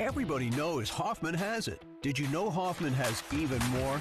Everybody knows Hoffman has it. Did you know Hoffman has even more?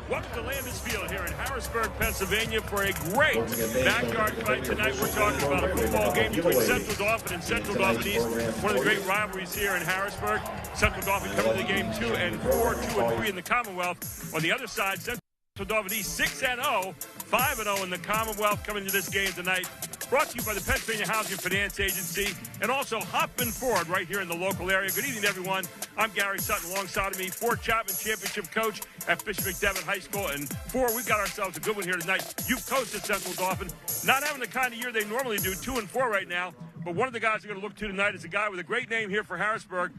Welcome to Landis Field here in Harrisburg, Pennsylvania for a great backyard fight tonight. We're talking about a football game between Central Dauphin and Central Dauphin East. One of the great rivalries here in Harrisburg. Central Dauphin coming to the game 2-4, 2-3 in the Commonwealth. On the other side, Central Dauphin East 6-0, 5-0 in the Commonwealth coming to this game tonight. Brought to you by the Pennsylvania Housing Finance Agency and also Hoffman Ford right here in the local area. Good evening, everyone. I'm Gary Sutton. Alongside of me, Ford Chapman Championship coach at Bishop McDevitt High School. And Ford, we've got ourselves a good one here tonight. You've coached at Central Dauphin. Not having the kind of year they normally do, 2-4 right now. But one of the guys we're going to look to tonight is a guy with a great name here for Harrisburg,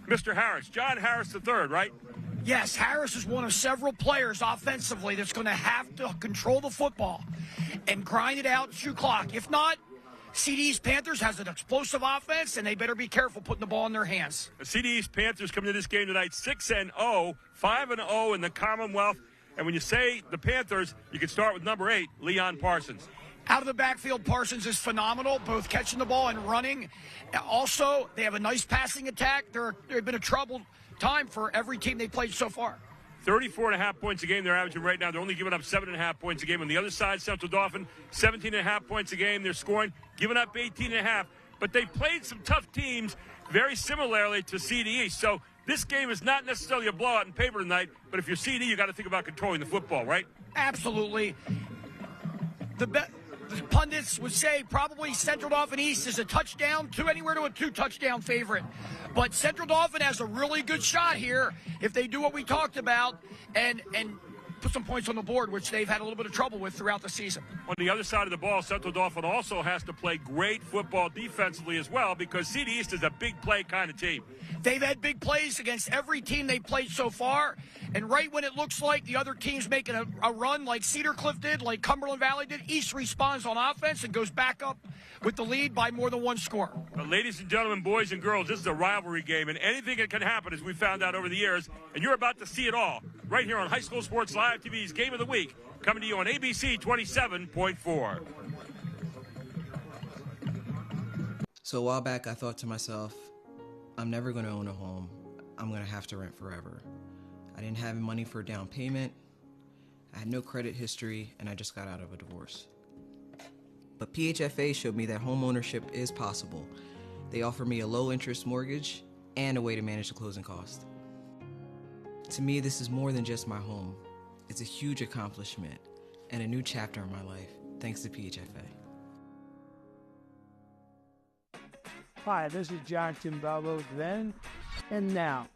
Mr. Harris. John Harris III, right? Yes, Harris is one of several players offensively that's going to have to control the football and grind it out, shoot clock. If not, CD East Panthers has an explosive offense, and they better be careful putting the ball in their hands. The CD East Panthers coming to this game tonight 6-0, 5-0 in the Commonwealth. And when you say the Panthers, you can start with number 8, Leon Parsons. Out of the backfield, Parsons is phenomenal, both catching the ball and running. Also, they have a nice passing attack. They've been a troubled time for every team they played so far. 34.5 points a game they're averaging right now. They're only giving up 7.5 points a game. On the other side, Central Dauphin, 17.5 points a game. They're scoring, giving up 18.5. But they played some tough teams very similarly to CD East. So this game is not necessarily a blowout in paper tonight, but if you're CD, you got to think about controlling the football, right? Absolutely. The pundits would say probably Central Dauphin East is a touchdown, anywhere to a 2-touchdown favorite. But Central Dauphin has a really good shot here if they do what we talked about and put some points on the board, which they've had a little bit of trouble with throughout the season. On the other side of the ball, Central Dauphin also has to play great football defensively as well because CD East is a big play kind of team. They've had big plays against every team they've played so far, and right when it looks like the other team's making a run like Cedar Cliff did, like Cumberland Valley did, East responds on offense and goes back up with the lead by more than one score. But ladies and gentlemen, boys and girls, this is a rivalry game, and anything that can happen, as we found out over the years, and you're about to see it all right here on High School Sports Live TV's Game of the Week, coming to you on ABC 27.4. So a while back, I thought to myself, I'm never going to own a home. I'm going to have to rent forever. I didn't have money for a down payment. I had no credit history, and I just got out of a divorce. But PHFA showed me that home ownership is possible. They offer me a low-interest mortgage and a way to manage the closing cost. To me, this is more than just my home. It's a huge accomplishment and a new chapter in my life, thanks to PHFA. Hi, this is John Timbalbo then and now.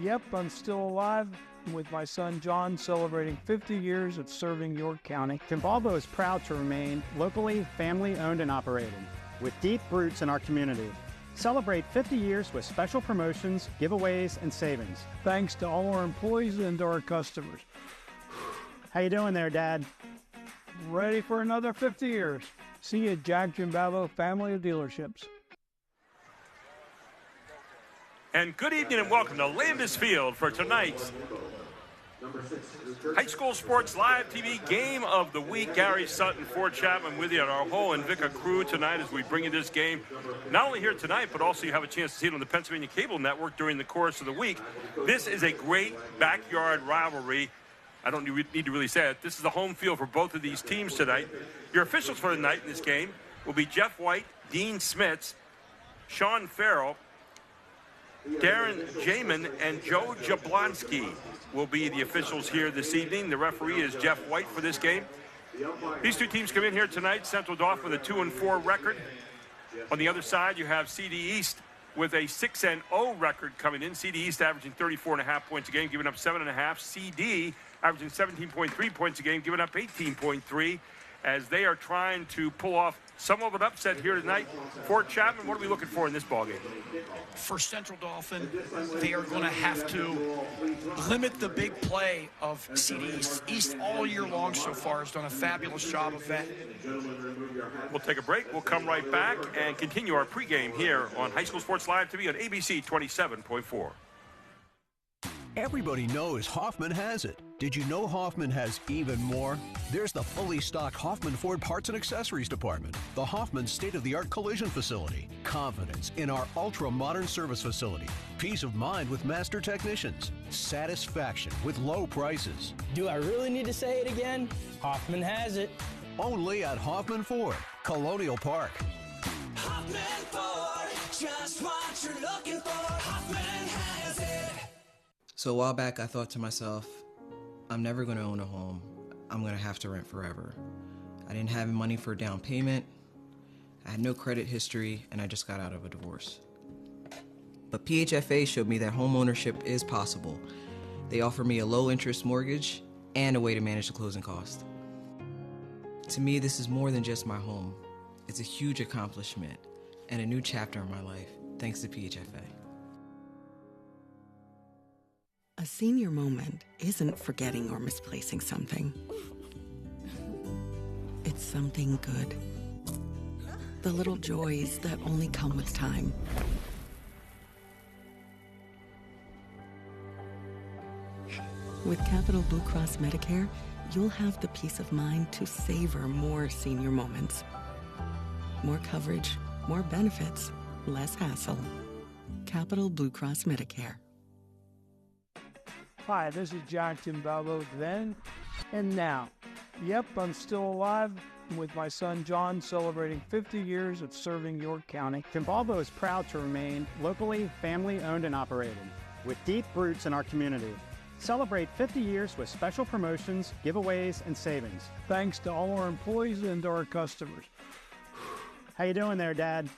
Yep, I'm still alive with my son John celebrating 50 years of serving York County. Timbalbo is proud to remain locally family-owned and operated with deep roots in our community. Celebrate 50 years with special promotions, giveaways, and savings. Thanks to all our employees and to our customers. How you doing there, Dad? Ready for another 50 years. See you at Jack Timbalbo Family of Dealerships. And good evening and welcome to Landis Field for tonight's High School Sports Live TV Game of the Week. Gary Sutton, Ford Chapman with you and our whole Invica crew tonight as we bring you this game. Not only here tonight, but also you have a chance to see it on the Pennsylvania Cable Network during the course of the week. This is a great backyard rivalry. I don't need to really say it. This is the home field for both of these teams tonight. Your officials for the night in this game will be Jeff White, Dean Smits, Sean Farrell, Darren Jamin, and Joe Jablonski will be the officials here this evening. The referee is Jeff White for this game. These two teams come in here tonight. Central Dauphin with a 2-4 record. On the other side, you have CD East with a 6-0 record coming in. CD East averaging 34.5 points a game, giving up 7.5. CD averaging 17.3 points a game, giving up 18.3, as they are trying to pull off somewhat of an upset here tonight. Fort Chapman, what are we looking for in this ballgame? For Central Dauphin, they are going to have to limit the big play of CD East. East all year long so far has done a fabulous job of that. We'll take a break. We'll come right back and continue our pregame here on High School Sports Live TV on ABC 27.4. Everybody knows Hoffman has it. Did you know Hoffman has even more? There's the fully stocked Hoffman Ford Parts and Accessories Department, the Hoffman state-of-the-art collision facility, confidence in our ultra-modern service facility, peace of mind with master technicians, satisfaction with low prices. Do I really need to say it again? Hoffman has it. Only at Hoffman Ford, Colonial Park. Hoffman Ford, just what you're looking for. Hoffman has it. So a while back, I thought to myself, I'm never going to own a home. I'm going to have to rent forever. I didn't have money for a down payment. I had no credit history, and I just got out of a divorce. But PHFA showed me that home ownership is possible. They offer me a low-interest mortgage and a way to manage the closing cost. To me, this is more than just my home. It's a huge accomplishment and a new chapter in my life, thanks to PHFA. A senior moment isn't forgetting or misplacing something. It's something good. The little joys that only come with time. With Capital Blue Cross Medicare, you'll have the peace of mind to savor more senior moments. More coverage, more benefits, less hassle. Capital Blue Cross Medicare. Hi, this is Jonathan Balbo then and now. Yep, I'm still alive with my son John celebrating 50 years of serving York County. Timbalbo is proud to remain locally family-owned and operated, with deep roots in our community. Celebrate 50 years with special promotions, giveaways, and savings. Thanks to all our employees and our customers. How you doing there, Dad?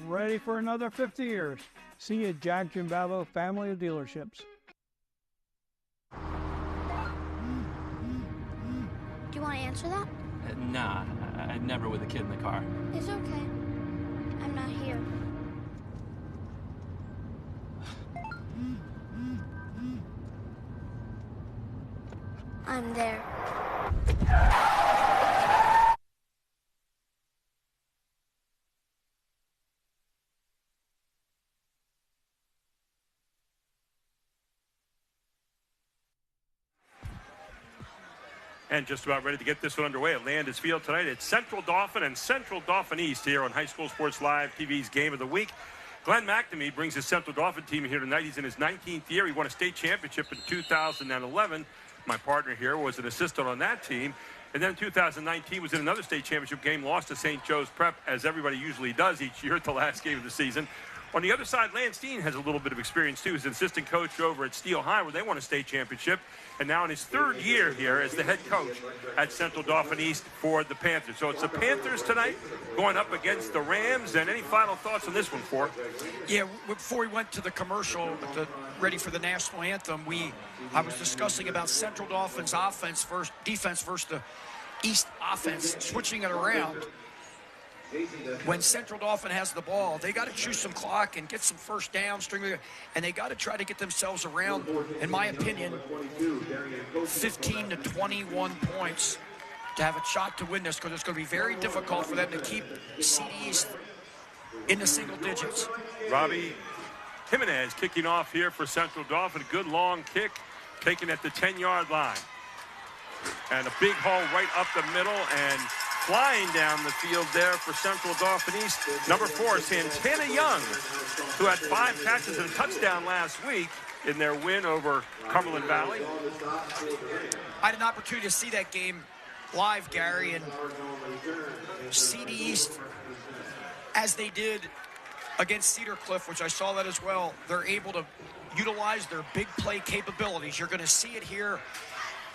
Ready for another 50 years. See you at Jack Jimbalbo Family of Dealerships. Do you want to answer that? Nah, I'd never with a kid in the car. It's okay. I'm not here. I'm there. And just about ready to get this one underway at Landis Field tonight. It's Central Dauphin and Central Dauphin East here on High School Sports Live TV's Game of the Week. Glenn McNamee brings his Central Dauphin team here tonight. He's in his 19th year. He won a state championship in 2011. My partner here was an assistant on that team. And then in 2019 was in another state championship game, lost to St. Joe's Prep, as everybody usually does each year at the last game of the season. On the other side, Lance Dean has a little bit of experience, too. He's an assistant coach over at Steel High, where they won a state championship. And now in his third year here as the head coach at Central Dauphin East for the Panthers. So it's the Panthers tonight going up against the Rams. And any final thoughts on this one, Fort? Yeah, before we went to the commercial, ready for the national anthem, I was discussing about Central Dauphin's defense versus the East offense, switching it around. When Central Dauphin has the ball, they got to chew some clock and get some first down, and they got to try to get themselves around, in my opinion, 15 to 21 points to have a shot to win this, because it's going to be very difficult for them to keep CDs in the single digits. Robbie Jimenez kicking off here for Central Dauphin. Good long kick, taken at the 10-yard line. And a big hole right up the middle, and flying down the field there for Central Dauphin East, number 4, Santana Young, who had 5 catches and a touchdown last week in their win over Cumberland Valley. I had an opportunity to see that game live, Gary, and CD East, as they did against Cedar Cliff, which I saw that as well, they're able to utilize their big play capabilities. You're going to see it here,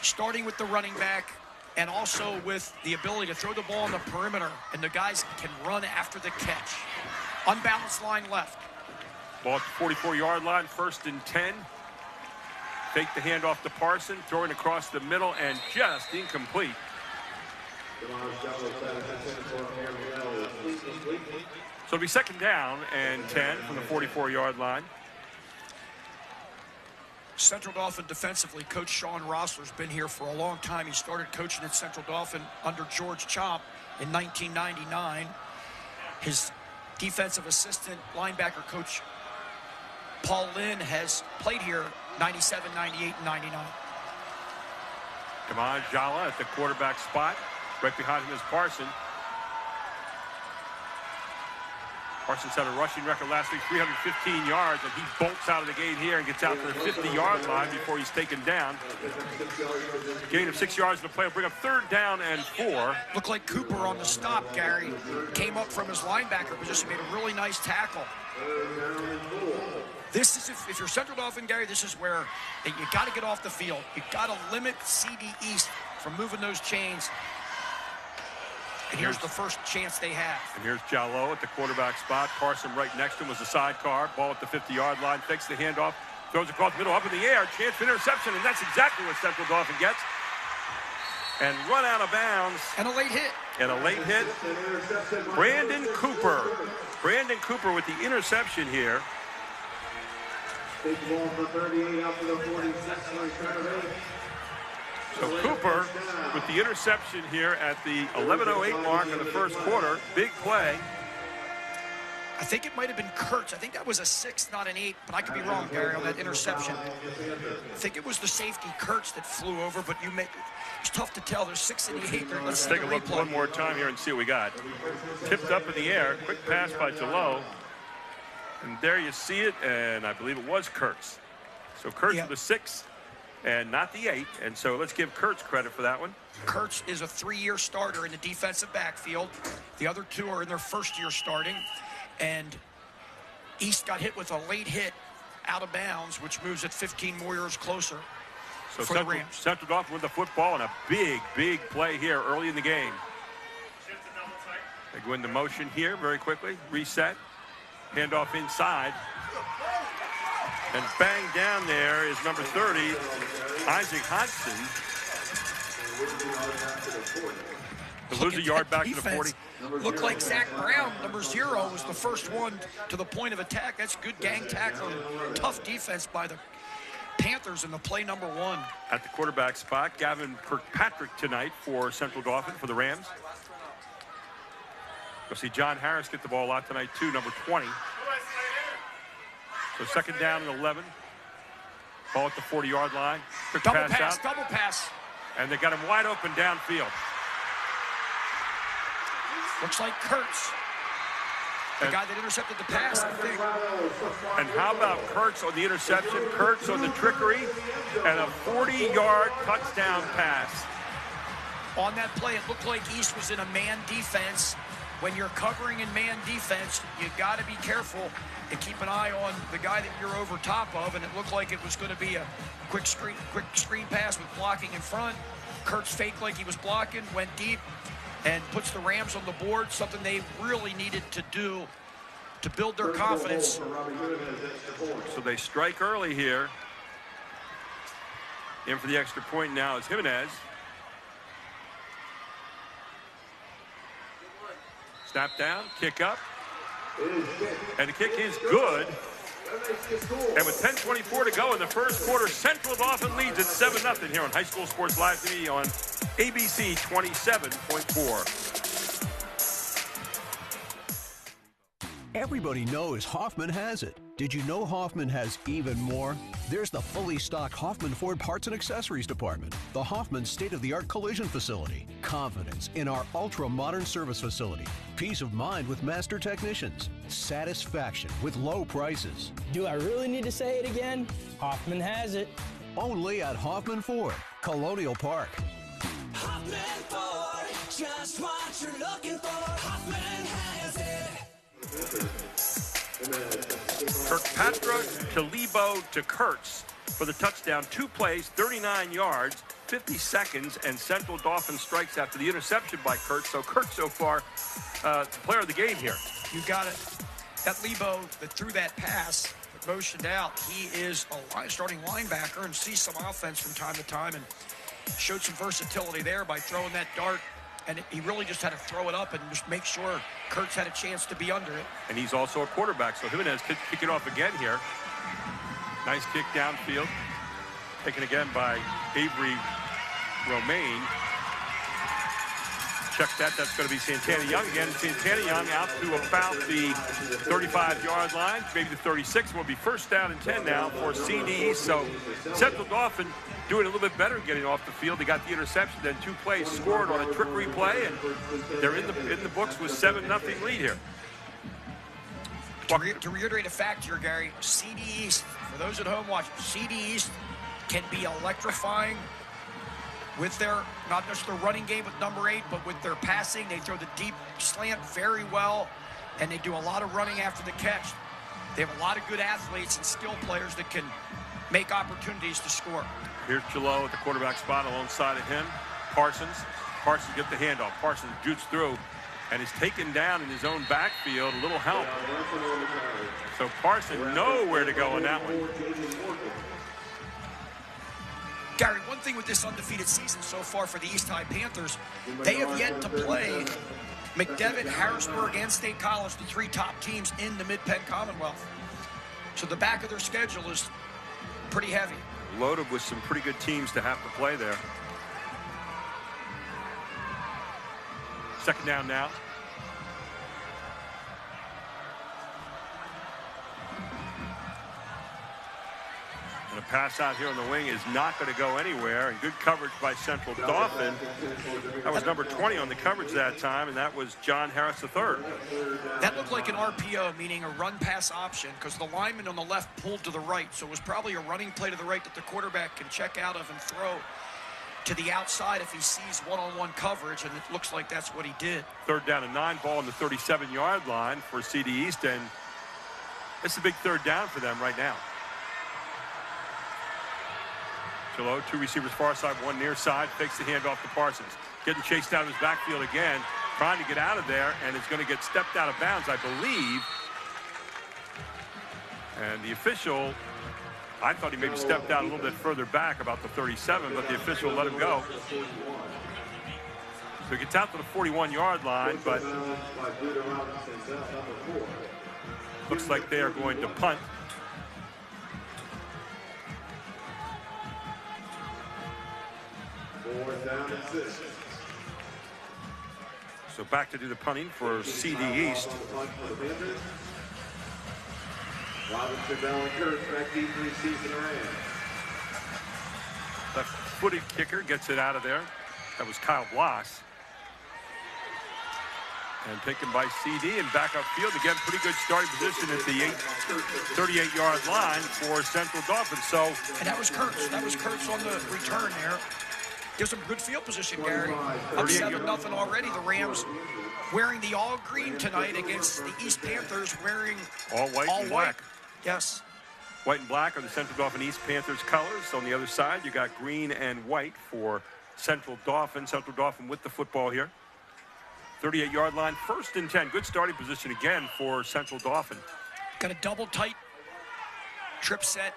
starting with the running back, and also with the ability to throw the ball on the perimeter, and the guys can run after the catch. Unbalanced line left. Ball at the 44-yard line, 1st and 10. Fake the handoff to Parson, throwing across the middle and just incomplete. So it'll be 2nd down and 10 from the 44-yard line. Central Dauphin defensively, Coach Sean Rossler's been here for a long time. He started coaching at Central Dauphin under George Chomp in 1999. His defensive assistant linebacker coach Paul Lynn has played here 97, 98, and 99. Kamaj Jala at the quarterback spot. Right behind him is Parson. Parsons had a rushing record last week, 315 yards, and he bolts out of the gate here and gets out to the 50-yard line before he's taken down. Gain of 6 yards in the play will bring up 3rd down and 4. Looked like Cooper on the stop, Gary. Came up from his linebacker position, made a really nice tackle. This is, if you're Central Dauphin, Gary, this is where you got to get off the field. You got to limit CD East from moving those chains. And here's the first chance they have. And here's Jallo at the quarterback spot. Parson right next to him was the sidecar. Ball at the 50-yard line. Fakes the handoff. Throws across the middle, up in the air. Chance for interception, and that's exactly what Central Dauphin gets. And run out of bounds. And a late hit. And a late hit. Brandon Cooper. Brandon Cooper with the interception here. So Cooper with the interception here at the 11:08 mark of the first quarter. Big play. I think it might have been Kurtz. I think that was a 6, not an 8, but I could be wrong, Gary, on that interception. I think it was the safety Kurtz that flew over, but it's tough to tell. There's 6 and 8 there. Let's take a look one more time here and see what we got. Tipped up in the air. Quick pass by Jallo. And there you see it, and I believe it was Kurtz. So Kurtz with the 6 and not the 8, and so let's give Kurtz credit for that one. Kurtz is a 3-year starter in the defensive backfield. The other 2 are in their 1st year starting, and East got hit with a late hit out of bounds, which moves it 15 more yards closer so for the Rams. Central Dauphin with the football and a big play here early in the game. They go into motion here very quickly. Reset. Handoff inside. And bang down there is number 30, Isaac Hodgson. To lose a yard back to the 40. Looked like Zach Brown, number 0, was the first one to the point of attack. That's good gang tackle. Tough defense by the Panthers in the play number 1. At the quarterback spot, Gavin Kirkpatrick tonight for Central Dauphin for the Rams. You'll see John Harris get the ball a lot tonight too, number 20. So 2nd down and 11. Ball at the 40-yard line. Quick double pass. And they got him wide open downfield. Looks like Kurtz, the guy that intercepted the pass, I think. And how about Kurtz on the interception? Kurtz on the trickery and a 40-yard touchdown pass. On that play, it looked like East was in a man defense. When you're covering in man defense, you got to be careful and keep an eye on the guy that you're over top of, and it looked like it was going to be a quick screen pass with blocking in front. Kurtz faked like he was blocking, went deep, and puts the Rams on the board, something they really needed to do to build their confidence. So they strike early here. In for the extra point now is Jimenez. Snap down, kick up, and the kick is good. And with 10:24 to go in the first quarter, Central Dauphin leads at 7-0 here on High School Sports Live TV on ABC 27.4. Everybody knows Hoffman has it. Did you know Hoffman has even more? There's the fully stocked Hoffman Ford Parts and Accessories Department, the Hoffman state-of-the-art collision facility, confidence in our ultra-modern service facility, peace of mind with master technicians, satisfaction with low prices. Do I really need to say it again? Hoffman has it. Only at Hoffman Ford, Colonial Park. Hoffman Ford, just what you're looking for. Hoffman has it. Kirkpatrick to Lebo to Kurtz for the touchdown. 2 plays, 39 yards, 50 seconds, and Central Dauphin strikes after the interception by Kurtz. So Kurtz so far, the player of the game here. You got it. that Lebo that threw that pass, that motioned out, he is a starting linebacker and sees some offense from time to time and showed some versatility there by throwing that dart. And he really just had to throw it up and just make sure Kurtz had a chance to be under it. And he's also a quarterback, so Jimenez could kick it off again here. Nice kick downfield. Taken again by Avery Romaine. Check that. That's going to be Santana Young again. Santana Young out to about the 35-yard line, maybe the 36. Will be first down and 10 now for CD. So Central Dauphin doing a little bit better getting off the field. They got the interception, then 2 plays scored on a trickery play, and they're in the books with 7-0 lead here. To reiterate a fact here, Gary, CD East, for those at home watching, CD East can be electrifying with their, not just their running game with number 8, but with their passing. They throw the deep slant very well, and they do a lot of running after the catch. They have a lot of good athletes and skill players that can make opportunities to score. Here's Gillot at the quarterback spot alongside of him. Parsons gets the handoff. Parsons shoots through and is taken down in his own backfield. A little help. So Parsons nowhere to go on that one. Gary, one thing with this undefeated season so far for the East High Panthers, they have yet to play McDevitt, Harrisburg, and State College, the 3 top teams in the Mid-Penn Commonwealth. So the back of their schedule is pretty heavy. Loaded with some pretty good teams to have to play there. Second down now. And a pass out here on the wing is not going to go anywhere. And good coverage by Central Dauphin. That was number 20 on the coverage that time, and that was John Harris III. That looked like an RPO, meaning a run-pass option, because the lineman on the left pulled to the right. So it was probably a running play to the right that the quarterback can check out of and throw to the outside if he sees one-on-one coverage, and it looks like that's what he did. Third down and 9, ball on the 37-yard line for CD East, and it's a big third down for them right now. Gillot, 2 receivers far side, 1 near side, fakes the handoff to Parsons. Getting chased out of his backfield again, trying to get out of there, and it's going to get stepped out of bounds, I believe. And the official, I thought he maybe stepped out a little bit further back, about the 37, but the official let him go. So he gets out to the 41-yard line, but looks like they are going to punt. So back to do the punting for CD East. Left-footed kicker gets it out of there. That was Kyle Bloss. And taken by CD and back upfield. Again, pretty good starting position at the 38-yard line for Central Dauphin. So, and that was Kurtz. That was Kurtz on the return there. Gives them good field position, Gary. Up 7-0 already. The Rams wearing the all green tonight against the East Panthers wearing all white and black. Yes. White and black are the Central Dauphin East Panthers colors. On the other side, you got green and white for Central Dauphin. Central Dauphin with the football here. 38-yard line, 1st and 10. Good starting position again for Central Dauphin. Got a double tight trip set.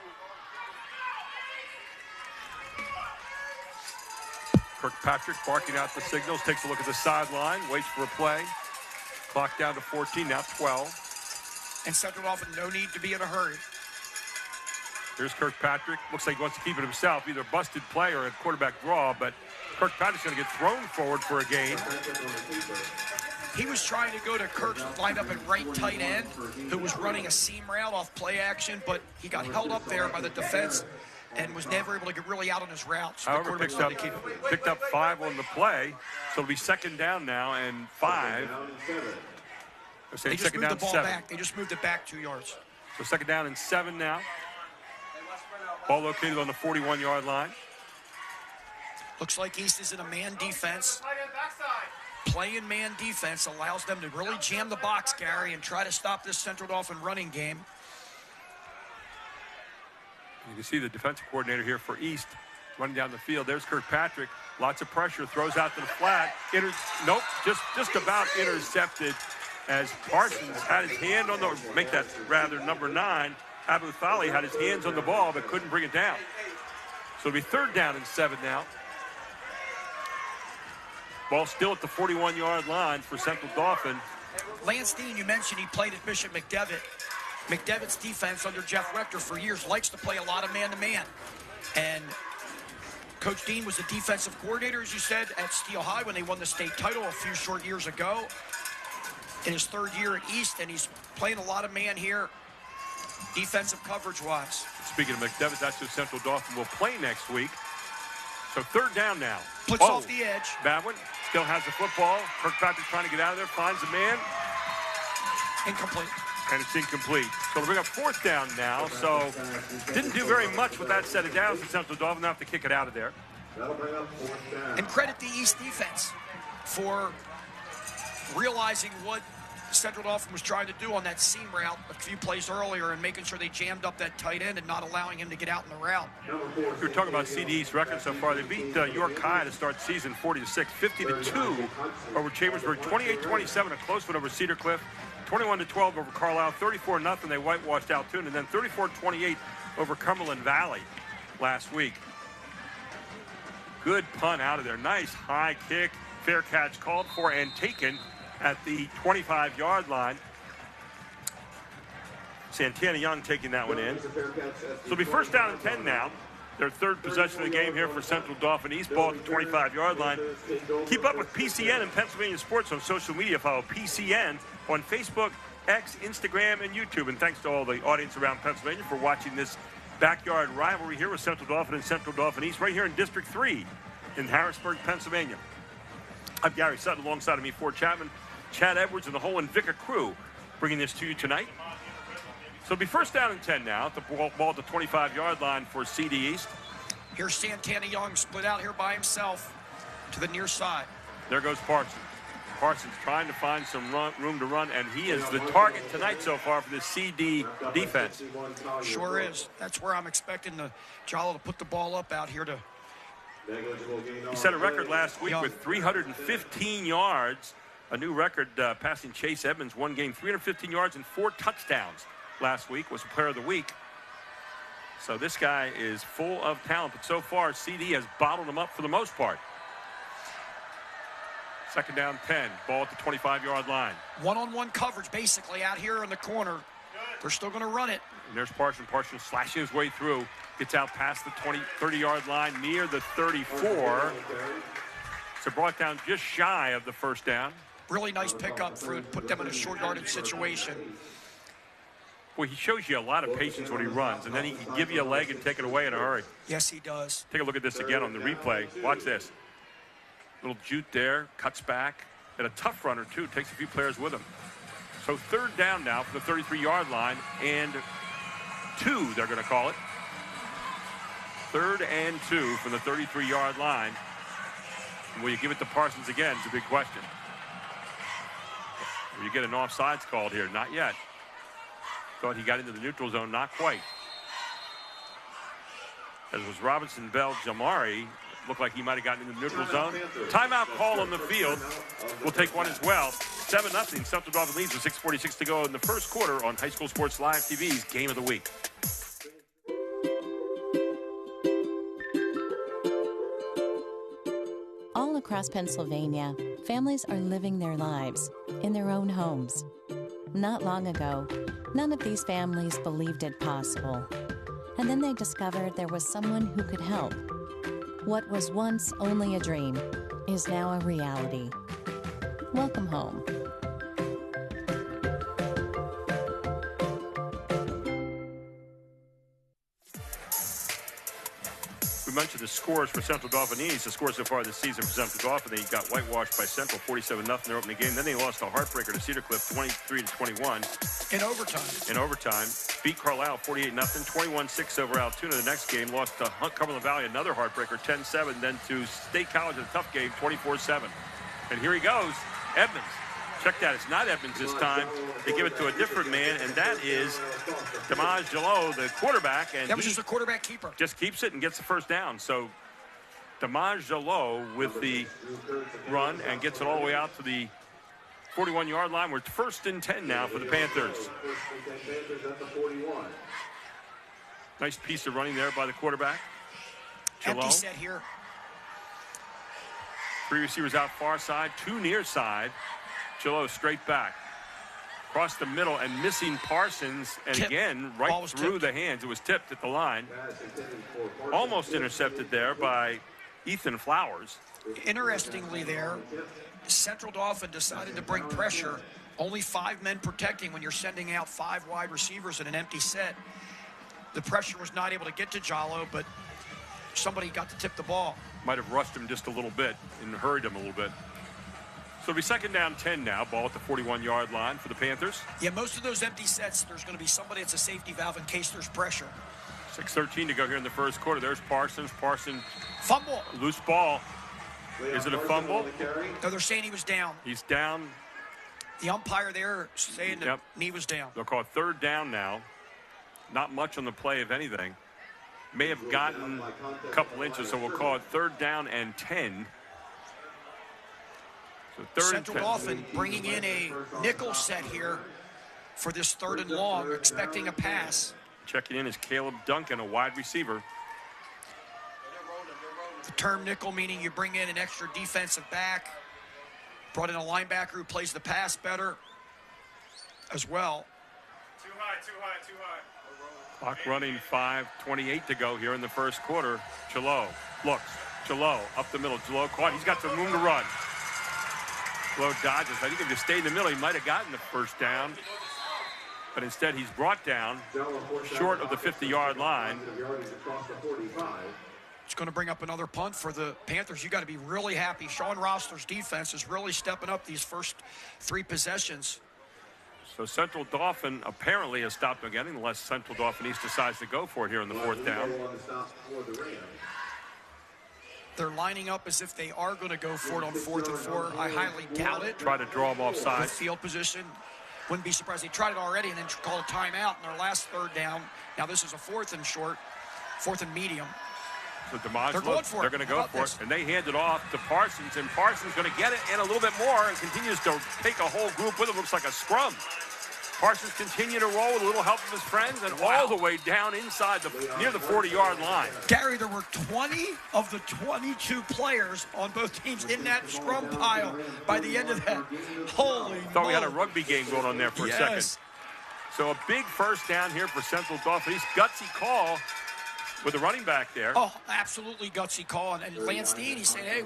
Kirkpatrick barking out the signals, takes a look at the sideline, waits for a play. Clock down to 14, now 12. And Central Dauphin, no need to be in a hurry. Here's Kirkpatrick. Looks like he wants to keep it himself, either a busted play or a quarterback draw, but Kirkpatrick's going to get thrown forward for a gain. He was trying to go to Kurtz, lined up at right tight end, who was running a seam route off play action, but he got held up there by the defense and was never able to get really out on his route. So however, picked up 5 on the play, so it'll be 2nd down now and 5. They just moved the ball back. They just moved it back 2 yards. So 2nd down and 7 now. Ball located on the 41-yard line. Looks like East is in a man defense. Playing man defense allows them to really jam the box, Gary, and try to stop this Central Dauphin running game. You can see the defensive coordinator here for East running down the field. There's Kirkpatrick. Lots of pressure. Throws out to the flat. Nope, just about intercepted. as Parsons had his hand on the, make that rather number 9, Abu Thali had his hands on the ball but couldn't bring it down. So it'll be 3rd down and 7 now. Ball still at the 41-yard line for Central Dauphin. Lance Dean, you mentioned he played at Bishop McDevitt. McDevitt's rector under Jeff Rector for years likes to play a lot of man-to-man. And Coach Dean was the defensive coordinator, as you said, at Steel High when they won the state title a few short years ago. In his 3rd year at East, and he's playing a lot of man here, defensive coverage-wise. Speaking of McDevitt, that's who Central Dauphin will play next week. So 3rd down now. Blitz off the edge. Bad one. Still has the football. Kirkpatrick trying to get out of there. Finds a man. Incomplete. And it's incomplete. So we'll bring up 4th down now. So didn't do very much with that set of downs. And Central Dauphin have to kick it out of there. And credit the East defense for realizing what Central Dauphin was trying to do on that seam route a few plays earlier and making sure they jammed up that tight end and not allowing him to get out in the route. We were talking about CD East record so far. They beat York High to start the season 40-6, 50-2 over Chambersburg, 28-27, a close one over Cedar Cliff, 21-12 over Carlisle, 34-0 they whitewashed Altoona, and then 34-28 over Cumberland Valley last week. Good punt out of there. Nice high kick. Fair catch called for and taken at the 25-yard line. Santana Young taking that one in. So it'll be 1st down and 10 now. Their 3rd possession of the game here for Central Dauphin East. Ball at the 25-yard line. Keep up with PCN and Pennsylvania Sports on social media. Follow PCN on Facebook, X, Instagram, and YouTube. And thanks to all the audience around Pennsylvania for watching this backyard rivalry here with Central Dauphin and Central Dauphin East right here in District 3 in Harrisburg, Pennsylvania. I'm Gary Sutton alongside of me, Ford Chapman, Chad Edwards, and the whole Invica crew bringing this to you tonight. So it'll be 1st down and 10 now. The ball at the 25-yard line for CD East. Here's Santana Young split out here by himself to the near side. There goes Parsons. Parsons trying to find some room to run, and he is the target tonight so far for the CD defense. Sure is. That's where I'm expecting the Jalo to put the ball up out here to. He set a record last week with 315 yards. A new record passing Chase Edmonds, one game, 315 yards and 4 touchdowns last week, was player of the week. So this guy is full of talent, but so far CD has bottled him up for the most part. 2nd down 10, ball at the 25-yard line. One-on-one coverage basically out here in the corner. They're still going to run it. And there's Parsons. Parsons slashing his way through, gets out past the 30-yard line near the 34. So brought down just shy of the 1st down. Really nice pickup for put them in a short yardage situation. Well, he shows you a lot of patience when he runs, and then he can give you a leg and take it away in a hurry. Yes, he does. Take a look at this again on the replay. Watch this. Little jute there, cuts back, and a tough runner, too. Takes a few players with him. So 3rd down now from the 33-yard line, and 2, they're going to call it. 3rd and 2 from the 33-yard line. And will you give it to Parsons again? It's a big question. Will you get an offsides called here? Not yet. Thought he got into the neutral zone. Not quite. As was Robinson Bell Jamari. Looked like he might have gotten into the neutral zone. Timeout call on the field. We'll take one as well. 7-0. Central Dauphin leads with 6:46 to go in the 1st quarter on High School Sports Live TV's Game of the Week. All across Pennsylvania, families are living their lives in their own homes. Not long ago, none of these families believed it possible. And then they discovered there was someone who could help. What was once only a dream is now a reality. Welcome home. We mentioned the scores for Central Dauphin East. The scores so far this season for Central Dauphin, they got whitewashed by Central 47-0 in their opening game. Then they lost a heartbreaker to Cedar Cliff 23-21. In overtime. In overtime. Beat Carlisle 48-0. 21-6 over Altoona. The next game lost to Cumberland Valley, another heartbreaker, 10-7. Then to State College in a tough game, 24-7. And here he goes, Edmonds. Check that. It's not Edmonds this time. They give it to a different man, and that is Damaj Jalot, the quarterback. And that was just a quarterback keeper. Just keeps it and gets the 1st down. So Damaj Jalot with the run and gets it all the way out to the 41-yard line. We're 1st and 10 now for the Panthers. Nice piece of running there by the quarterback. Empty set here. 3 receivers out far side, 2 near side. Chillo straight back. Across the middle and missing Parsons. And again, right through the hands. It was tipped at the line. Almost intercepted there by Ethan Flowers. Interestingly there, Central Dauphin decided to bring pressure. Only 5 men protecting when you're sending out 5 wide receivers in an empty set. The pressure was not able to get to Jallo, but somebody got to tip the ball. Might have rushed him just a little bit and hurried him a little bit. So it'll be 2nd down 10 now. Ball at the 41-yard line for the Panthers. Yeah, most of those empty sets, there's going to be somebody that's a safety valve in case there's pressure. 6:13 to go here in the first quarter. There's Parsons. Parsons. Fumble. Loose ball. Is it a fumble? No, they're saying he was down. He's down. The umpire there saying the knee was down. They'll call it 3rd down now. Not much on the play, if anything. May have gotten a couple inches, so we'll call it 3rd down and 10. So 3rd Central and 10. Dauphin bringing in a nickel set here for this 3rd and long, expecting a pass. Checking in is Caleb Duncan, a wide receiver. The term nickel meaning you bring in an extra defensive back. Brought in a linebacker who plays the pass better as well. Too high. Clock running, 5:28 to go here in the first quarter. Chillo looks. Chillo up the middle. Chillo caught. He's got some room to run. Chillo dodges. I think if he stayed in the middle, he might have gotten the 1st down. But instead, he's brought down short of the 50-yard line. It's going to bring up another punt for the Panthers. You got to be really happy. Sean Rossler's defense is really stepping up these first 3 possessions. So Central Dauphin apparently has stopped again unless Central Dauphin East decides to go for it here in the 4th down. They're lining up as if they are going to go for it on 4th and 4. I highly doubt it. Try to draw them offside. With field position. Wouldn't be surprised. They tried it already and then called a timeout in their last 3rd down. Now this is a 4th and short, 4th and medium. So DeMage, they're going for it. They're going to go for it. And they hand it off to Parsons. And Parsons going to get it and a little bit more and continues to take a whole group with him. Looks like a scrum. Parsons continue to roll with a little help of his friends and all the way down inside near the 40-yard line. Gary, there were 20 of the 22 players on both teams in that scrum pile by the end of that. Holy Thought we had a rugby game going on there for a second. So a big 1st down here for Central Dauphin. Gutsy call with the running back there. Oh, absolutely gutsy call. And Lance Dean, he's saying, hey,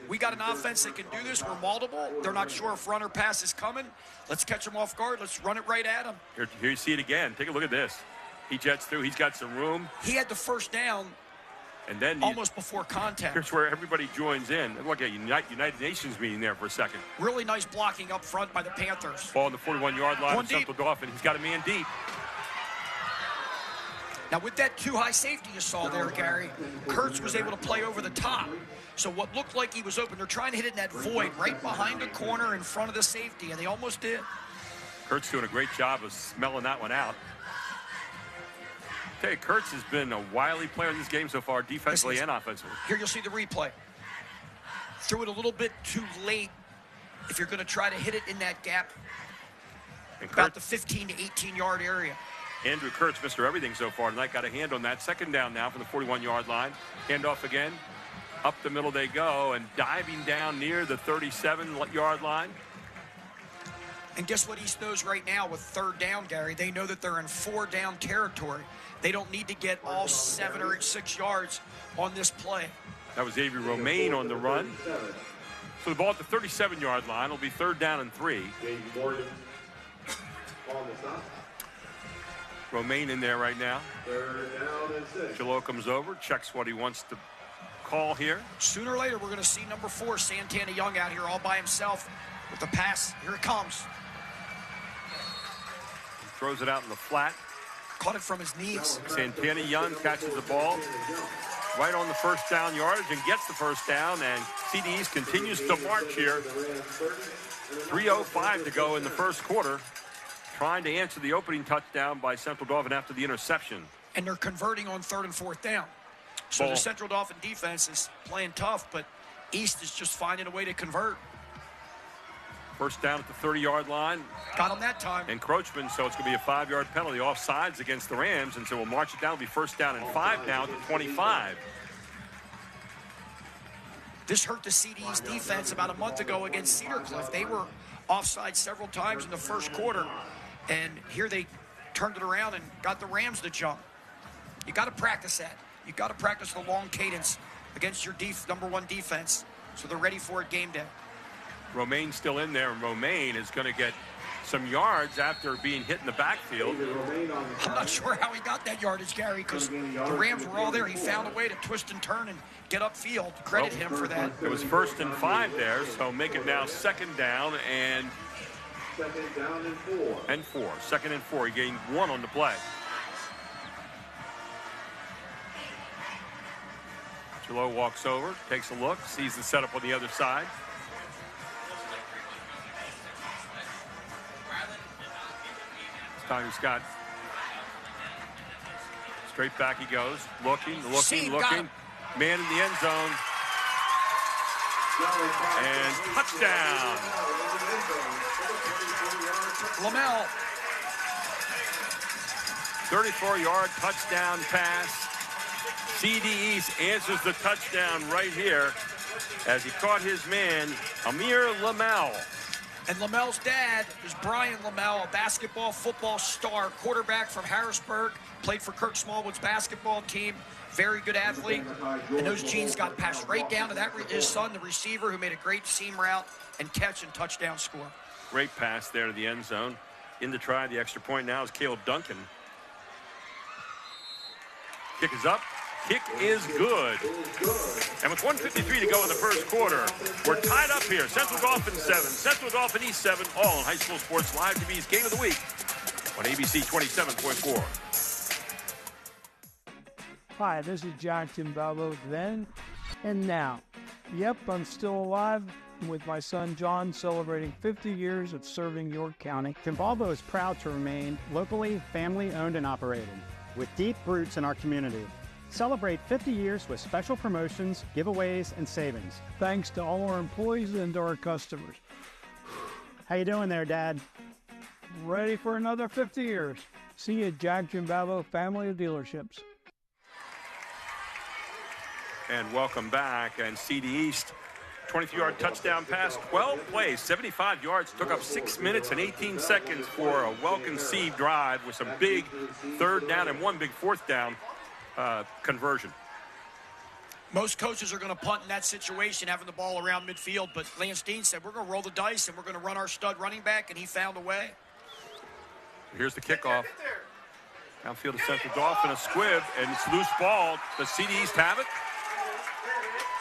we got an offense that can do this. We're multiple. They're not sure if run or pass is coming. Let's catch them off guard. Let's run it right at them. Here you see it again. Take a look at this. He jets through. He's got some room. He had the 1st down and then almost before contact. Here's where everybody joins in. Look at United Nations meeting there for a second. Really nice blocking up front by the Panthers. Ball on the 41-yard line of Central Dauphin. He's got a man deep. Now, with that 2 high safety you saw there, Gary, Kurtz was able to play over the top. So what looked like he was open, they're trying to hit it in that void right behind the corner in front of the safety, and they almost did. Kurtz doing a great job of smelling that one out. Okay, Kurtz has been a wily player in this game so far, defensively and offensively. Here you'll see the replay. Threw it a little bit too late if you're going to try to hit it in that gap. And about the 15 to 18-yard area. Andrew Kurtz, Mr. Everything so far tonight, got a hand on that. 2nd down now from the 41-yard line. Handoff again. Up the middle they go and diving down near the 37-yard line. And guess what East knows right now with 3rd down, Gary? They know that they're in 4-down territory. They don't need to get all 7 or 6 yards on this play. That was Avery Romaine on the run. So the ball at the 37-yard line will be 3rd down and 3. Romaine in there right now. Chillo comes over, checks what he wants to call here. Sooner or later, we're going to see number 4, Santana Young, out here all by himself with the pass. Here it comes. He throws it out in the flat. Caught it from his knees. Santana Young catches the ball right on the 1st down yardage and gets the 1st down. And CD East continues to march here. 3:05 to go in the first quarter. Trying to answer the opening touchdown by Central Dauphin after the interception. And they're converting on 3rd and 4th down. So the Central Dauphin defense is playing tough, but East is just finding a way to convert. First down at the 30-yard line. Got him that time. Encroachment, so it's going to be a 5-yard penalty. Offsides against the Rams, and so we'll march it down. It'll be first down and 5 now at the 25. This hurt the CD's defense about a month ago against Cedar Cliff. They were offside several times in the first quarter, and here they turned it around and got the Rams to jump. You got to practice that. You got to practice the long cadence against your number one defense, so they're ready for it game day. Romaine's still in there, and Romaine is going to get some yards after being hit in the backfield. I'm not sure how he got that yardage, Gary, because the Rams were all there. He found a way to twist and turn and get upfield. Credit him for that. It was first and 5 there, so make it now second down and 4. Second and 4. He gained 1 on the play. Gillot walks over, takes a look, sees the setup on the other side. This time he's got straight back he goes, looking. Man in the end zone. And touchdown. Lamel. 34-yard touchdown pass. CD East answers the touchdown right here as he caught his man, Amir Lamel. And Lamel's dad is Brian Lamel, a basketball, football star, quarterback from Harrisburg, played for Kirk Smallwood's basketball team, very good athlete. And those genes got passed right down to his son, the receiver, who made a great seam route and catch and touchdown score. Great pass there to the end zone. In to try the extra point now is Caleb Duncan. Kick is up. Kick is good. And with 1:53 to go in the first quarter, we're tied up here. Central Dauphin 7, Central Dauphin East 7, all on High School Sports Live TV's Game of the Week on ABC 27.4. Hi, this is Jonathan Balbo then and now. Yep, I'm still alive with my son John, celebrating 50 years of serving York County. Timbalbo is proud to remain locally family-owned and operated with deep roots in our community. Celebrate 50 years with special promotions, giveaways, and savings. Thanks to all our employees and to our customers. How you doing there, Dad? Ready for another 50 years. See you at Jack Jimbabo Family of Dealerships. And welcome back. And CD East, 23-yard touchdown pass, 12 plays, 75 yards. Took up 6 minutes and 18 seconds for a well-conceived drive with some big third down and one big fourth down conversion. Most coaches are going to punt in that situation, having the ball around midfield, but Lance Dean said, we're going to roll the dice and we're going to run our stud running back, and he found a way. Here's the kickoff. Downfield to Central Dauphin, a squib, and it's loose ball. Does CD East have it?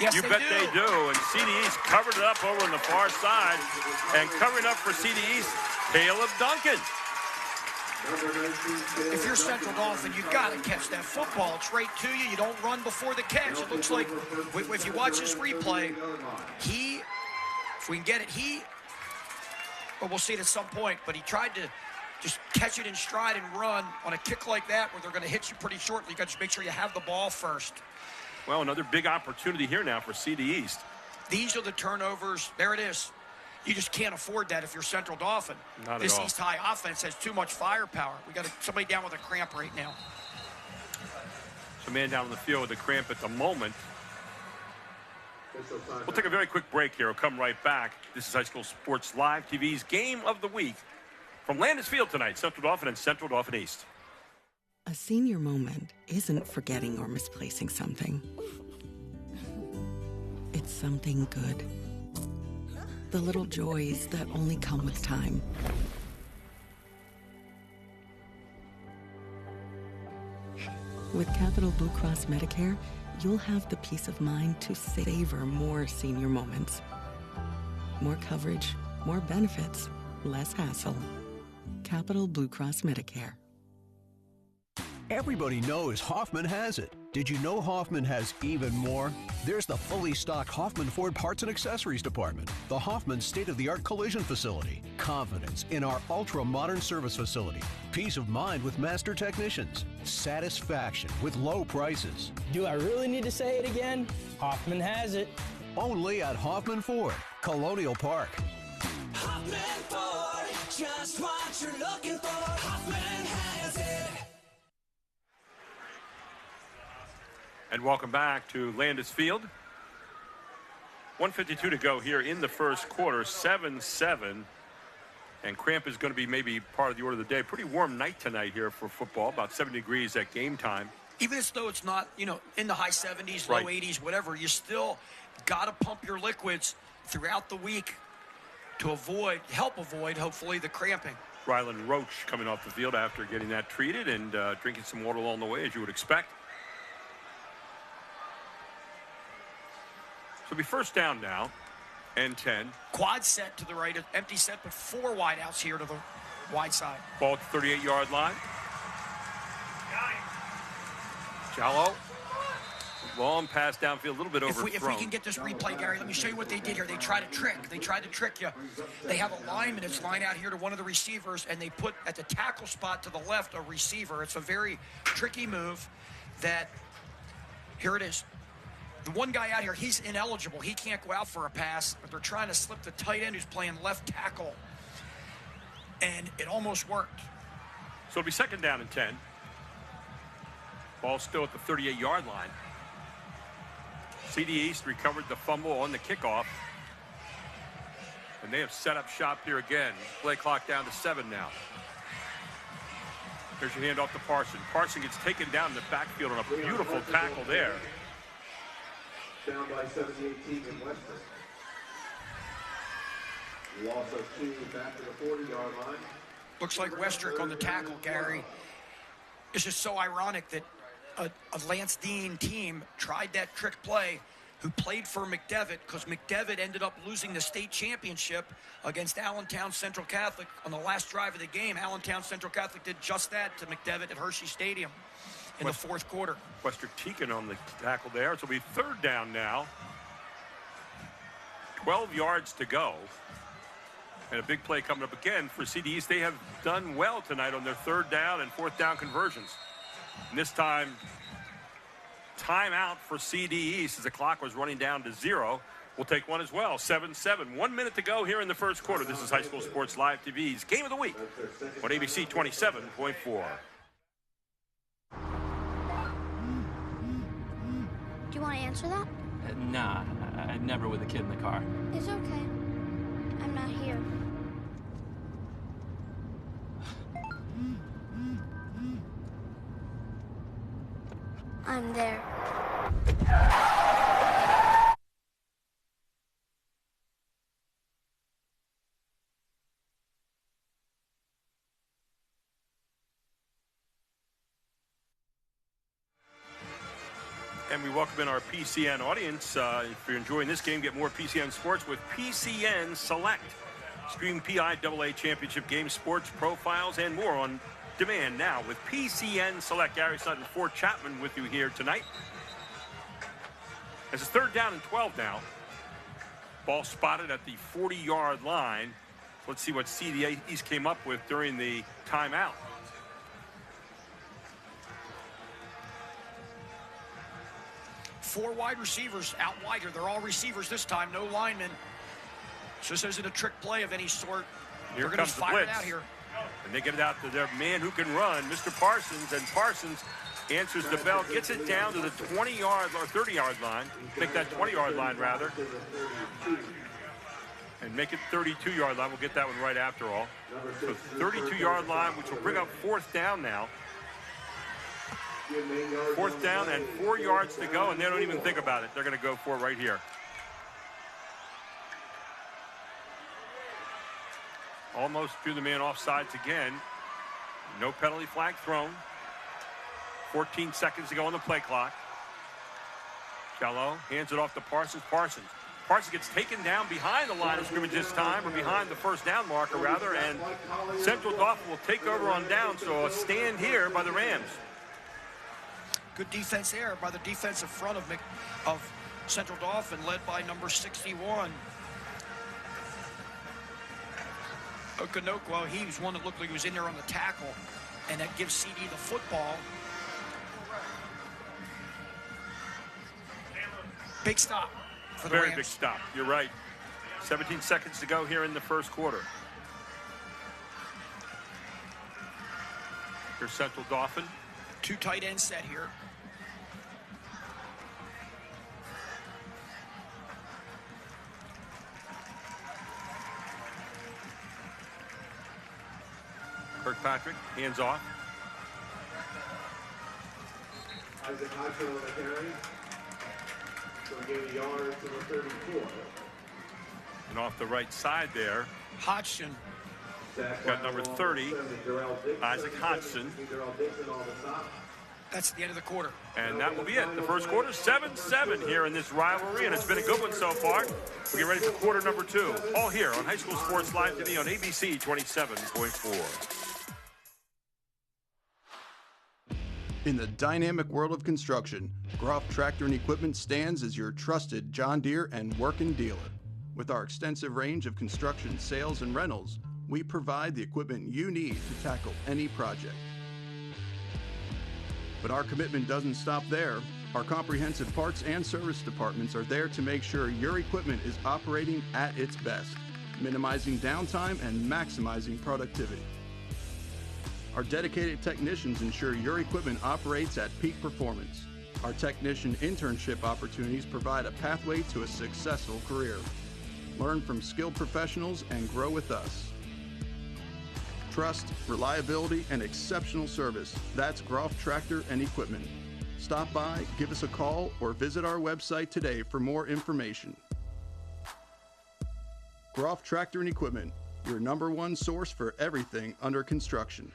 Yes, you bet they do. And CD East covered it up over on the far side. And covering up for CD East, Caleb Duncan. If you're Central Dauphin, you've got to catch that football. It's right to you. You don't run before the catch. It looks like, if you watch this replay, if we can get it, well, we'll see it at some point, but he tried to just catch it in stride and run on a kick like that where they're going to hit you pretty shortly. You got to make sure you have the ball first. Well, another big opportunity here now for CD East. These are the turnovers. There it is. You just can't afford that if you're Central Dauphin. Not this at all. East High offense has too much firepower. We got somebody down with a cramp right now. So man down on the field with a cramp at the moment. We'll take a very quick break here. We'll come right back. This is High School Sports Live TV's Game of the Week from Landis Field tonight. Central Dauphin and Central Dauphin East. A senior moment isn't forgetting or misplacing something. It's something good. The little joys that only come with time. With Capital Blue Cross Medicare, you'll have the peace of mind to savor more senior moments. More coverage, more benefits, less hassle. Capital Blue Cross Medicare. Everybody knows Hoffman has it. Did you know Hoffman has even more? There's the fully stocked Hoffman Ford Parts and Accessories Department, the Hoffman state-of-the-art collision facility, confidence in our ultra-modern service facility, peace of mind with master technicians, satisfaction with low prices. Do I really need to say it again? Hoffman has it. Only at Hoffman Ford, Colonial Park. Hoffman Ford, just what you're looking for. Hoffman has it. And welcome back to Landis Field. 1:52 to go here in the first quarter, 7-7. And cramp is going to be maybe part of the order of the day. Pretty warm night tonight here for football, about 70 degrees at game time. Even as though it's not, in the high 70s, Right. low 80s, whatever, you still got to pump your liquids throughout the week to help avoid, hopefully, the cramping. Rylan Roach coming off the field after getting that treated and drinking some water along the way, as you would expect. So it'll be first down now, and 10. Quad set to the right, empty set, but 4 wideouts here to the wide side. Ball at the 38-yard line. Shallow. Long pass downfield, a little bit overthrown. If we can get this replay, Gary, let me show you what they did here. They tried to trick. They tried to trick you. They have a lineman that's lined out here to one of the receivers, and they put at the tackle spot to the left a receiver. It's a very tricky move that, here it is. The one guy out here, he's ineligible. He can't go out for a pass, but they're trying to slip the tight end who's playing left tackle. And it almost worked. So it'll be second down and 10. Ball still at the 38-yard line. CD East recovered the fumble on the kickoff. And they have set up shop here again. Play clock down to 7 now. Here's your handoff to Parson. Parson gets taken down in the backfield on a beautiful tackle there. Down by 78 team in Western. Loss of 2 back to the 40-yard line. Looks like Westrick on the tackle, Gary. It's just so ironic that a Lance Dean team tried that trick play, who played for McDevitt, because McDevitt ended up losing the state championship against Allentown Central Catholic on the last drive of the game. Allentown Central Catholic did just that to McDevitt at Hershey Stadium in the fourth quarter. Westrick Teakin on the tackle there. So it'll be third down now. 12 yards to go. And a big play coming up again for CD East. They have done well tonight on their third down and fourth down conversions. And this time, timeout for CD East as the clock was running down to 0. We'll take one as well. 7-7. 1 minute to go here in the first quarter. This is High School Sports Live TV's Game of the Week on ABC 27.4. Do you want to answer that? Nah, I'd never with a kid in the car. It's okay. I'm not here. I'm there. And we welcome in our PCN audience. If you're enjoying this game, get more PCN sports with PCN Select. Stream PIAA Championship game, sports profiles, and more on demand now with PCN Select. Gary Sutton, Fort Chapman with you here tonight. As it's third down and 12 now. Ball spotted at the 40-yard line. Let's see what CD East came up with during the timeout. Four wide receivers out wider. They're all receivers this time, no linemen. So this isn't a trick play of any sort. Here They're going comes to the fire it blitz. out here. And they get it out to their man who can run, Mr. Parsons. And Parsons answers the bell, gets it down to the 20-yard or 30-yard line. Make that 20-yard line, rather. And make it 32-yard line. We'll get that one right after all. So 32-yard line, which will bring up fourth down now. Fourth down and 4 yards to go, and they don't even think about it. They're going to go for it right here. Almost drew the man off sides again. No penalty flag thrown. 14 seconds to go on the play clock. Shallow hands it off to Parsons. Parsons gets taken down behind the line of scrimmage this time, or behind the first down marker, rather, and Central Dauphin will take over on down, so a stand here by the Rams. Good defense there by the defensive front of Central Dauphin, led by number 61. Okonokwo, he was one that looked like he was in there on the tackle, and that gives CD the football. Big stop for the Very Rams. big stop. You're right. 17 seconds to go here in the first quarter. Here's Central Dauphin. 2 tight end set here. Kirkpatrick, hands off. Isaac Hodgson on the carry. So we gain a yard to the 34. And off the right side there, Hodgson. got number 30, Isaac Hodgson. That's the end of the quarter. And that will be it. The first quarter, 7-7 here in this rivalry, and it's been a good one so far. We get ready for quarter number 2. All here on High School Sports Live TV on ABC 27.4. In the dynamic world of construction, Groff Tractor and Equipment stands as your trusted John Deere and working dealer. With our extensive range of construction sales and rentals, we provide the equipment you need to tackle any project. But our commitment doesn't stop there. Our comprehensive parts and service departments are there to make sure your equipment is operating at its best, minimizing downtime and maximizing productivity. Our dedicated technicians ensure your equipment operates at peak performance. Our technician internship opportunities provide a pathway to a successful career. Learn from skilled professionals and grow with us. Trust, reliability, and exceptional service. That's Groff Tractor and Equipment. Stop by, give us a call, or visit our website today for more information. Groff Tractor and Equipment, your #1 source for everything under construction.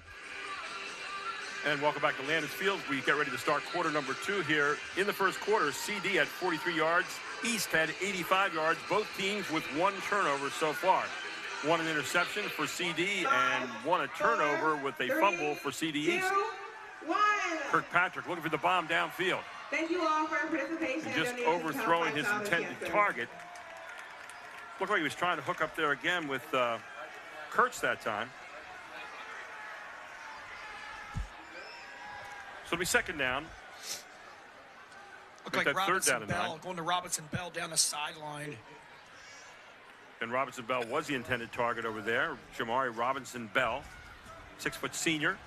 And welcome back to Landis Field. We get ready to start quarter number 2 here. In the first quarter, CD had 43 yards. East had 85 yards. Both teams with 1 turnover so far. 1 an interception for CD and 1 a turnover with a fumble for CD East. Kirkpatrick looking for the bomb downfield. Thank you all for your participation. And just overthrowing his intended target. Looked like he was trying to hook up there again with Kurtz that time. So it'll be second down. Look like Robinson Bell going to Robinson Bell down the sideline. And Robinson Bell was the intended target over there. Jamari Robinson Bell, 6-foot senior.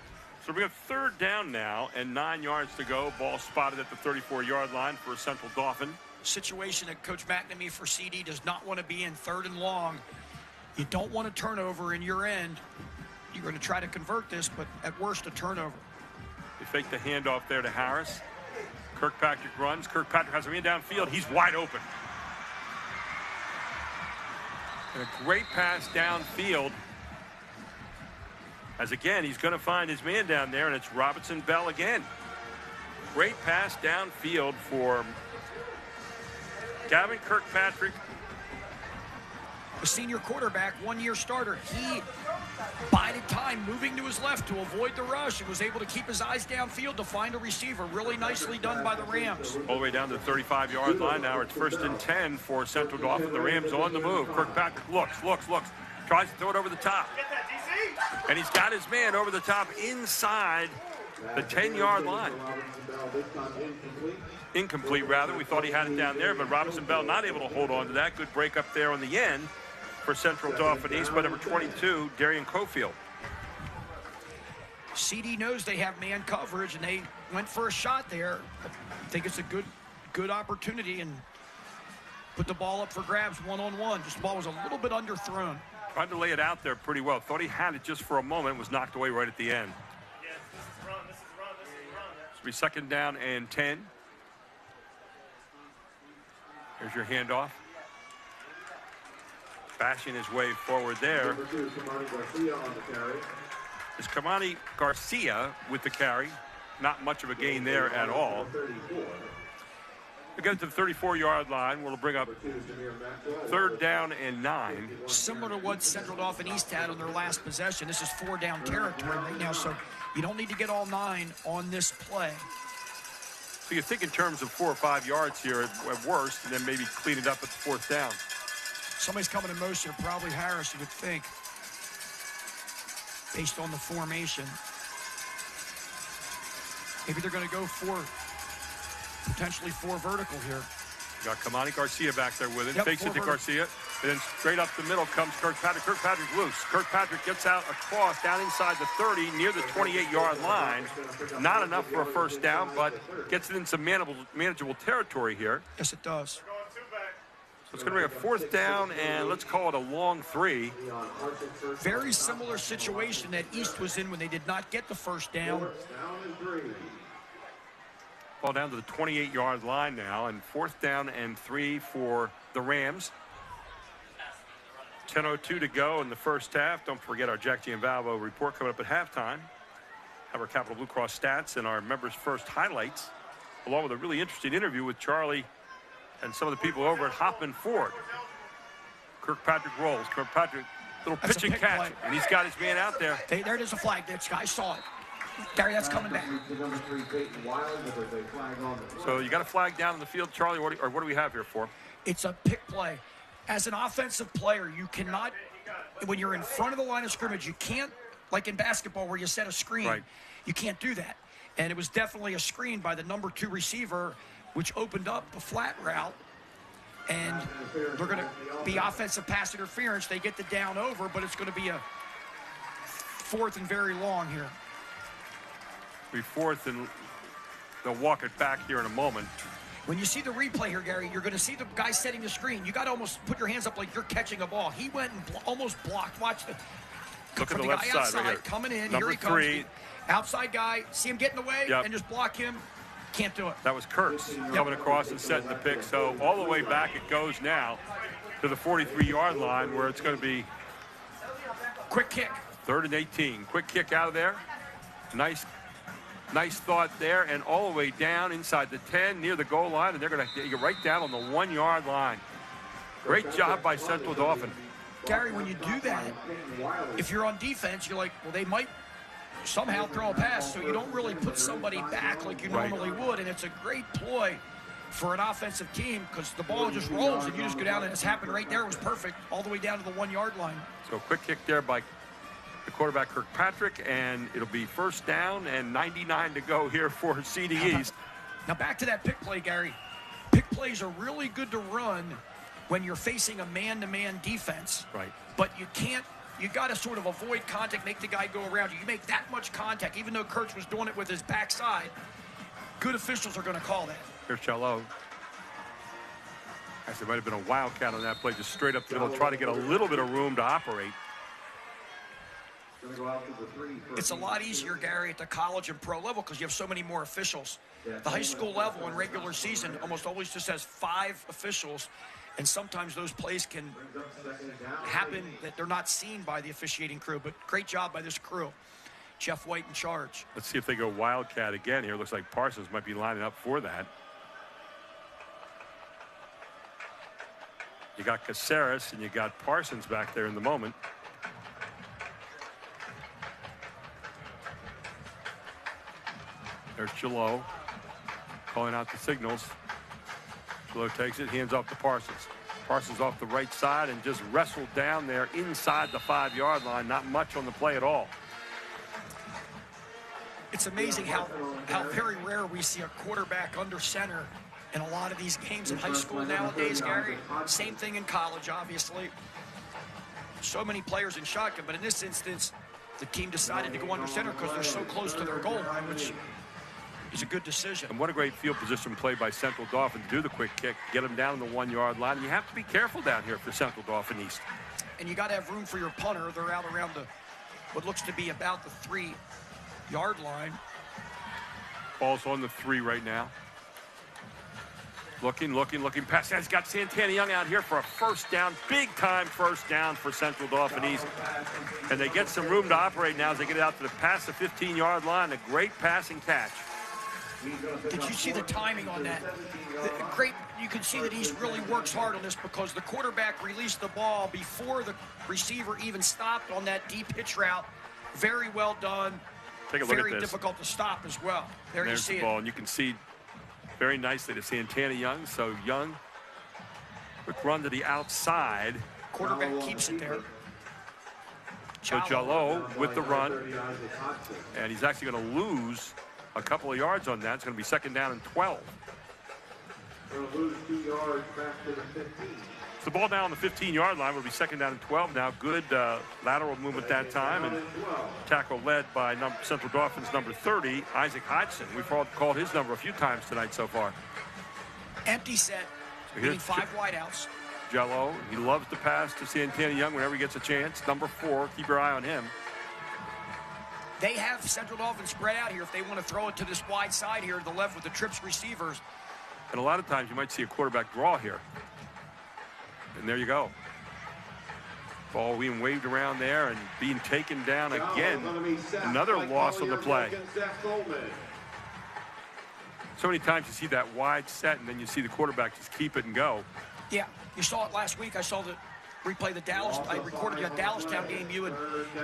So we have third down now and 9 yards to go. Ball spotted at the 34-yard line for a Central Dauphin. Situation that Coach McNamee for CD does not want to be in, 3rd and long. You don't want a turnover in your end. You're going to try to convert this, but at worst a turnover. They fake the handoff there to Harris. Kirkpatrick runs. Kirkpatrick has a man downfield. He's wide open. And a great pass downfield. As again, he's going to find his man down there, and it's Robinson Bell again. Great pass downfield for Gavin Kirkpatrick. A senior quarterback, 1-year starter. He bided time, moving to his left to avoid the rush, and was able to keep his eyes downfield to find a receiver. Really nicely done by the Rams. All the way down to the 35-yard line. Now it's 1st and 10 for Central Dauphin. The Rams on the move. Kirkpatrick looks. Tries to throw it over the top. And he's got his man over the top inside the 10-yard line. Incomplete, rather. We thought he had it down there, but Robinson Bell not able to hold on to that. Good break up there on the end for Central Dauphin East by number 22, Darian Cofield. CD knows they have man coverage, and they went for a shot there. I think it's a good opportunity, and put the ball up for grabs one-on-one. Just the ball was a little bit underthrown. Tried to lay it out there pretty well. Thought he had it just for a moment. Was knocked away right at the end. This will be second down and 10. Here's your handoff. Bashing his way forward there. Is Kamani Garcia with the carry. Not much of a gain there at all. We get to the 34-yard line. We'll bring up 3rd down and 9. Similar to what Central Dauphin East had on their last possession. This is 4-down territory right now, so you don't need to get all 9 on this play. So you think in terms of 4 or 5 yards here at worst, and then maybe clean it up at the 4th down. Somebody's coming in motion, probably Harris, you would think, based on the formation. Maybe they're going to go for potentially 4 vertical here. You got Kamani Garcia back there with it. Yep, Fakes it to forward. Garcia. And then straight up the middle comes Kirkpatrick. Kirkpatrick loose. Kirkpatrick gets out across down inside the 30 near the 28-yard line. Not enough for a first down, but gets it in some manageable territory here. Yes, it does. So it's going to be a fourth down, and let's call it a long 3. Very similar situation that East was in when they did not get the first down. Ball down to the 28-yard line now, and fourth down and 3 for the Rams. 10:02 to go in the first half. Don't forget our Jack Gianvalvo report coming up at halftime. Have our Capital Blue Cross stats and our members' first highlights, along with a really interesting interview with Charlie and some of the people over at Hoffman Ford. Kirkpatrick rolls. Kirkpatrick, little pitch and catch, and he's got his man out there. There it is, a flag. This guy saw it. Gary, that's coming back. So you got a flag down in the field, Charlie, or what do we have here for? It's a pick play. As an offensive player, you cannot, when you're in front of the line of scrimmage, you can't, like in basketball where you set a screen, right. You can't do that. And it was definitely a screen by the number 2 receiver, which opened up the flat route. And they're going to be offensive pass interference. They get the down over, but it's going to be a fourth and very long here. Be fourth, and they'll walk it back here in a moment. When you see the replay here, Gary, you're going to see the guy setting the screen. You got to almost put your hands up like you're catching a ball. He went and almost blocked. Watch the look at the left guy side outside, right here. coming in. Number here he 3. comes. Outside guy. See him get in the way and just block him. Can't do it. That was Kurtz coming across and setting the pick. So all the way back it goes now to the 43-yard line where it's going to be quick kick. 3rd and 18. Quick kick out of there. Nice thought there, and all the way down inside the 10 near the goal line, and they're going to get right down on the 1-yard line. Great job by Central Dauphin. Gary, when you do that, if you're on defense, you're like, well, they might somehow throw a pass, so you don't really put somebody back like you normally would, and it's a great ploy for an offensive team because the ball just rolls, and you just go down, and it's happened right there. It was perfect all the way down to the 1-yard line. So quick kick there by the quarterback Kirkpatrick, and it'll be first down and 99 to go here for CD East. Now back to that pick play, Gary. Pick plays are really good to run when you're facing a man-to-man defense. Right. But you can't, you got to sort of avoid contact, make the guy go around you. You make that much contact, even though Kurtz was doing it with his backside, good officials are going to call that. Here's Chalot. Actually, might have been a wildcat on that play, just straight up the middle, try to get a little bit of room to operate. It's a lot easier, Gary, at the college and pro level because you have so many more officials. The high school level in regular season almost always just has 5 officials, and sometimes those plays can happen that they're not seen by the officiating crew, but great job by this crew. Jeff White in charge. Let's see if they go wildcat again here. Looks like Parsons might be lining up for that. You got Caceres and you got Parsons back there in the moment. There's Jalot calling out the signals. Jalot takes it, hands off to Parsons. Parsons off the right side and just wrestled down there inside the 5-yard line. Not much on the play at all. It's amazing how very rare we see a quarterback under center in a lot of these games in high school nowadays, Gary. Same thing in college, obviously. So many players in shotgun, but in this instance, the team decided to go under center because they're so close to their goal line, which is a good decision. And what a great field position play by Central Dauphin to do the quick kick, get them down on the 1-yard line. And you have to be careful down here for Central Dauphin East. And you got to have room for your punter. They're out around the what looks to be about the 3-yard line. Ball's on the 3 right now. Looking past. He's got Santana Young out here for a first down, big-time first down for Central Dauphin East. And they get some room to operate now as they get it out to the past the 15-yard line. A great passing catch. Did you see the timing on that? Great. You can see that East really works hard on this because the quarterback released the ball before the receiver even stopped on that deep hitch route. Very well done. Take a look at this. Very difficult to stop as well. There you see the ball, and you can see very nicely to Santana Young. So Young, quick run to the outside. Quarterback keeps it there. So Jalot with the run, and he's actually going to lose a couple of yards on that. It's going to be second down and 12. Going to lose 2 yards back to the 15. So the ball now on the 15-yard line. Will be second down and 12 now. Good lateral movement that time. And tackle led by Central Dauphin's number 30, Isaac Hodgson. We've called his number a few times tonight so far. Empty set. So We need 5 wideouts. Jello, he loves to pass to Santana Young whenever he gets a chance. Number 4, keep your eye on him. They have Central Dauphin spread out here if they want to throw it to this wide side here to the left with the trips receivers. And a lot of times you might see a quarterback draw here. And there you go. Ball being waved around there and being taken down again. Another loss on the play. So many times you see that wide set and then you see the quarterback just keep it and go. Yeah, you saw it last week. I saw the replay the Dallas. I recorded that Dallastown game you and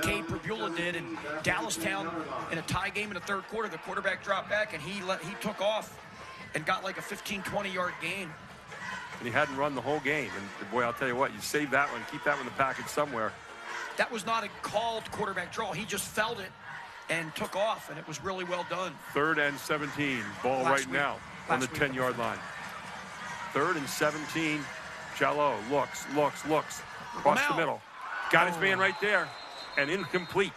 Cade Perbula did, and Dallastown in a tie game in the third quarter, the quarterback dropped back and he took off and got like a 15, 20-yard gain. And he hadn't run the whole game. And boy, I'll tell you what, you save that one, keep that one in the package somewhere. That was not a called quarterback draw. He just felt it and took off, and it was really well done. 3rd and 17, ball right now on the 10-yard line. 3rd and 17, Jello looks, across the middle. Got his man right there, and incomplete.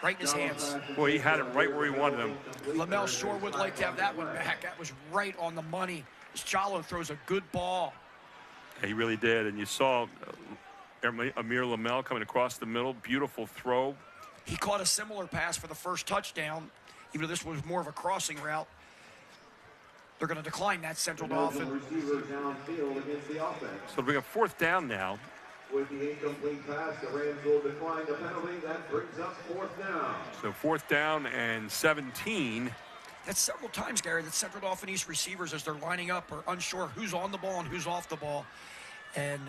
Right in his hands. Boy, he had it right where he wanted him. Lamel sure would like to have that one back. That was right on the money. Jello throws a good ball. Yeah, he really did, and you saw Amir Lamel coming across the middle. Beautiful throw. He caught a similar pass for the first touchdown, even though this was more of a crossing route. They're going to decline that, Central Dauphin. So we got 4th down now. With the incomplete pass, the Rams will decline the penalty. That brings up 4th down. So 4th down and 17. That's several times, Gary, that Central Dauphin East receivers, as they're lining up, are unsure who's on the ball and who's off the ball. And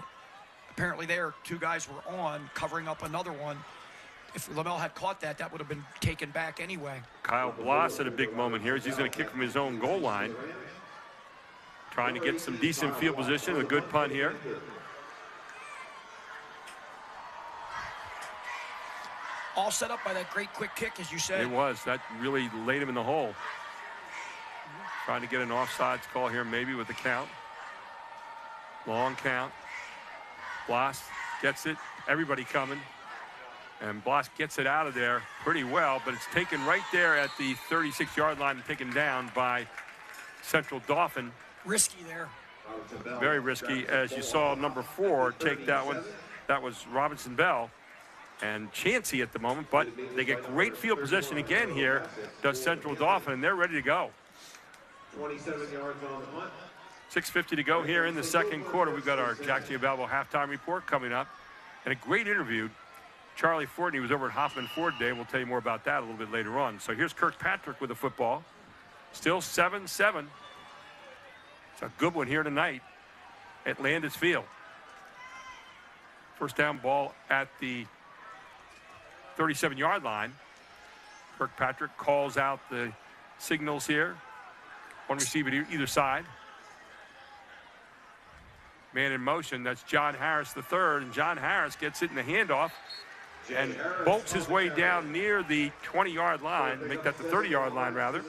apparently there, 2 guys were on, covering up another one. If Lamel had caught that, that would have been taken back anyway. Kyle Bloss had a big moment here as he's going to kick from his own goal line. Trying to get some decent field position, a good punt here. All set up by that great quick kick, as you said. It was. That really laid him in the hole. Trying to get an offsides call here maybe with the count. Long count. Bloss gets it. Everybody coming. And Bloss gets it out of there pretty well, but it's taken right there at the 36-yard line and taken down by Central Dauphin. Risky there. Very risky, as you saw number 4 take that one. That was Robinson Bell and Chancey at the moment, but they get great field position again here, does Central Dauphin, and they're ready to go. 27 yards on the punt. 6:50 to go here in the second quarter. We've got our Jack Giavalvo halftime report coming up, and a great interview. Charlie Ford, he was over at Hoffman Ford today. We'll tell you more about that a little bit later on. So here's Kirkpatrick with the football. Still 7-7. It's a good one here tonight at Landis Field. First down ball at the 37-yard line. Kirkpatrick calls out the signals here. One receiver to either side. Man in motion, that's John Harris the third, and John Harris gets it in the handoff and bolts his way down near the 20-yard line, make that the 30-yard line rather.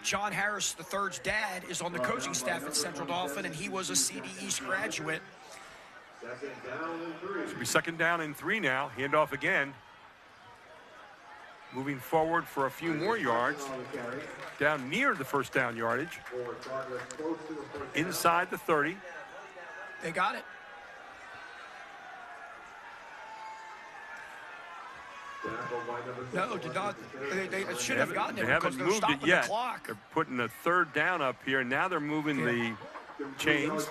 John Harris the third's dad is on the coaching staff at Central Dauphin, and he was a CD East graduate. Should be 2nd down and 3 now. Handoff again. Moving forward for a few more yards. Down near the first down yardage. Inside the 30. They got it. No, did not. They should have gotten it. They haven't moved it yet. The they're putting a 3rd down up here. Now they're moving the chains.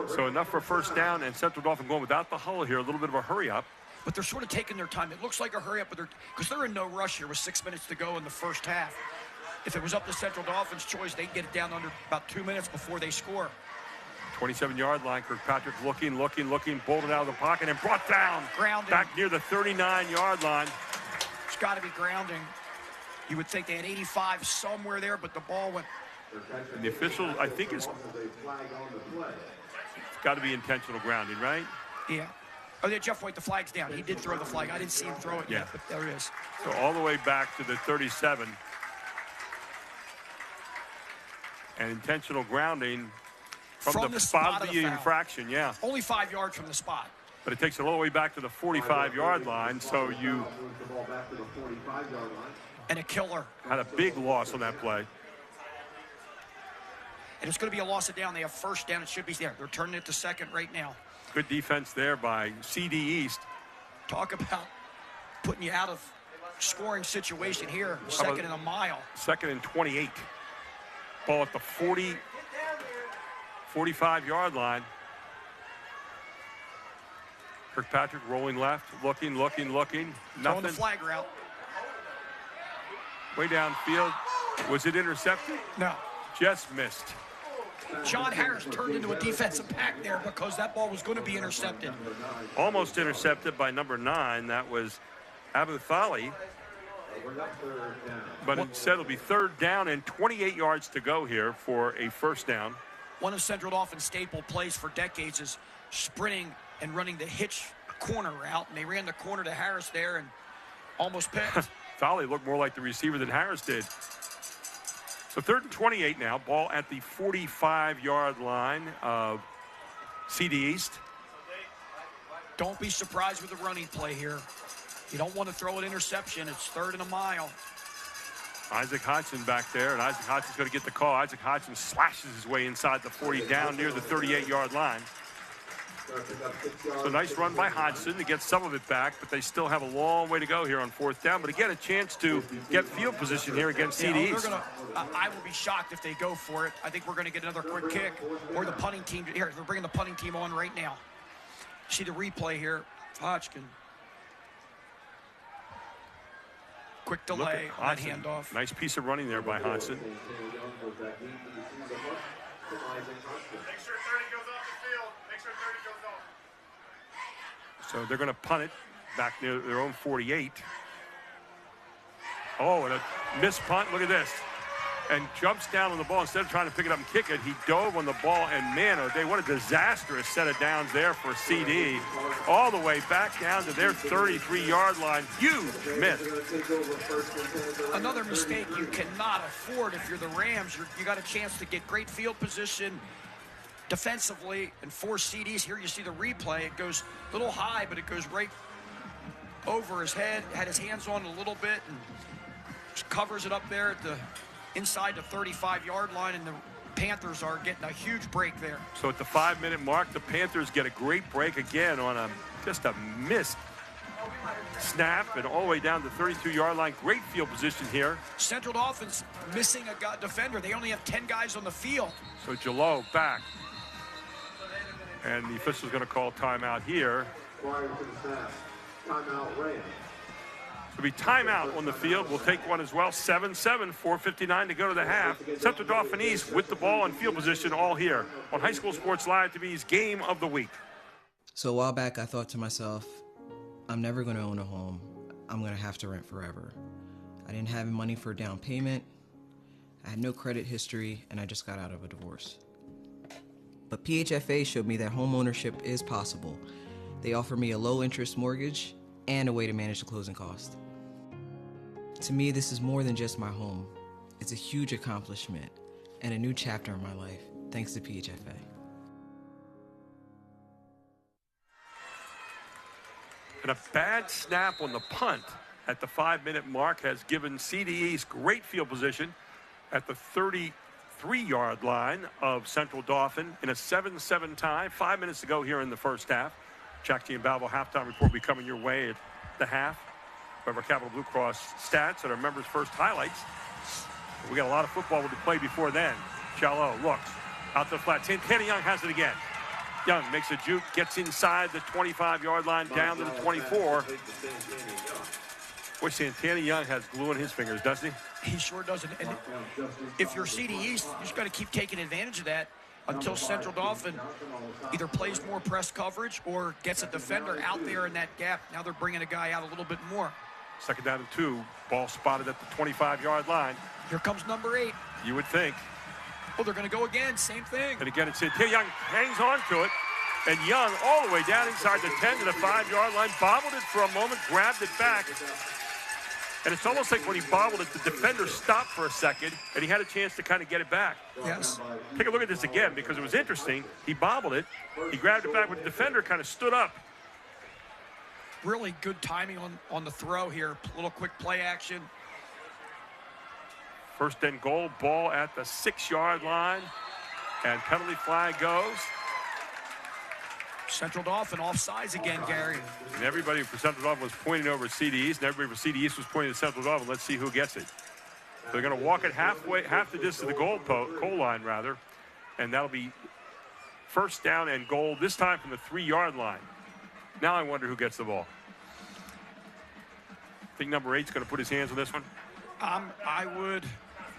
So enough for 1st down, and Central Dauphin going without the huddle here. A little bit of a hurry up. But they're sort of taking their time. It looks like a hurry up, but because they're in no rush here with 6 minutes to go in the first half. If it was up to Central Dauphin's choice, they'd get it down under about 2 minutes before they score. 27-yard line. Kirkpatrick looking, bolted out of the pocket and brought down. Grounding. Back near the 39-yard line. It's got to be grounding. You would think they had 85 somewhere there, but the ball went. And the official, I think, it's got to be intentional grounding, right? Yeah. Oh, yeah, Jeff White, the flag's down. He did throw the flag. I didn't see him throw it yet, but there it is. So all the way back to the 37. And intentional grounding from the spot spot of of the the foul. infraction, yeah. Only 5 yards from the spot. But it takes it all the way back to the 45-yard line, so you And a killer. had a big loss on that play. And it's going to be a loss of down. They have first down. It should be there. They're turning it to second right now. Good defense there by CD East. Talk about putting you out of scoring situation here. Second and a mile. Second and 28. Ball at the 45-yard line. Kirkpatrick rolling left, looking. Throwing Nothing. the flag route. Way downfield. Was it intercepted? No. Just missed. John Harris turned into a defensive back there because that ball was going to be intercepted. Almost intercepted by number 9. That was Abu Thali. But instead it'll be third down and 28 yards to go here for a first down. One of Central Dauphin's staple plays for decades is sprinting and running the hitch corner route. And they ran the corner to Harris there and almost picked. Thali looked more like the receiver than Harris did. So third and 28 now. Ball at the 45-yard line of CD East. Don't be surprised with the running play here. You don't want to throw an interception. It's third and a mile. Isaac Hodgson back there, and Isaac Hodgson's going to get the call. Isaac Hodgson slashes his way inside the 40 down near the 38-yard line. So nice run by Hodgson to get some of it back, but they still have a long way to go here on fourth down. But again, a chance to get field position here against CD East. I will be shocked if they go for it. I think we're going to get another quick kick or the punting team. Here, they're bringing the punting team on right now. See the replay here. Hodgkin. Quick delay on that handoff. Nice piece of running there by Hodgson. Make sure 30 goes off the field. Make sure 30 goes off. So they're going to punt it back near their own 48. Oh, and a missed punt. Look at this. And jumps down on the ball. Instead of trying to pick it up and kick it, he dove on the ball. And man, oh, what a disastrous set of downs there for CD. All the way back down to their 33-yard line. Huge miss. Another mistake you cannot afford if you're the Rams. You got a chance to get great field position defensively and force CDs. Here you see the replay. It goes a little high, but it goes right over his head. Had his hands on it a little bit and just covers it up there at the inside the 35-yard line, and the Panthers are getting a huge break there. So at the 5-minute mark, the Panthers get a great break again on just a missed snap and all the way down to the 32-yard line. Great field position here. Central Dauphin's missing a defender. They only have 10 guys on the field. So Jalot back. And the official's going to call timeout here. Timeout Rams. It'll be timeout on the field. We'll take one as well. 7-7, 4:59 to go to the half. Central Dauphin East with the ball and field position all here on High School Sports Live TV's Game of the Week. So a while back, I thought to myself, I'm never going to own a home. I'm going to have to rent forever. I didn't have money for a down payment. I had no credit history, and I just got out of a divorce. But PHFA showed me that home ownership is possible. They offer me a low-interest mortgage and a way to manage the closing cost. To me, this is more than just my home. It's a huge accomplishment and a new chapter in my life, thanks to PHFA. And a bad snap on the punt at the 5-minute mark has given CD East great field position at the 33-yard line of Central Dauphin in a 7-7 tie. 5 minutes to go here in the first half. Jack T. and Balvo halftime report will be coming your way at the half. Remember Capital Blue Cross stats and our members' first highlights. We got a lot of football to play before then. Jalot looks out to the flat. Santana Young has it again. Young makes a juke, gets inside the 25-yard line down to the 24. Boy, Santana Young has glue in his fingers, doesn't he? He sure doesn't. And if you're CD East, you just got to keep taking advantage of that until Central Dauphin either plays more press coverage or gets a defender out there in that gap. Now they're bringing a guy out a little bit more. Second down and 2. Ball spotted at the 25-yard line. Here comes number 8. You would think. Well, they're going to go again. Same thing. And again, it's Santana Young hangs on to it. And Young all the way down inside the 10 to the 5-yard line. Bobbled it for a moment, grabbed it back. And it's almost like when he bobbled it, the defender stopped for a second, and he had a chance to kind of get it back. Yes. Take a look at this again, because it was interesting. He bobbled it. He grabbed it back, but the defender kind of stood up. Really good timing on the throw here. A little quick play action. First and goal, ball at the 6-yard line, and penalty flag goes. Central Dauphin offsides again, Gary. And everybody for Central Dauphin was pointing over at CD East, and everybody for CD East was pointing to Central Dauphin. Let's see who gets it. So they're going to walk it half the distance to the goal line, rather, and that'll be first down and goal, this time from the 3-yard line. Now I wonder who gets the ball. Think number 8's going to put his hands on this one? I would.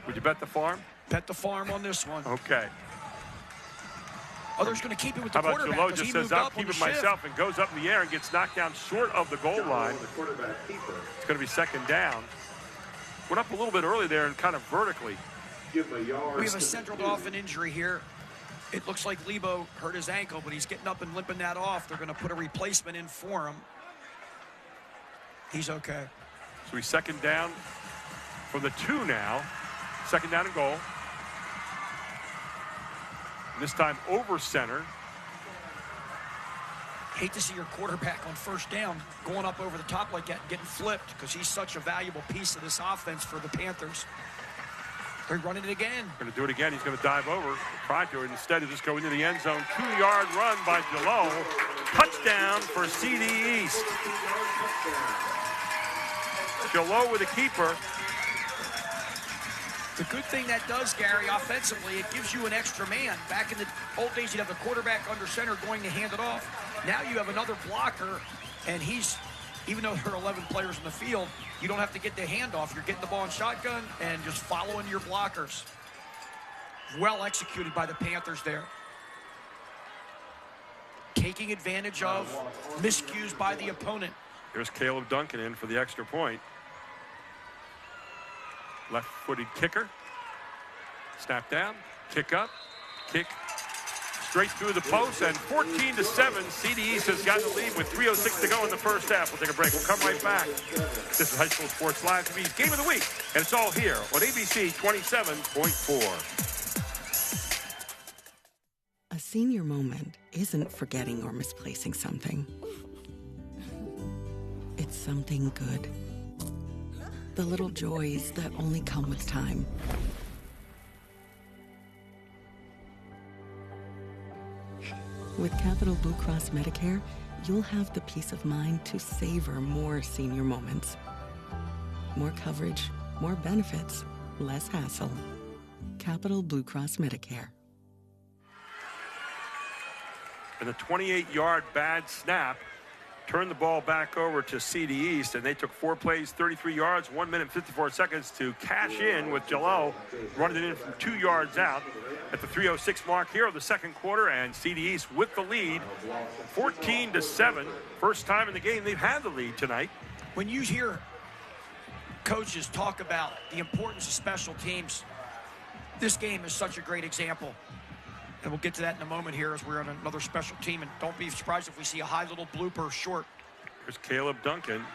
Would you bet the farm? Bet the farm on this one. Okay. Others going to keep it with the How about quarterback. Jalot just says, I'll keep it myself, and goes up in the air and gets knocked down short of the goal line. It's going to be second down. Went up a little bit early there and kind of vertically. We have a Central Dauphin injury here. It looks like Lebo hurt his ankle, but he's getting up and limping that off. They're going to put a replacement in for him. He's okay. So he's second down from the 2 now. Second down and goal. This time over center. Hate to see your quarterback on first down going up over the top like that and getting flipped, because he's such a valuable piece of this offense for the Panthers. They're running it again. Going to do it again. He's going to dive over, try to, and instead of just go into the end zone. 2-yard run by Jalot. Touchdown for CD East. Jalot with a keeper. The good thing that does, Gary, offensively, it gives you an extra man. Back in the old days, you'd have the quarterback under center going to hand it off. Now you have another blocker, and he's, even though there are 11 players in the field, you don't have to get the handoff. You're getting the ball in shotgun and just following your blockers. Well executed by the Panthers there. Taking advantage of miscues by the opponent. Here's Caleb Duncan in for the extra point. Left-footed kicker. Snap down, kick up, kick straight through the post, and 14-7. CD East has got the lead with 3:06 to go in the first half. We'll take a break. We'll come right back. This is High School Sports Live TV's Game of the Week, and it's all here on ABC 27.4. A senior moment isn't forgetting or misplacing something. It's something good. The little joys that only come with time. With Capital Blue Cross Medicare, you'll have the peace of mind to savor more senior moments. More coverage, more benefits, less hassle. Capital Blue Cross Medicare. And the 28-yard bad snap turned the ball back over to CD East, and they took 4 plays, 33 yards, 1 minute and 54 seconds to cash in with Jalot running it in from 2 yards out at the 3:06 mark here of the second quarter, and CD East with the lead, 14-7. First time in the game they've had the lead tonight. When you hear coaches talk about the importance of special teams, this game is such a great example. And we'll get to that in a moment here as we're on another special team. And don't be surprised if we see a high little blooper short. There's Caleb Duncan.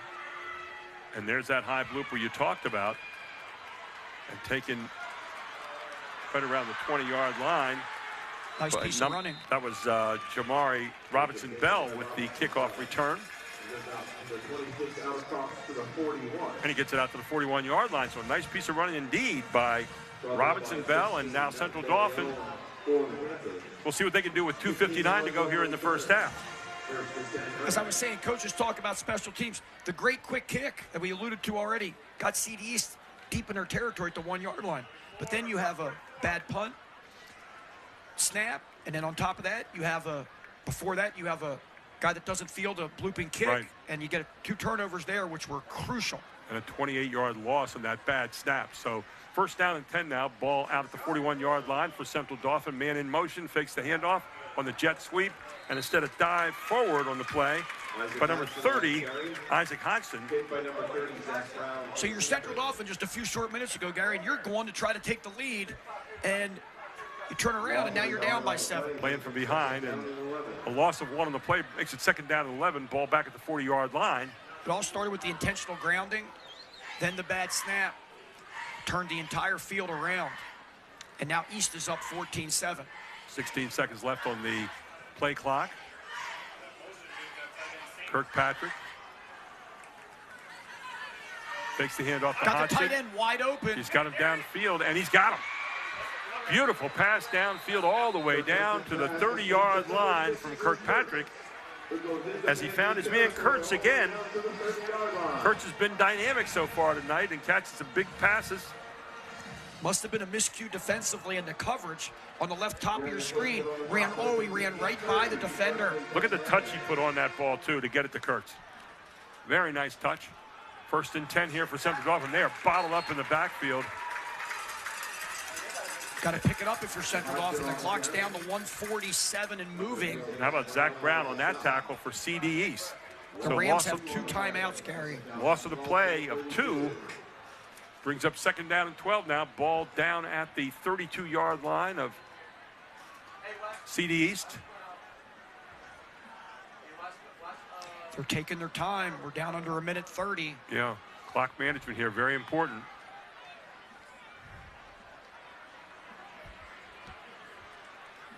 And there's that high blooper you talked about. And taken right around the 20-yard line. Nice piece of running. That was Jamari Robinson-Bell with the kickoff return. And he gets it out to the 41-yard line. So a nice piece of running indeed by Robinson-Bell, and now Central Dauphin. We'll see what they can do with 2:59 to go here in the first half. As I was saying, coaches talk about special teams. The great quick kick that we alluded to already got CD East deep in their territory at the 1-yard line. But then you have a bad punt, snap, and then on top of that, you have before that, you have a guy that doesn't field a blooping kick, right, and you get 2 turnovers there, which were crucial. And a 28-yard loss on that bad snap. So first down and 10 now. Ball out at the 41-yard line for Central Dauphin. Man in motion, fakes the handoff on the jet sweep. And instead of dive forward on the play, by number 30, Isaac Hodgson. So you're Central Dauphin just a few short minutes ago, Gary, and you're going to try to take the lead. And you turn around, and now you're down by 7. Playing from behind, and a loss of 1 on the play makes it second down and 11. Ball back at the 40-yard line. It all started with the intentional grounding. Then the bad snap turned the entire field around. And now East is up 14-7. 16 seconds left on the play clock. Kirkpatrick takes the handoff to Got the Hodgson. tight end wide open. He's got him downfield, and he's got him. Beautiful pass downfield all the way down to the 30-yard line from Kirkpatrick as he found his man Kurtz again. Kurtz has been dynamic so far tonight and catches some big passes. Must have been a miscue defensively in the coverage on the left top of your screen. He ran right by the defender. Look at the touch he put on that ball, too, to get it to Kurtz. Very nice touch. 1st and 10 here for Central Dauphin. They are bottled up in the backfield. Got to pick it up if you're Central Dauphin. The clock's down to 1:47 and moving. And how about Zach Brown on that tackle for CD East? The Rams have 2 timeouts, Gary. Loss of the play of 2. Brings up 2nd down and 12 now. Ball down at the 32-yard line of CD East. They're taking their time. We're down under a minute 30. Yeah, clock management here, very important.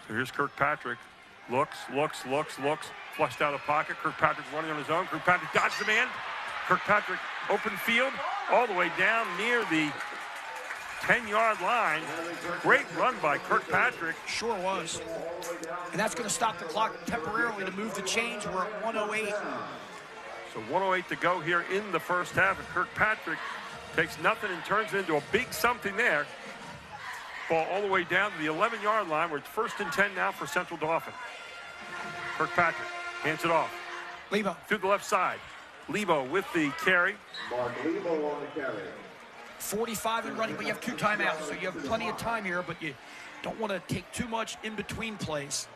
So here's Kirkpatrick. Looks. Flushed out of the pocket. Kirkpatrick running on his own. Kirkpatrick dodges the man. Kirkpatrick open field all the way down near the 10-yard line. Great run by Kirkpatrick. Sure was. And that's going to stop the clock temporarily to move the chains. We're at 1:08. So 1:08 to go here in the first half. And Kirkpatrick takes nothing and turns it into a big something there. Ball all the way down to the 11-yard line. We're at 1st and 10 now for Central Dauphin. Kirkpatrick hands it off. Lebo. Through the left side. Lebo with the carry. Mark Lebo on the carry. 45 and running, but you have 2 timeouts, so you have plenty of time here, but you don't want to take too much in between plays.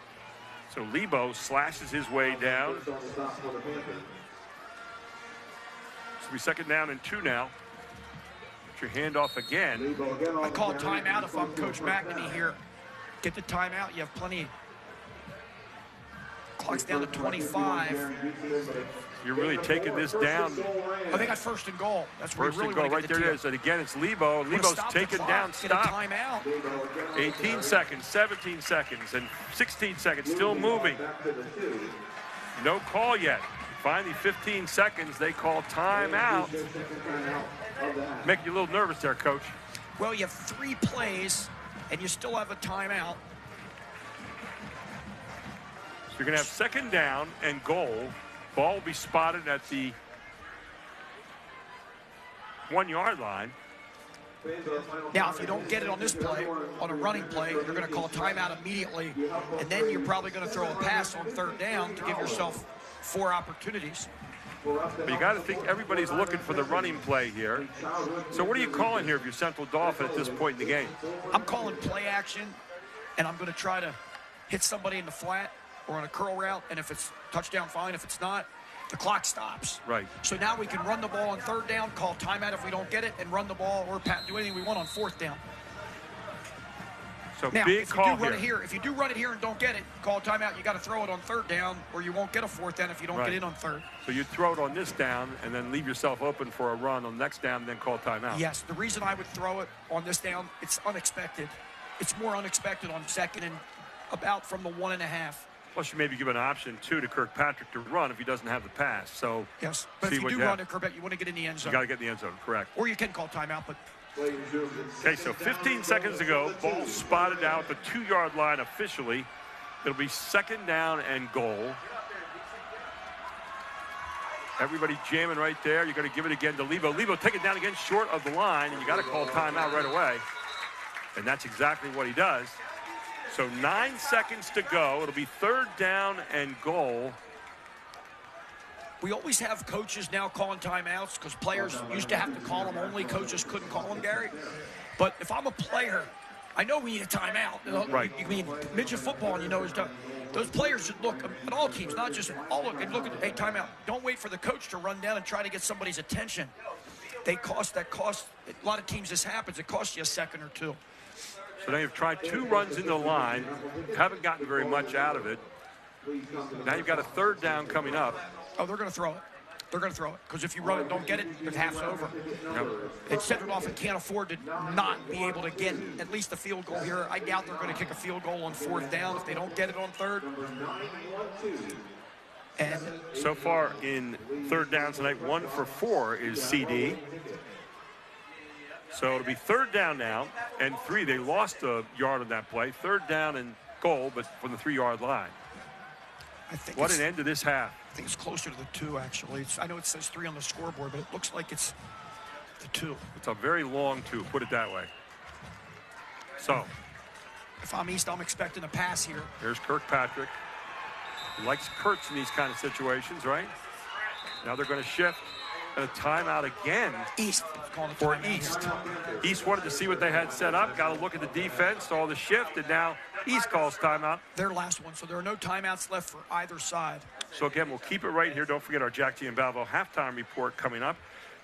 So Lebo slashes his way down. It's will be 2nd down and 2 now. Get your handoff again. I call a timeout if I'm Coach McNamee here. Get the timeout. You have plenty. Clock's down to 25. You're really taking this down. I think that's 1st and goal. That's where First really and goal. Right there it is. And again, it's Lebo. Lebo's taken down. Stop. 18 seconds, 17 seconds, and 16 seconds. Still moving. No call yet. Finally, 15 seconds. They call timeout. Make you a little nervous there, Coach. Well, you have 3 plays, and you still have a timeout. So you're going to have 2nd down and goal. Ball will be spotted at the 1-yard line. Now, if you don't get it on this play, on a running play, you're going to call timeout immediately, and then you're probably going to throw a pass on 3rd down to give yourself 4 opportunities. But you got to think everybody's looking for the running play here. So what are you calling here if you're Central Dauphin at this point in the game? I'm calling play action, and I'm going to try to hit somebody in the flat or on a curl route, and if it's touchdown, fine. If it's not, the clock stops. Right. So now we can run the ball on 3rd down, call timeout if we don't get it, and run the ball or do anything we want on 4th down. So now, big call here. If you do run it here and don't get it, call timeout. You got to throw it on 3rd down, or you won't get a 4th down if you don't get in on 3rd. So you throw it on this down and then leave yourself open for a run on the next down and then call timeout. Yes, the reason I would throw it on this down, it's unexpected. It's more unexpected on 2nd and about from the 1.5. Plus, you maybe give an option, too, to Kirkpatrick to run if he doesn't have the pass. So yes, but if you do run to Kirkpatrick, you want to get in the end zone. You got to get in the end zone, correct. Or you can call timeout, but... Okay, so 15 seconds to go. Ball spotted out the 2-yard line officially. It'll be 2nd down and goal. Everybody jamming right there. You're going to give it again to Lebo. Lebo take it down again short of the line, and you got to call timeout right away. And that's exactly what he does. So 9 seconds to go. It'll be 3rd down and goal. We always have coaches now calling timeouts because players used to have to call them. Only coaches couldn't call them, Gary. But if I'm a player, I know we need a timeout. Right. You mean midget football, and you know those players should look at all teams, not just all look and look at, hey, timeout. Don't wait for the coach to run down and try to get somebody's attention. That cost a lot of teams. This happens. It costs you a second or two. So now you've tried 2 runs into the line, haven't gotten very much out of it. Now you've got a 3rd down coming up. Oh, they're going to throw it. They're going to throw it, because if you run it, don't get it, the half's over. Yep. And Central Dauphin can't afford to not be able to get at least a field goal here. I doubt they're going to kick a field goal on 4th down if they don't get it on 3rd. And so far in 3rd down tonight, 1 for 4 is CD. So it'll be 3rd down now and 3. They lost a yard on that play. 3rd down and goal, but from the 3-yard line. I think what an end to this half. I think it's closer to the 2, actually. I know it says 3 on the scoreboard, but it looks like it's the 2. It's a very long 2, put it that way. So if I'm East, I'm expecting a pass here. Here's Kirkpatrick. He likes Kurtz in these kind of situations, right? Now they're going to shift. And a timeout again. East. For East. East wanted to see what they had set up. Got to look at the defense, saw the shift, and now East calls timeout. Their last one, so there are no timeouts left for either side. So again, we'll keep it right here. Don't forget our Jack G. and Balvo halftime report coming up.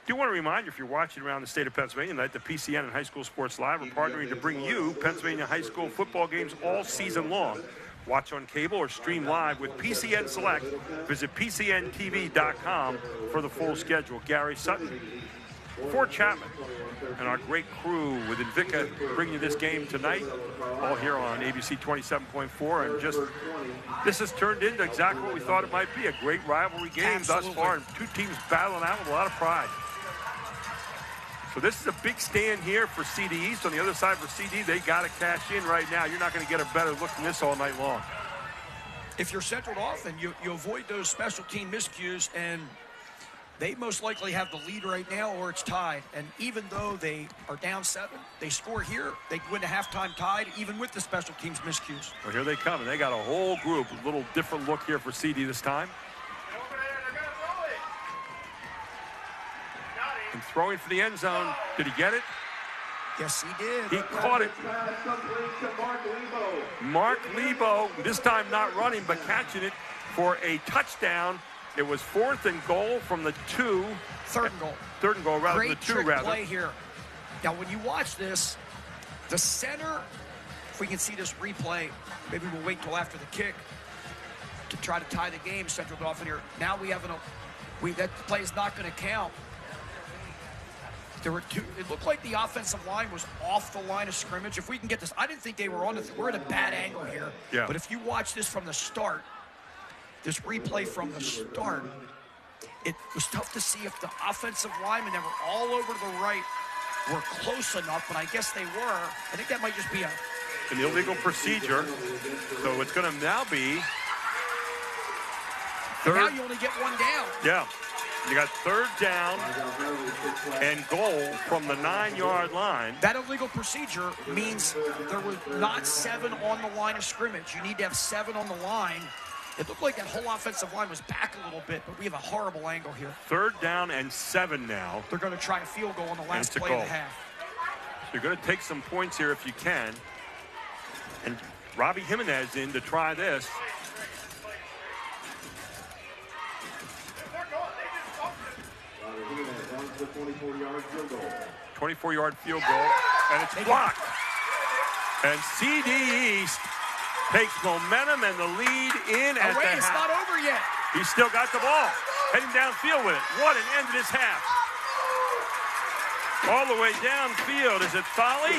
Do want to remind you, if you're watching around the state of Pennsylvania tonight, the PCN and High School Sports Live are partnering to bring you Pennsylvania high school football games all season long. Watch on cable or stream live with PCN Select. Visit PCNTV.com for the full schedule. Gary Sutton, Fort Chapman, and our great crew with Invica bringing you this game tonight, all here on ABC 27.4. And just, this has turned into exactly what we thought it might be, a great rivalry game thus far, and 2 teams battling out with a lot of pride. So this is a big stand here for CD East. On the other side for CD, they got to cash in right now. You're not going to get a better look than this all night long. If you're Central Dauphin, you avoid those special team miscues, and they most likely have the lead right now, or it's tied. And even though they are down 7, they score here, they win a halftime tied, even with the special teams miscues. Well, here they come, and they got a whole group. A little different look here for CD this time. And throwing for the end zone. Did he get it? Yes, he did. He caught it. Mark Lebo, this time not running, but catching it for a touchdown. It was 4th and goal from the 2. 3rd and goal. 3rd and goal, rather than the 2, Great rather. play here. Now, when you watch this, the center, if we can see this replay, maybe we'll wait till after the kick to try to tie the game, Central Dauphin here. Now we have that play is not going to count. There were 2. It looked like the offensive line was off the line of scrimmage. If we can get this, I didn't think they were on it. We're at a bad angle here. Yeah. But if you watch this from the start, this replay from the start, it was tough to see if the offensive linemen that were all over to the right were close enough, but I guess they were. I think that might just be an illegal procedure. So it's going to now be 3rd. Now you only get 1 down. Yeah. You got 3rd down and goal from the 9-yard line. That illegal procedure means there was not 7 on the line of scrimmage. You need to have 7 on the line. It looked like that whole offensive line was back a little bit, but we have a horrible angle here. 3rd down and 7 now. They're going to try a field goal on the last play of the half. So you're going to take some points here if you can. And Robbie Jimenez in to try this. 24-yard field goal, and it's blocked. And CD East takes momentum and the lead in at the half. It's not over yet. He's still got the ball, heading downfield with it. What an end to this half. All the way downfield. Is it Thali?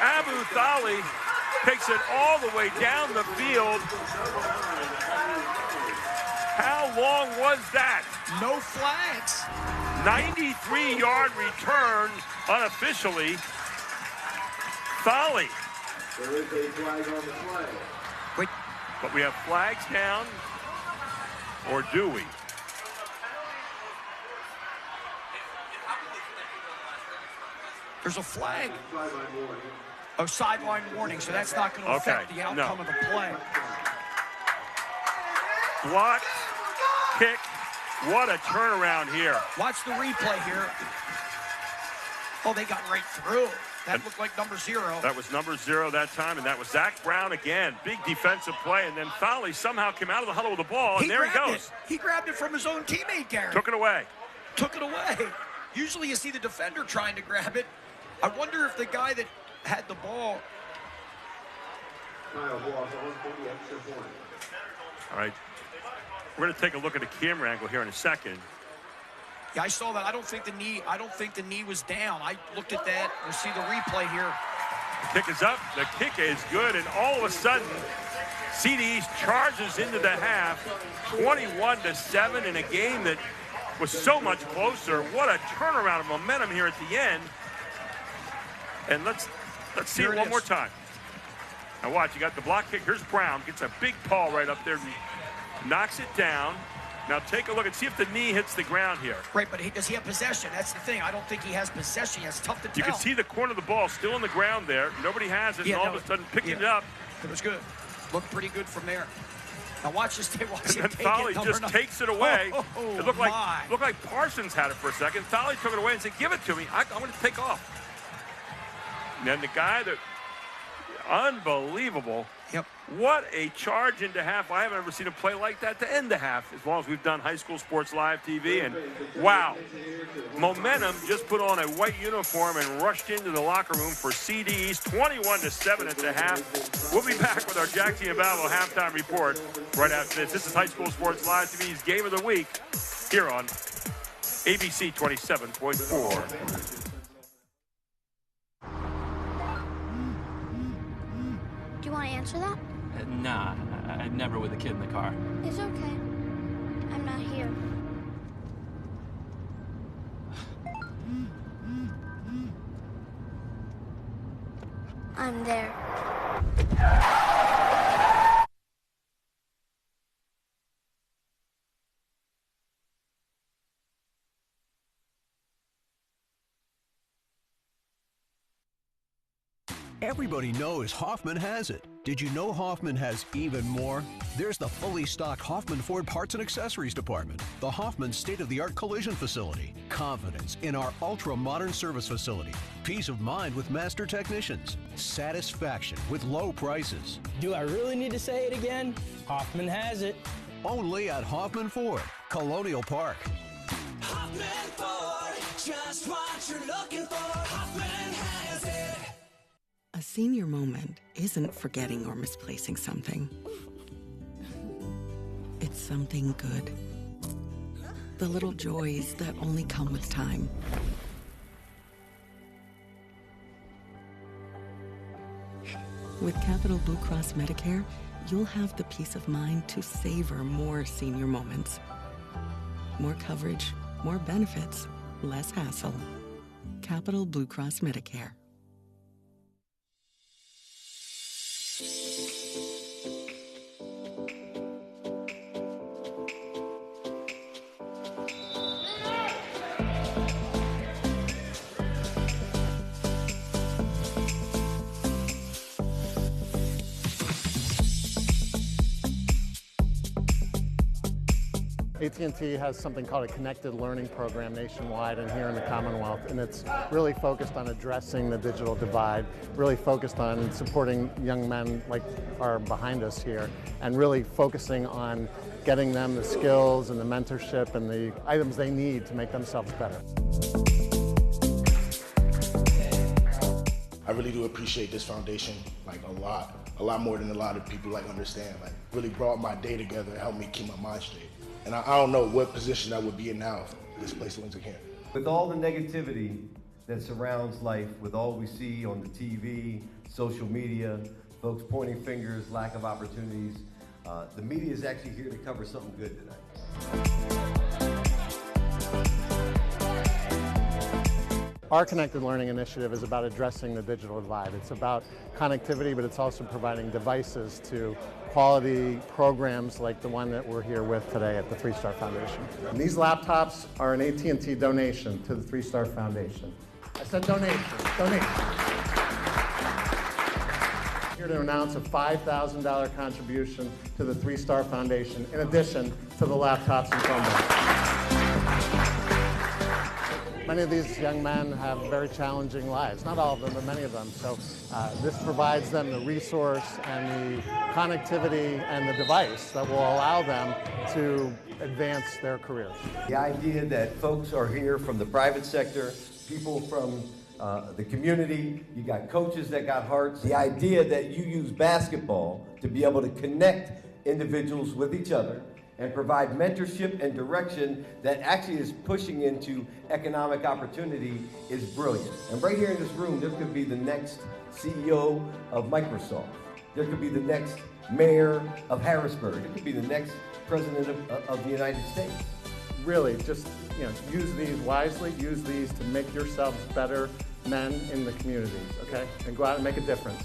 Abu Thali takes it all the way down the field. How long was that? No flags. 93-yard return unofficially. Thali. There is a flag on the play. Wait. But we have flags down, or do we? There's a flag. Oh, sideline warning, so that's not going to affect the outcome of the play. Block, kick, what a turnaround here. Watch the replay here. Oh, they got right through. That looked like number 0. That was number 0 that time, and that was Zach Brown again. Big defensive play, and then Thali somehow came out of the huddle with the ball, and there he goes. He grabbed it from his own teammate, Gary. Took it away. Took it away. Usually you see the defender trying to grab it. I wonder if the guy that had the ball. All right. We're going to take a look at the camera angle here in a second. Yeah, I saw that. I don't think the knee was down. I looked at that. We'll see the replay here. The kick is up. The kick is good, and all of a sudden, CD East charges into the half, 21-7 in a game that was so much closer. What a turnaround of momentum here at the end. And let's see it one more time. Now watch, you got the block kick. Here's Brown, gets a big paw right up there, knocks it down. Now take a look and see if the knee hits the ground here. Right, but does he have possession? That's the thing. I don't think he has possession. It's tough to tell. You can see the corner of the ball still on the ground there. Nobody has it, and all of a sudden picking it up. It was good. Looked pretty good from there. Now watch this. Watch and then Thaly just takes it away. It looked like Parsons had it for a second. Thaly took it away and said, "Give it to me. I'm going to take off." And then the guy that, unbelievable. Yep. What a charge into half. I haven't ever seen a play like that to end the half as long as we've done high school sports live TV. And wow, momentum just put on a white uniform and rushed into the locker room for CD East, 21-7 at the half. We'll be back with our Jackson and Babel halftime report right after this. This is High School Sports Live TV's Game of the Week here on ABC 27.4. Do you want to answer that? Nah, never with a kid in the car. It's okay. I'm not here. I'm there. Everybody knows Hoffman has it. Did you know Hoffman has even more? There's the fully stocked Hoffman Ford Parts and Accessories Department, the Hoffman state-of-the-art collision facility, confidence in our ultra-modern service facility, peace of mind with master technicians, satisfaction with low prices. Do I really need to say it again? Hoffman has it. Only at Hoffman Ford, Colonial Park. Hoffman Ford, just what you're looking for. Hoffman has it. A senior moment isn't forgetting or misplacing something. It's something good. The little joys that only come with time. With Capital Blue Cross Medicare, you'll have the peace of mind to savor more senior moments. More coverage, more benefits, less hassle. Capital Blue Cross Medicare. AT&T has something called a connected learning program nationwide and here in the Commonwealth, and it's really focused on addressing the digital divide, really focused on supporting young men like are behind us here, and really focusing on getting them the skills and the mentorship and the items they need to make themselves better. I really do appreciate this foundation, like a lot more than a lot of people like understand. Like really brought my day together and helped me keep my mind straight. And I don't know what position I would be in now if this place wasn't here. With all the negativity that surrounds life, with all we see on the TV, social media, folks pointing fingers, lack of opportunities, the media is actually here to cover something good tonight. Our Connected Learning Initiative is about addressing the digital divide. It's about connectivity, but it's also providing devices to quality programs like the one that we're here with today at the 3-Star Foundation. And these laptops are an AT&T donation to the 3-Star Foundation. I said donation, donation. Here to announce a $5,000 contribution to the 3-Star Foundation, in addition to the laptops and Chromebooks. Many of these young men have very challenging lives. Not all of them, but many of them. So this provides them the resource and the connectivity and the device that will allow them to advance their careers. The idea that folks are here from the private sector, people from the community, you got coaches that got hearts. The idea that you use basketball to be able to connect individuals with each other and provide mentorship and direction that actually is pushing into economic opportunity is brilliant. And right here in this room, there could be the next CEO of Microsoft. There could be the next mayor of Harrisburg. It could be the next president of the United States. Really, just use these wisely, use these to make yourselves better men in the communities, okay? And go out and make a difference.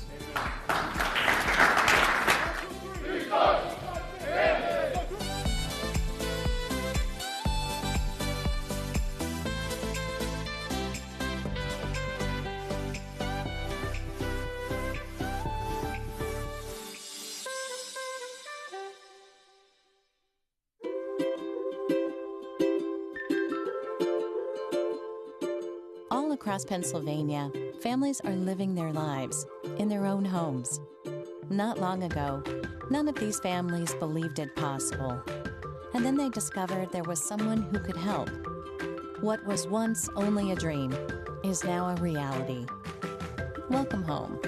All across Pennsylvania, families are living their lives in their own homes. Not long ago, none of these families believed it possible. And then they discovered there was someone who could help. What was once only a dream is now a reality. Welcome home.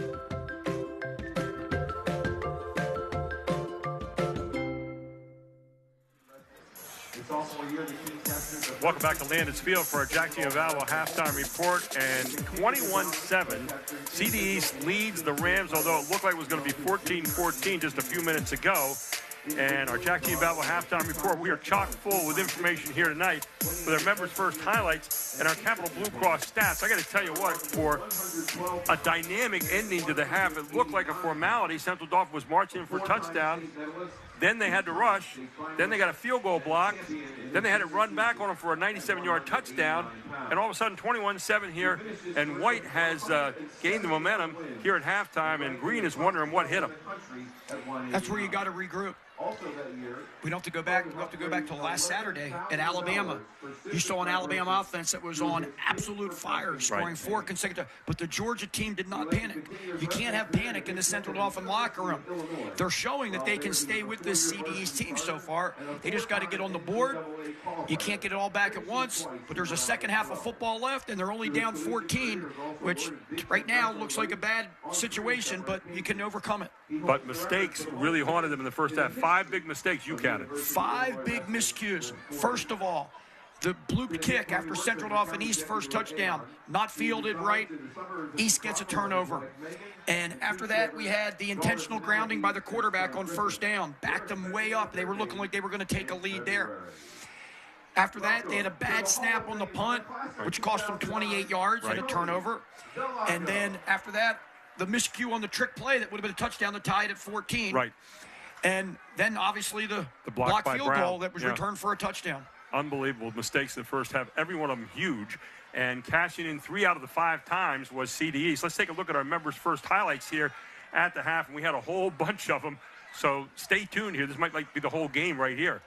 Welcome back to Landis Field for our Jack Giovanni halftime report. And 21-7, CD East leads the Rams, although it looked like it was going to be 14-14 just a few minutes ago. And our Jack Giovanni halftime report, we are chock full with information here tonight with our members' first highlights and our Capital Blue Cross stats. I got to tell you what, for a dynamic ending to the half, it looked like a formality. Central Dauphin was marching in for a touchdown. Then they had to rush. Then they got a field goal block. Then they had to run back on them for a 97-yard touchdown. And all of a sudden, 21-7 here. And White has gained the momentum here at halftime. And Green is wondering what hit him. That's where you got to regroup. We don't have to go back. We have to go back to last Saturday at Alabama. You saw an Alabama offense that was on absolute fire, scoring 4 consecutive. But the Georgia team did not panic. You can't have panic in the Central Dauphin locker room. They're showing that they can stay with this CDE's team so far. They just got to get on the board. You can't get it all back at once. But there's a second half of football left, and they're only down 14, which right now looks like a bad situation, but you can overcome it. But mistakes really haunted them in the first half. 5 big mistakes you counted. 5 big miscues. First of all, the blooped kick after Central Dauphin East first touchdown, not fielded right. East gets a turnover. And after that, we had the intentional grounding by the quarterback on first down. Backed them way up. They were looking like they were going to take a lead there. After that, they had a bad snap on the punt, which cost them 28 yards and a turnover. And then after that, the miscue on the trick play that would have been a touchdown that tied at 14. Right. And then, obviously, the block field goal that was returned for a touchdown. Unbelievable mistakes in the first half. Every one of them huge. And cashing in 3 out of the 5 times was CD East. Let's take a look at our members' first highlights here at the half. And we had a whole bunch of them. So stay tuned here. This might be the whole game right here.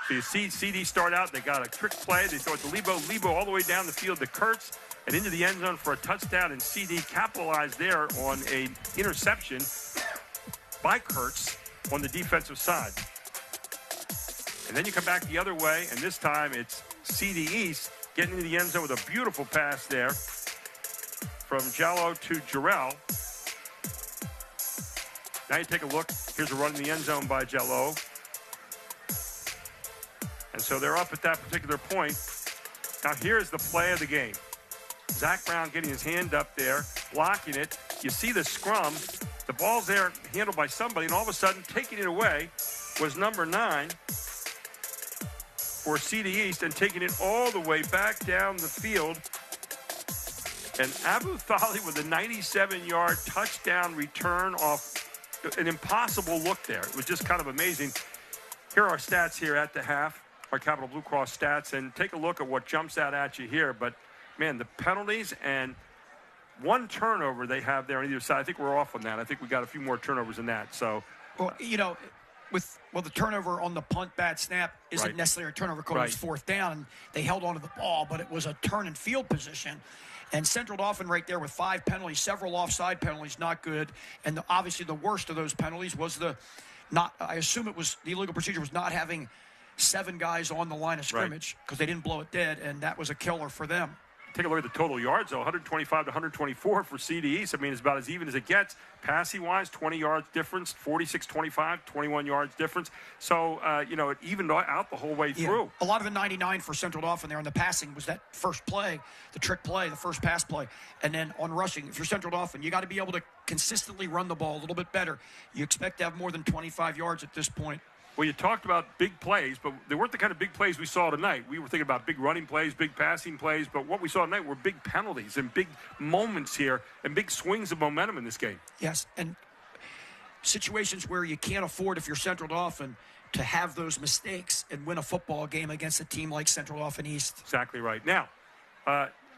So you see CD start out. They got a trick play. They throw it to Lebo. Lebo all the way down the field to Kurtz and into the end zone for a touchdown. And CD capitalized there on an interception by Kurtz on the defensive side. And then you come back the other way, and this time it's CD East getting into the end zone with a beautiful pass there from Jallo to Jarrell. Now you take a look. Here's a run in the end zone by Jallo. And so they're up at that particular point. Now here's the play of the game. Zach Brown getting his hand up there, blocking it. You see the scrum. The ball's there, handled by somebody, and all of a sudden, taking it away was number 9 for CD East, and taking it all the way back down the field. And Abu Thali with a 97-yard touchdown return off an impossible look there. It was just kind of amazing. Here are our stats here at the half, our Capital Blue Cross stats, and take a look at what jumps out at you here. But, man, the penalties and 1 turnover they have there on either side. I think we're off on that. I think we got a few more turnovers than that. So, well, the turnover on the punt bad snap isn't necessarily a turnover because it was fourth down, and they held onto the ball, but it was a turn and field position. And Central Dauphin right there with 5 penalties, several offside penalties, not good. And obviously the worst of those penalties was I assume it was the illegal procedure was not having 7 guys on the line of scrimmage because they didn't blow it dead, and that was a killer for them. take a look at the total yards, though, 125 to 124 for CD East. I mean, it's about as even as it gets. Passing-wise, 20 yards difference, 46-25, 21 yards difference. So, it evened out the whole way through. A lot of it 99 for Central Dauphin there, and the passing was that first play, the trick play, the first pass play. And then on rushing, if you're Central Dauphin, you got to be able to consistently run the ball a little bit better. You expect to have more than 25 yards at this point. Well, you talked about big plays, but they weren't the kind of big plays we saw tonight. We were thinking about big running plays, big passing plays, but what we saw tonight were big penalties and big moments here and big swings of momentum in this game. Yes, and situations where you can't afford, if you're Central Dauphin, to have those mistakes and win a football game against a team like Central Dauphin East. Exactly right. Now,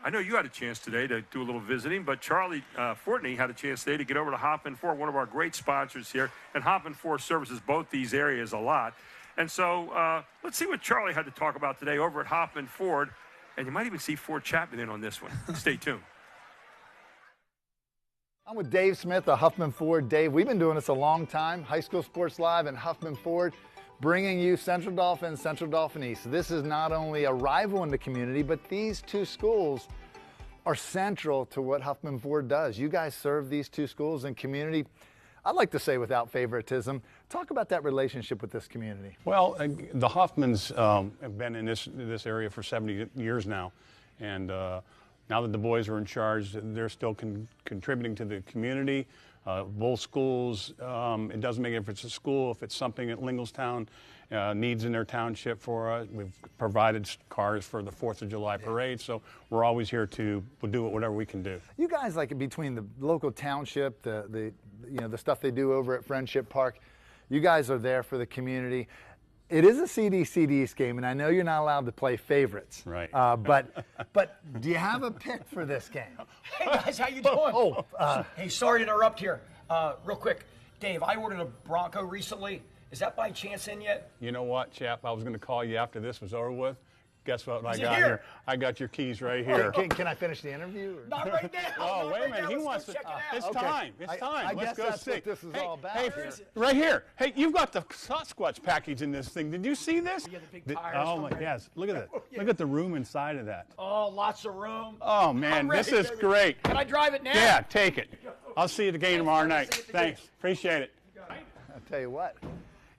I know you had a chance today to do a little visiting, but Charlie Fortney had a chance today to get over to Hoffman Ford, one of our great sponsors here, and Hoffman Ford services both these areas a lot. And so let's see what Charlie had to talk about today over at Hoffman Ford, and you might even see Ford Chapman in on this one. Stay tuned. I'm with Dave Smith of Huffman Ford. Dave, we've been doing this a long time, High School Sports Live and Huffman Ford, bringing you Central Dauphin, Central Dauphin East. This is not only a rival in the community, but these two schools are central to what Huffman Ford does. You guys serve these two schools and community, I'd like to say without favoritism. Talk about that relationship with this community. Well, the Hoffmans have been in this area for 70 years now, and now that the boys are in charge, they're still contributing to the community. Both schools, it doesn't make a difference if it's a school, if it's something that Lingelstown needs in their township for us. We've provided cars for the 4th of July parade, so we're always here to do whatever we can do. You guys, like between the local township, the stuff they do over at Friendship Park, you guys are there for the community. It is a CD-CDs game, and I know you're not allowed to play favorites. Right. But do you have a pick for this game? Hey, guys, how you doing? Hey, sorry to interrupt here. Real quick, Dave, I ordered a Bronco recently. Is that by chance in yet? You know what, chap? I was going to call you after this was over with. Guess what I Is it got here? here? I got your keys right here. Can I finish the interview? Or? Not right now. Oh, wait a minute. He Let's wants go to. check it out. It's Okay. time. It's time. I Let's guess go that's see. what this is all about. Hey, Where is it? right here. Hey, you've got the Sasquatch package in this thing. Did you see this? Yeah, the big tires. Oh my, yes. Look at that. Look at the room inside of that. Oh, lots of room. Oh man, this is great. Can I drive it now? Yeah, take it. I'll see you at the game tomorrow night. Thanks. Appreciate it. I'll tell you what.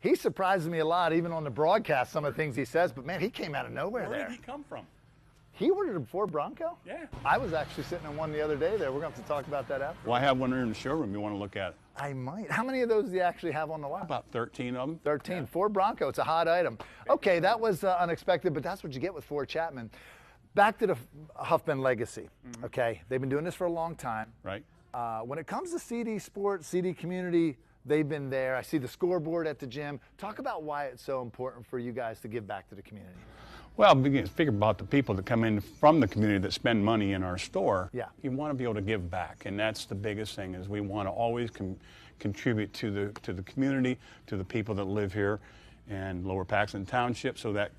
He surprises me a lot, even on the broadcast, some of the things he says, but man, he came out of nowhere there. Where did he come from? He ordered a Ford Bronco? Yeah. I was actually sitting in one the other day there. We're going to have to talk about that after. Well, I have one here in the showroom. You want to look at it? I might. How many of those do you actually have on the lot? About 13 of them. 13. Yeah. Ford Bronco. It's a hot item. Okay, that was unexpected, but that's what you get with Ford Chapman. Back to the Huffman legacy, okay? They've been doing this for a long time. Right. When it comes to CD sports, CD community, they've been there. I see the scoreboard at the gym. Talk about why it's so important for you guys to give back to the community. Well, figure about the people that come in from the community that spend money in our store. Yeah. You want to be able to give back, and that's the biggest thing. Is we want to always contribute to the community, to the people that live here, and Lower Paxton Township, so that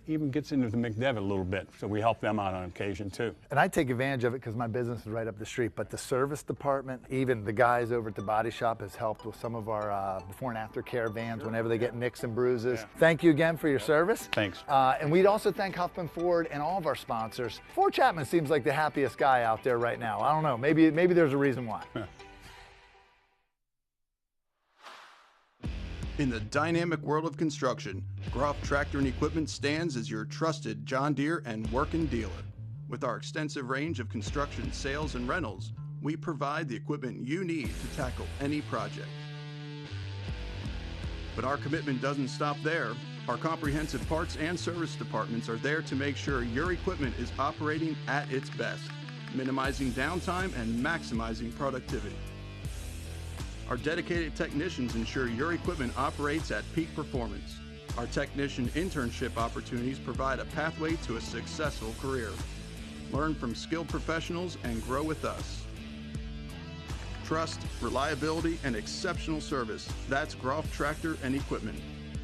even gets into the McDevitt a little bit. So we help them out on occasion too. And I take advantage of it because my business is right up the street. But the service department, even the guys over at the body shop, has helped with some of our before and after care vans whenever they get nicks and bruises. Yeah. Thank you again for your service. Thanks. And we'd also thank Huffman Ford and all of our sponsors. Ford Chapman seems like the happiest guy out there right now. I don't know. Maybe there's a reason why. In the dynamic world of construction, Groff Tractor and Equipment stands as your trusted John Deere and working dealer. With our extensive range of construction sales and rentals, we provide the equipment you need to tackle any project. But our commitment doesn't stop there. Our comprehensive parts and service departments are there to make sure your equipment is operating at its best, minimizing downtime and maximizing productivity. Our dedicated technicians ensure your equipment operates at peak performance. Our technician internship opportunities provide a pathway to a successful career. Learn from skilled professionals and grow with us. Trust, reliability, and exceptional service. That's Groff Tractor and Equipment.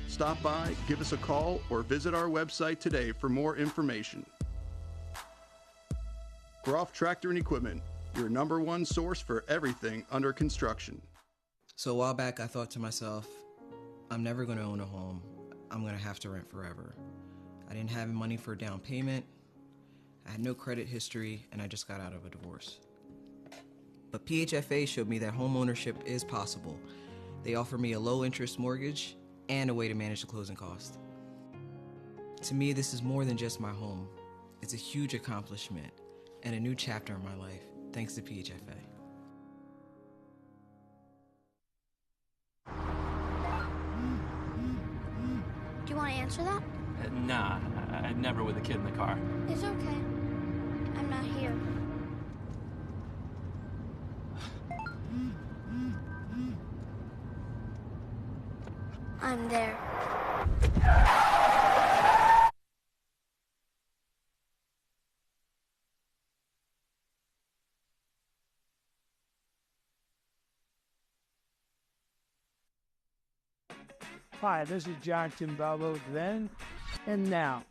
Stop by, give us a call, or visit our website today for more information. Groff Tractor and Equipment, your #1 source for everything under construction. So a while back, I thought to myself, I'm never going to own a home. I'm going to have to rent forever. I didn't have money for a down payment. I I had no credit history, and I just got out of a divorce. But PHFA showed me that home ownership is possible. They offer me a low-interest mortgage and a way to manage the closing cost. To me, this is more than just my home. It's a huge accomplishment and a new chapter in my life, thanks to PHFA. Do you want to answer that? Nah, I'd never with a kid in the car. It's okay. I'm not here. I'm there. Hi, this is John Timbalbo then and now.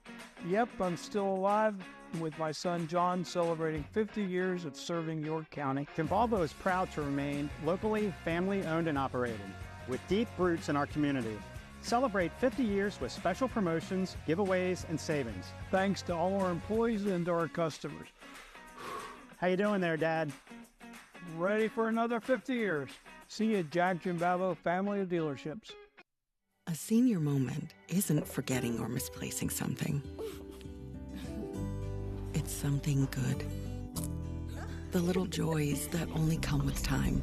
Yep, I'm still alive with my son John, celebrating 50 years of serving York County. Timbalbo is proud to remain locally family-owned and operated, with deep roots in our community. Celebrate 50 years with special promotions, giveaways, and savings. Thanks to all our employees and to our customers. How you doing there, Dad? Ready for another 50 years. See you at Jack Timbalbo Family of Dealerships. A senior moment isn't forgetting or misplacing something. It's something good. The little joys that only come with time.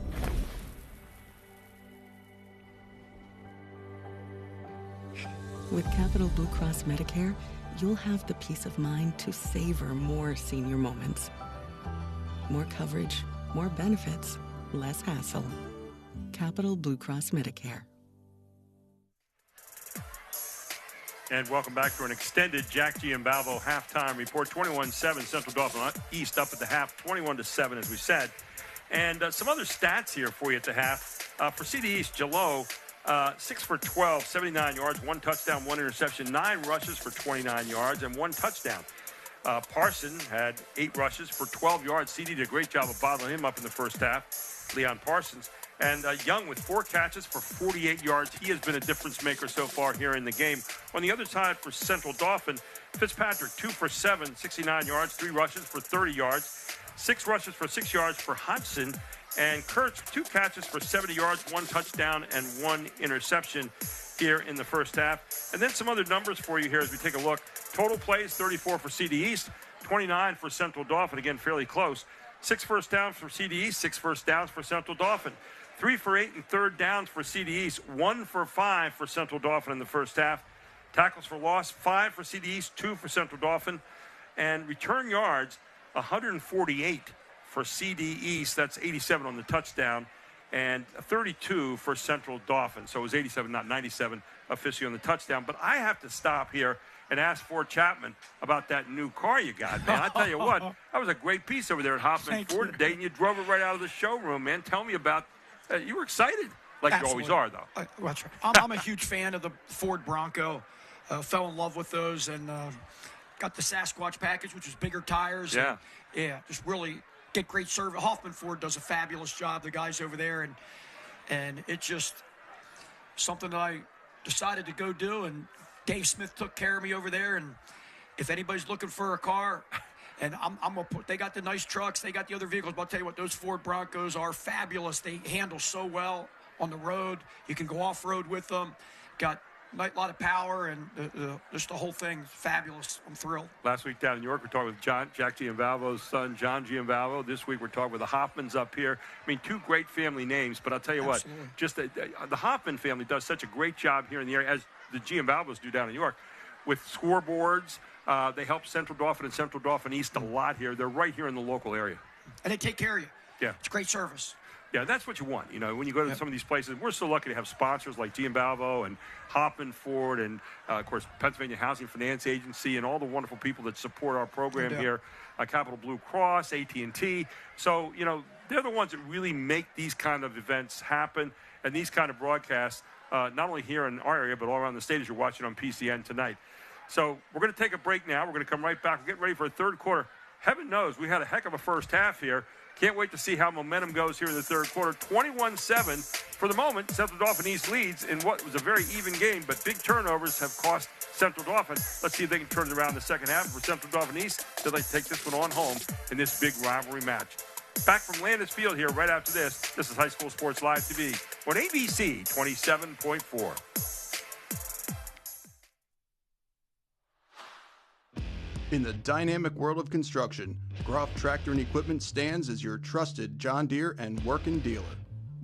With Capital Blue Cross Medicare, you'll have the peace of mind to savor more senior moments. More coverage, more benefits, less hassle. Capital Blue Cross Medicare. And welcome back to an extended Jack Giambalvo halftime report. 21-7 Central Dauphin East up at the half, 21-7 as we said. And some other stats here for you at the half. For CD East, Jalot, 6 for 12, 79 yards, 1 touchdown, 1 interception, 9 rushes for 29 yards, and 1 touchdown. Parson had 8 rushes for 12 yards. CD did a great job of bottling him up in the first half, Leon Parsons. And Young with 4 catches for 48 yards. He has been a difference maker so far here in the game. On the other side for Central Dauphin, Fitzpatrick 2 for 7, 69 yards, 3 rushes for 30 yards, 6 rushes for 6 yards for Hodgson. And Kurtz 2 catches for 70 yards, 1 touchdown, and 1 interception here in the first half. And then some other numbers for you here as we take a look. Total plays, 34 for CD East, 29 for Central Dauphin. Again, fairly close. 6 first downs for CD East, 6 first downs for Central Dauphin. 3 for 8 and third downs for CD East, 1 for 5 for Central Dauphin in the first half. Tackles for loss, 5 for CD East, 2 for Central Dauphin. And return yards, 148 for CD East. That's 87 on the touchdown. And 32 for Central Dauphin. So it was 87, not 97 officially on the touchdown. But I have to stop here and ask Ford Chapman about that new car you got, man. I tell you what, that was a great piece over there at Hoffman Ford today, and you drove it right out of the showroom, man. Tell me about you were excited, like Absolutely. You always are, though. That's right. I'm a huge fan of the Ford Bronco. Fell in love with those, and got the Sasquatch package, which is bigger tires. Yeah. And, just really get great service. Hoffman Ford does a fabulous job, the guys over there, and it's just something that I decided to go do, and Dave Smith took care of me over there. And if anybody's looking for a car, and I'm gonna put, they got the nice trucks, they got the other vehicles, but I'll tell you what, those Ford Broncos are fabulous. They handle so well on the road. You can go off-road with them. Got a lot of power, and just the whole thing is fabulous. I'm thrilled. Last week down in New York, we're talking with Jack Giambalvo's son, John Giambalvo. This week, we're talking with the Hoffmans up here. I mean, 2 great family names, but I'll tell you Absolutely. what, just the Hoffman family does such a great job here in the area, as the Giambalvos do down in New York, with scoreboards. They help Central Dauphin and Central Dauphin East a lot here. They're right here in the local area. And they take care of you. Yeah. It's great service. Yeah, that's what you want. You know, when you go to some of these places, we're so lucky to have sponsors like Giambalvo and Hoffman Ford and, of course, Pennsylvania Housing Finance Agency and all the wonderful people that support our program here, Capital Blue Cross, AT&T. So, you know, they're the ones that really make these kind of events happen and these kind of broadcasts, not only here in our area, but all around the state as you're watching on PCN tonight. So we're going to take a break now. We're going to come right back. We're getting ready for a third quarter. Heaven knows we had a heck of a first half here. Can't wait to see how momentum goes here in the third quarter. 21-7 for the moment. Central Dauphin East leads in what was a very even game, but big turnovers have cost Central Dauphin. Let's see if they can turn it around in the second half. For Central Dauphin East, they'd like to take this one on home in this big rivalry match. Back from Landis Field here right after this. This is High School Sports Live TV on ABC 27.4. In the dynamic world of construction, Groff Tractor and Equipment stands as your trusted John Deere and working dealer.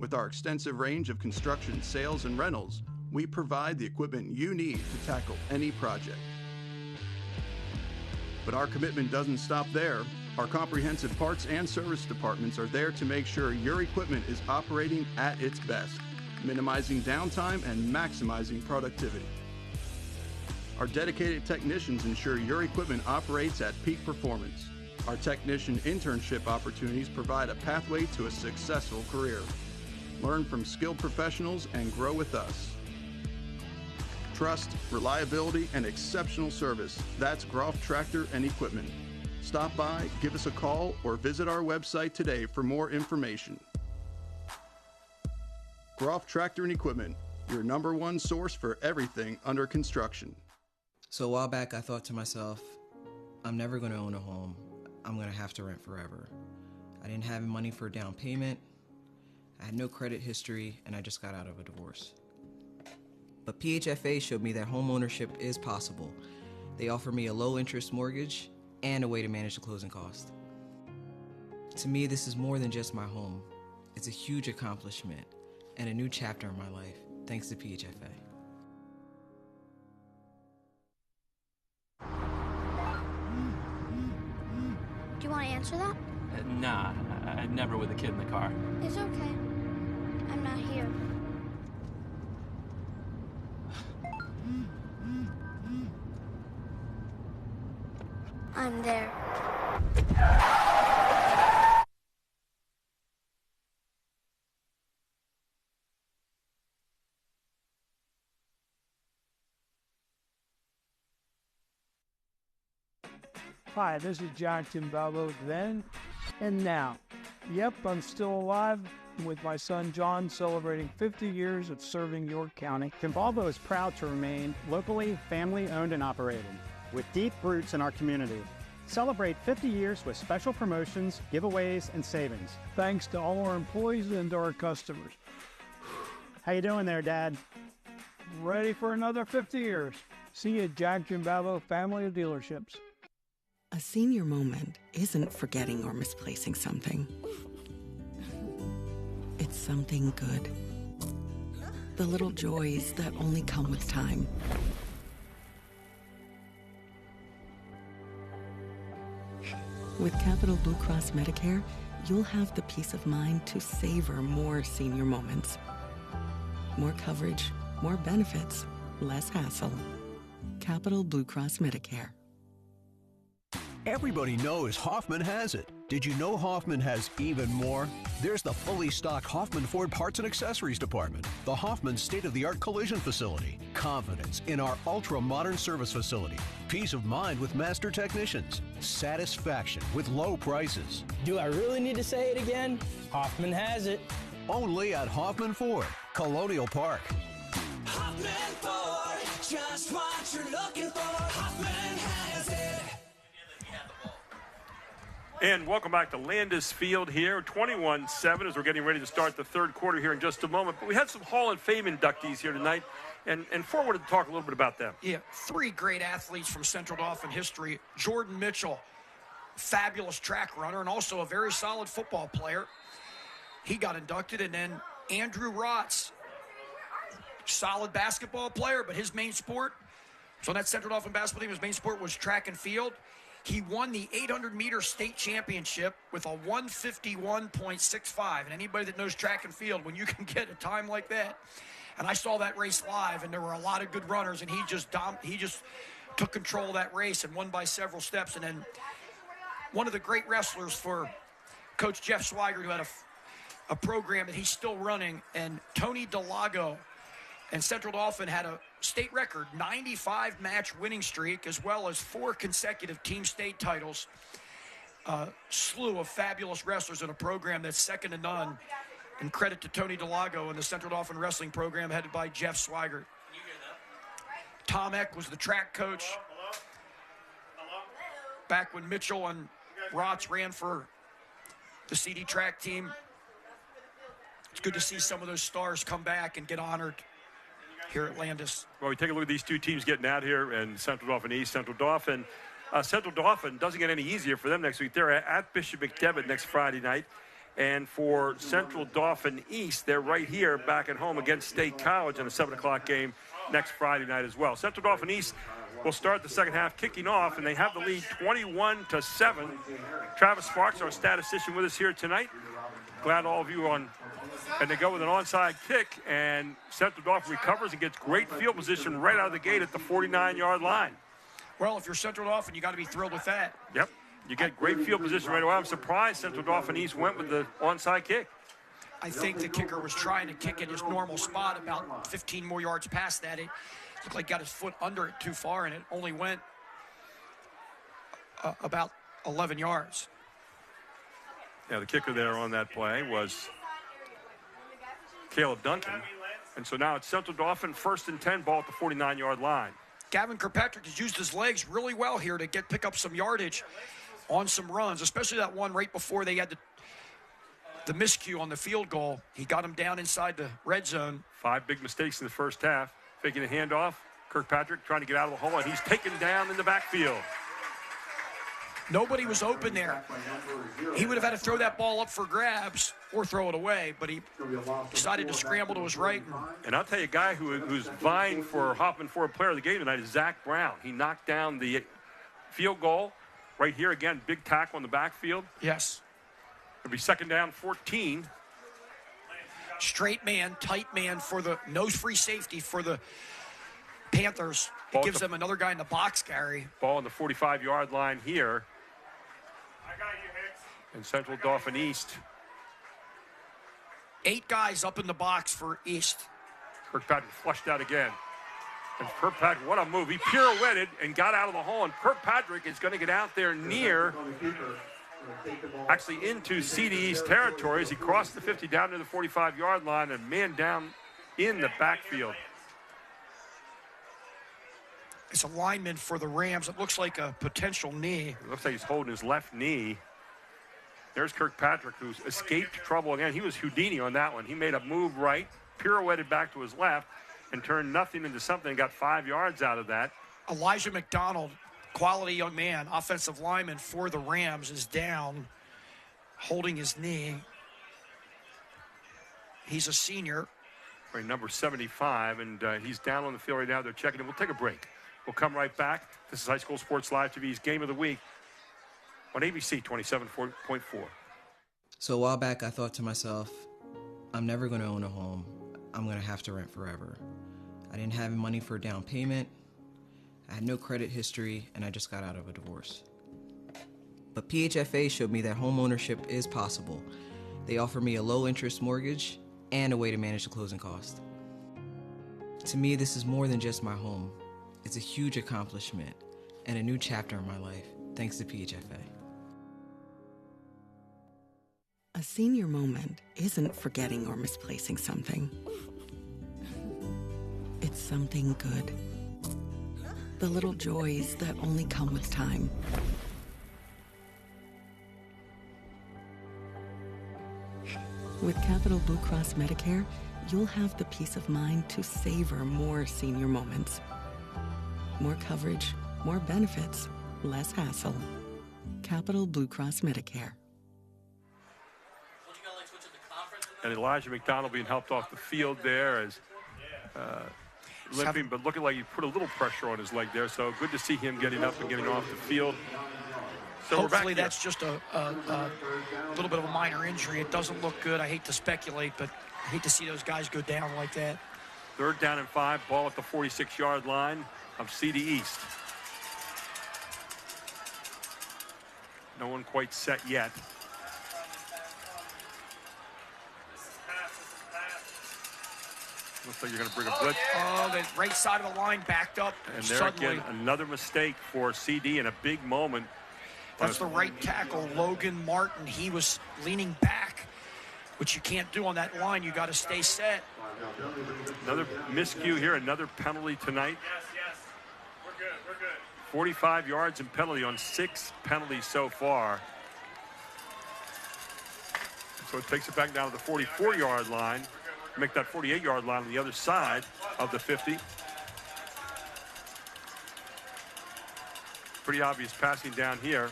With our extensive range of construction sales and rentals, we provide the equipment you need to tackle any project. But our commitment doesn't stop there. Our comprehensive parts and service departments are there to make sure your equipment is operating at its best, minimizing downtime and maximizing productivity. Our dedicated technicians ensure your equipment operates at peak performance. Our technician internship opportunities provide a pathway to a successful career. Learn from skilled professionals and grow with us. Trust, reliability, and exceptional service. That's Groff Tractor and Equipment. Stop by, give us a call, or visit our website today for more information. Groff Tractor and Equipment, your #1 source for everything under construction. So a while back, I thought to myself, I'm never going to own a home. I'm going to have to rent forever. I didn't have money for a down payment. I had no credit history, and I just got out of a divorce. But PHFA showed me that home ownership is possible. They offer me a low-interest mortgage and a way to manage the closing cost. To me, this is more than just my home. It's a huge accomplishment and a new chapter in my life, thanks to PHFA. Do you want to answer that? Nah, I'd never with a kid in the car. It's okay. I'm not here. I'm there. Hi, this is Jonathan Balbo then and now. Yep, I'm still alive with my son John, celebrating 50 years of serving York County. Convalvo is proud to remain locally family-owned and operated, with deep roots in our community. Celebrate 50 years with special promotions, giveaways, and savings. Thanks to all our employees and to our customers. How you doing there, Dad? Ready for another 50 years. See you at Jackson Balbo Family of Dealerships. A senior moment isn't forgetting or misplacing something. It's something good. The little joys that only come with time. With Capital Blue Cross Medicare, you'll have the peace of mind to savor more senior moments. More coverage, more benefits, less hassle. Capital Blue Cross Medicare. Everybody knows Hoffman has it. Did you know Hoffman has even more? There's the fully stocked Hoffman Ford Parts and Accessories Department, the Hoffman state-of-the-art collision facility, confidence in our ultra-modern service facility, peace of mind with master technicians, satisfaction with low prices. Do I really need to say it again? Hoffman has it. Only at Hoffman Ford, Colonial Park. Hoffman Ford, just what you're looking for. Hoffman has it. And welcome back to Landis Field here, 21-7 as we're getting ready to start the third quarter here in just a moment. But we had some Hall of Fame inductees here tonight, and Ford wanted to talk a little bit about them. Yeah, three great athletes from Central Dauphin history. Jordan Mitchell, fabulous track runner and also a very solid football player. He got inducted, and then Andrew Rotz, solid basketball player, but his main sport, so that Central Dauphin basketball team, his main sport was track and field. He won the 800-meter state championship with a 151.65. And anybody that knows track and field, when you can get a time like that, and I saw that race live, and there were a lot of good runners, and he just took control of that race and won by several steps. And then one of the great wrestlers for Coach Jeff Swigert, who had a program that he's still running, and Tony Delago, and Central Dauphin had a state record 95-match winning streak, as well as 4 consecutive team state titles. slew of fabulous wrestlers in a program that's second to none. And credit to Tony Delago and the Central Dauphin Wrestling program headed by Jeff Swigert. Tom Eck was the track coach back when Mitchell and Rotz ran for the CD track team. It's good to see some of those stars come back and get honored here at Landis. Well, we take a look at these two teams getting out here, and Central Dauphin East, Central Dauphin. Central Dauphin doesn't get any easier for them next week. They're at Bishop McDevitt next Friday night. And for Central Dauphin East, they're right here back at home against State College in a 7 o'clock game next Friday night as well. Central Dauphin East will start the second half kicking off, and they have the lead 21-7. Travis Sparks, our statistician, with us here tonight. Glad all of you on. And they go with an onside kick, and Central Dauphin recovers and gets great field position right out of the gate at the 49-yard line. Well, if you're Central Dauphin, you got to be thrilled with that. Yep. You get great field position right away. I'm surprised Central Dauphin East went with the onside kick. I think the kicker was trying to kick in his normal spot about 15 more yards past that. It looked like he got his foot under it too far, and it only went about 11 yards. Yeah, the kicker there on that play was Caleb Duncan. And so now it's Central Dauphin, 1st and 10, ball at the 49-yard line. Gavin Kirkpatrick has used his legs really well here to pick up some yardage on some runs, especially that one right before they had the miscue on the field goal. He got him down inside the red zone. 5 big mistakes in the first half. Faking a handoff. Kirkpatrick trying to get out of the hole, and he's taken down in the backfield. Nobody was open there. He would have had to throw that ball up for grabs or throw it away, but he decided to scramble to his right. And I'll tell you, a guy who's vying for Hoffman Ford Player of the Game tonight is Zach Brown. He knocked down the field goal right here. Again, big tackle in the backfield. Yes. It'll be 2nd down, 14. Straight man, tight man for the nose-free safety for the Panthers. It gives them another guy in the box, Gary. Ball on the 45-yard line here. And Central Dauphin East. 8 guys up in the box for East. Kirkpatrick flushed out again. And Kirkpatrick, what a move. He pirouetted and got out of the hole. And Kirkpatrick is going to get out there near, actually into CD East territory as he crossed the 50 down to the 45-yard line and man down in the backfield. It's a lineman for the Rams. It looks like a potential knee. It looks like he's holding his left knee. There's Kirkpatrick, who's escaped trouble again. He was Houdini on that one. He made a move right, pirouetted back to his left, and turned nothing into something and got 5 yards out of that. Elijah McDonald, quality young man, offensive lineman for the Rams, is down, holding his knee. He's a senior. Right, number 75, and he's down on the field right now. They're checking him. We'll take a break. We'll come right back. This is High School Sports Live TV's Game of the Week on ABC 27.4. So a while back, I thought to myself, I'm never going to own a home. I'm going to have to rent forever. I didn't have money for a down payment. I had no credit history, and I just got out of a divorce. But PHFA showed me that home ownership is possible. They offer me a low-interest mortgage and a way to manage the closing cost. To me, this is more than just my home. It's a huge accomplishment and a new chapter in my life, thanks to PHFA. A senior moment isn't forgetting or misplacing something. It's something good. The little joys that only come with time. With Capital Blue Cross Medicare, you'll have the peace of mind to savor more senior moments. More coverage, more benefits, less hassle. Capital Blue Cross Medicare. And Elijah McDonald being helped off the field there as limping, but looking like he put a little pressure on his leg there. So good to see him getting up and getting off the field. So hopefully that's just a little bit of a minor injury. It doesn't look good. I hate to speculate, but I hate to see those guys go down like that. 3rd down and 5, ball at the 46-yard line of CD East. No one quite set yet. Looks like you're going to bring a blitz. Oh, the right side of the line backed up. And there again, another mistake for CD in a big moment. That's the right tackle, Logan Martin. He was leaning back, which you can't do on that line. You got to stay set. Another miscue here, another penalty tonight. Yes. We're good. 45 yards and penalty on 6 penalties so far. So it takes it back down to the 44-yard line. Make that 48-yard line on the other side of the 50. Pretty obvious passing down here.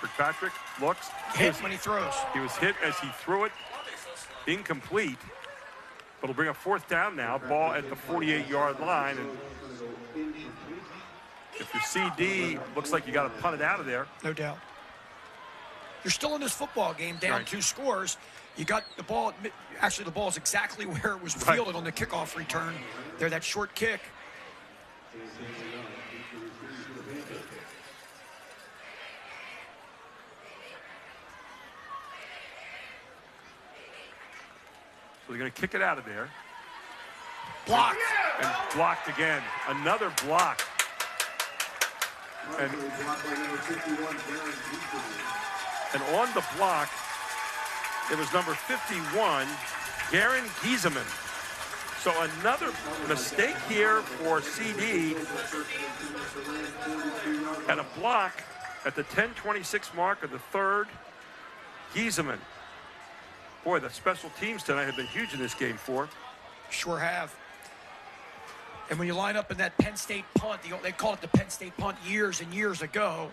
Kirkpatrick looks. Hit when he throws. He was hit as he threw it. Incomplete. But it'll bring a 4th down now. Ball at the 48-yard line. And if you're CD, looks like you got to punt it out of there. No doubt. You're still in this football game, down 2 scores. You got the ball. Actually, the ball is exactly where it was fielded on the kickoff return. There, that short kick. So they're going to kick it out of there. Blocked. And blocked again. Another block. And on the block, it was number 51, Garen Giesemann. So another mistake here for CD. And a block at the 10:26 mark of the 3rd. Giesemann. Boy, the special teams tonight have been huge in this game for. Sure have. And when you line up in that Penn State punt, they called it the Penn State punt years and years ago.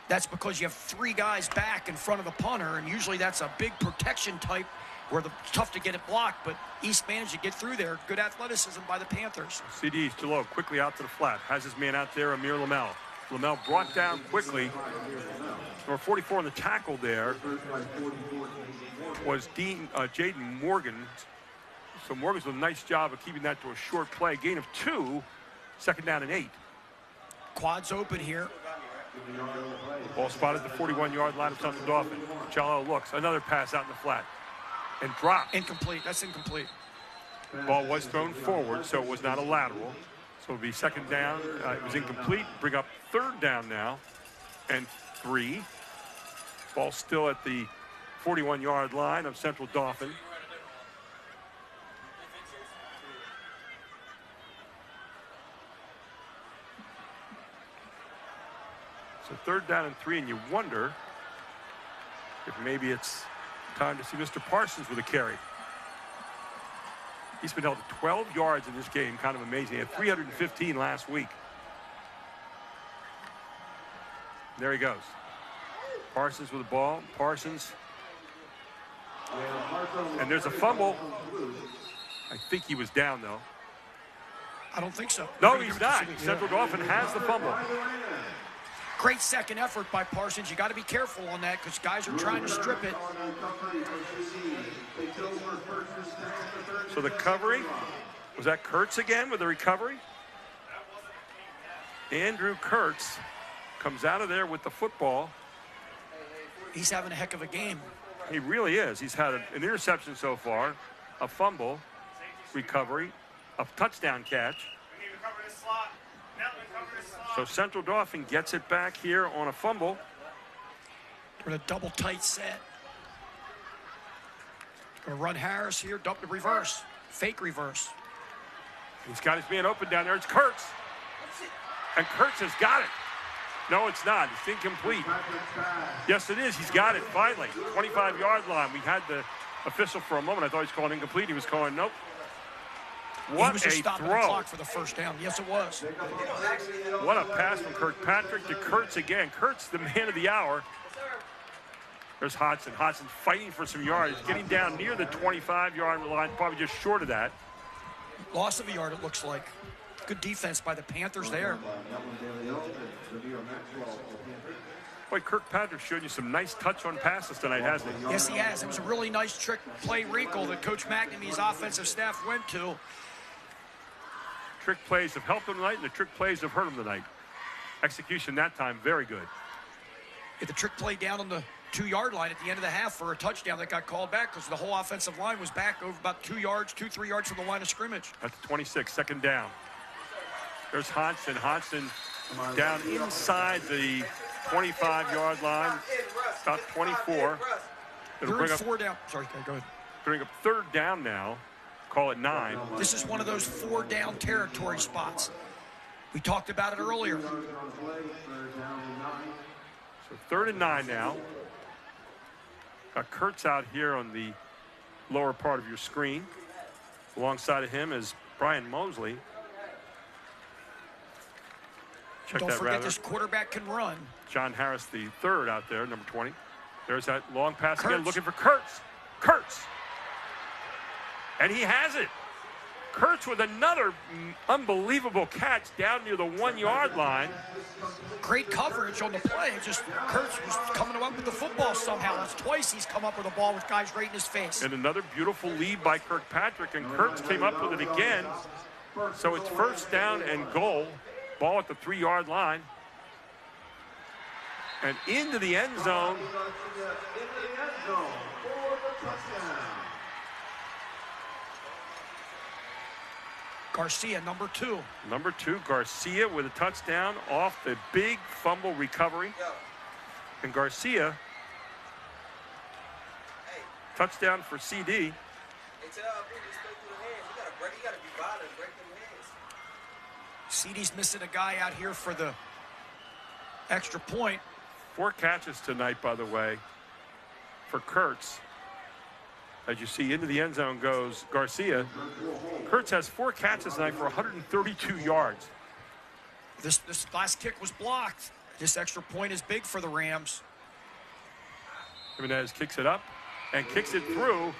That's because you have 3 guys back in front of the punter, and usually that's a big protection type where it's tough to get it blocked, but East managed to get through there. Good athleticism by the Panthers. CD's too low, quickly out to the flat. Has his man out there, Amir Lamel. Lamel brought down quickly. Number 44 on the tackle there was Jaden Morgan. So Morgan's done a nice job of keeping that to a short play. Gain of 2, 2nd down and 8. Quads open here. Ball spotted at the 41-yard line of Central Dauphin. Chalo looks. Another pass out in the flat. And dropped. Incomplete. That's incomplete. Ball was thrown forward, so it was not a lateral. So it'll be 2nd down. It was incomplete. Bring up 3rd down now. And 3. Ball still at the 41-yard line of Central Dauphin. So 3rd down and 3, and you wonder if maybe it's time to see Mr. Parsons with a carry. He's been held to 12 yards in this game. Kind of amazing. He had 315 last week. There he goes. Parsons with the ball. Parsons. And there's a fumble. I think he was down, though. I don't think so. No, he's not. Central Dauphin has the fumble. Great second effort by Parsons. You got to be careful on that because guys are trying to strip it. So the recovery, was that Kurtz again with the recovery? Andrew Kurtz comes out of there with the football. He's having a heck of a game. He really is. He's had an interception so far, a fumble, recovery, a touchdown catch. So Central Dauphin gets it back here on a fumble. We're in a double tight set. Going to run Harris here, dump the reverse. Fake reverse. He's got his man open down there. It's Kurtz. And Kurtz has got it. No, it's not. It's incomplete. Yes, it is. He's got it finally. 25-yard line. We had the official for a moment. I thought he was calling incomplete. He was calling nope. What he was just a stopping throw. the clock for the 1st down. Yes, it was. What a pass from Kirkpatrick to Kurtz again. Kurtz, the man of the hour. There's Hodgson. Hodgson fighting for some yards. Getting down near the 25-yard line, probably just short of that. Loss of a yard, it looks like. Good defense by the Panthers there. Boy, Kirkpatrick showed you some nice touch on passes tonight, hasn't he? Yes, he has. It was a really nice trick play wrinkle that Coach McNamee's offensive staff went to. Trick plays have helped him tonight, and the trick plays have hurt him tonight. Execution that time, very good. If the trick play down on the 2-yard line at the end of the half for a touchdown that got called back because the whole offensive line was back over about 2 yards, 2-3 yards from the line of scrimmage. That's 26, 2nd down. There's Hodgson. Hodgson down inside the 25-yard line, about 24. It'll bring up 4 down. Sorry, go ahead. Bring up 3rd down now. Call it 9. This is one of those 4 down territory spots. We talked about it earlier. So 3rd and 9 now. Got Kurtz out here on the lower part of your screen. Alongside of him is Brian Mosley. Don't forget this quarterback can run. John Harris, the 3rd out there, number 20. There's that long pass again, looking for Kurtz. Kurtz. And he has it. Kurtz with another unbelievable catch down near the 1-yard line. Great coverage on the play. Just Kurtz was coming up with the football somehow. That's twice he's come up with a ball with guys right in his face. And another beautiful lead by Kirkpatrick, and Kurtz came up with it again. So it's 1st down and goal. Ball at the 3-yard line. And into the end zone. Garcia, number 2. Number 2, Garcia with a touchdown off the big fumble recovery. And Garcia, touchdown for CD. CD's missing a guy out here for the extra point. 4 catches tonight, by the way, for Kurtz. As you see, into the end zone goes Garcia. Kurtz has 4 catches tonight for 132 yards. This last kick was blocked. This extra point is big for the Rams. Jimenez kicks it up and kicks it through.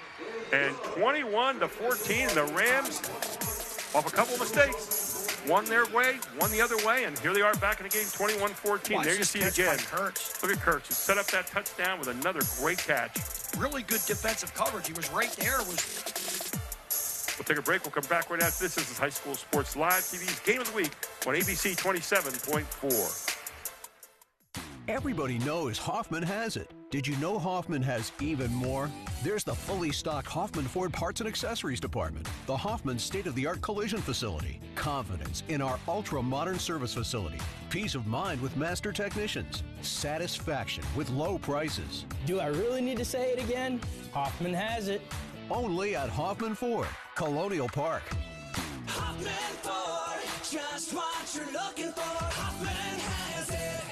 And 21-14, the Rams, off a couple of mistakes, one their way, one the other way, and here they are back in the game, 21-14. There you see it again. Look at Kurtz. He set up that touchdown with another great catch. Really good defensive coverage. He was right there. We'll take a break. We'll come back right after this. This is High School Sports Live TV's Game of the Week on ABC 27.4. Everybody knows Hoffman has it. Did you know Hoffman has even more? There's the fully stocked Hoffman Ford Parts and Accessories Department, the Hoffman state-of-the-art collision facility, confidence in our ultra-modern service facility, peace of mind with master technicians, satisfaction with low prices. Do I really need to say it again? Hoffman has it. Only at Hoffman Ford, Colonial Park. Hoffman Ford, just what you're looking for. Hoffman has it.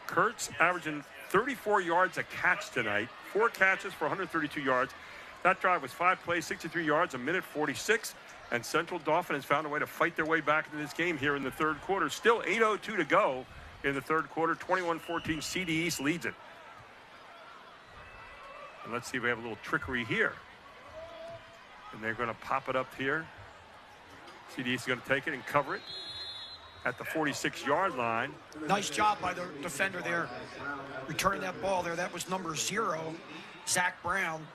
Kurtz averaging 34 yards a catch tonight. 4 catches for 132 yards. That drive was 5 plays, 63 yards, a minute 46. And Central Dauphin has found a way to fight their way back into this game here in the 3rd quarter. Still 8:02 to go in the 3rd quarter. 21-14, CD East leads it. And let's see if we have a little trickery here. And they're going to pop it up here. CD East is going to take it and cover it at the 46-yard line. Nice job by the defender there, returning that ball there. That was number 0, Zach Brown.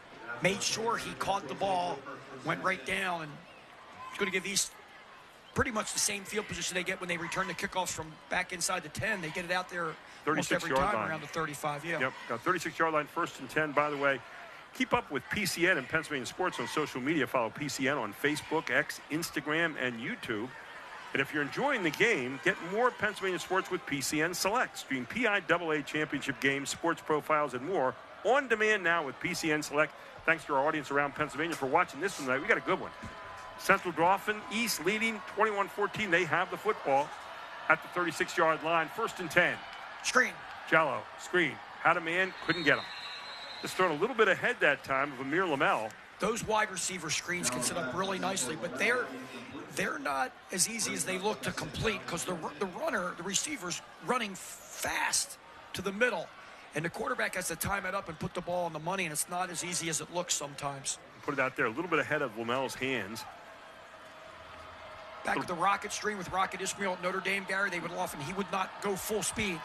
Made sure he caught the ball, went right down, and it's going to give East pretty much the same field position they get when they return the kickoffs from back inside the 10. They get it out there almost every time line. around the 35, yeah. Yep, got 36-yard line, 1st and 10. By the way, keep up with PCN and Pennsylvania Sports on social media. Follow PCN on Facebook, X, Instagram, and YouTube. And if you're enjoying the game, get more Pennsylvania sports with PCN Select. Stream PIAA championship games, sports profiles, and more on demand now with PCN Select. Thanks to our audience around Pennsylvania for watching this one tonight. We got a good one. Central Dauphin, East leading 21-14. They have the football at the 36-yard line. 1st and 10. Screen. Jello, screen. Had a man, couldn't get him. Just thrown a little bit ahead that time of Amir Lamel. Those wide receiver screens can set up really nicely, but they're not as easy as they look to complete because the receiver's running fast to the middle, and the quarterback has to time it up and put the ball on the money, and it's not as easy as it looks sometimes. Put it out there a little bit ahead of Lamel's hands. Back at the rocket stream with Rocket Ismail at Notre Dame, Gary, he would not go full speed.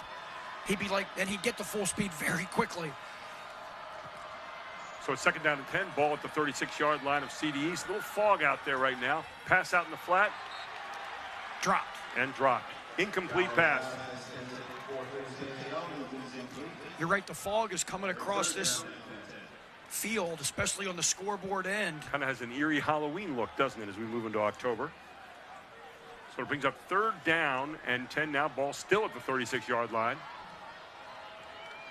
He'd be like, then he'd get to full speed very quickly. So it's 2nd down and 10. Ball at the 36-yard line of CD East. A little fog out there right now. Pass out in the flat. Dropped. And dropped. Incomplete pass. You're right. The fog is coming across this field, especially on the scoreboard end. Kind of has an eerie Halloween look, doesn't it, as we move into October. So it brings up 3rd down and 10 now. Ball still at the 36-yard line.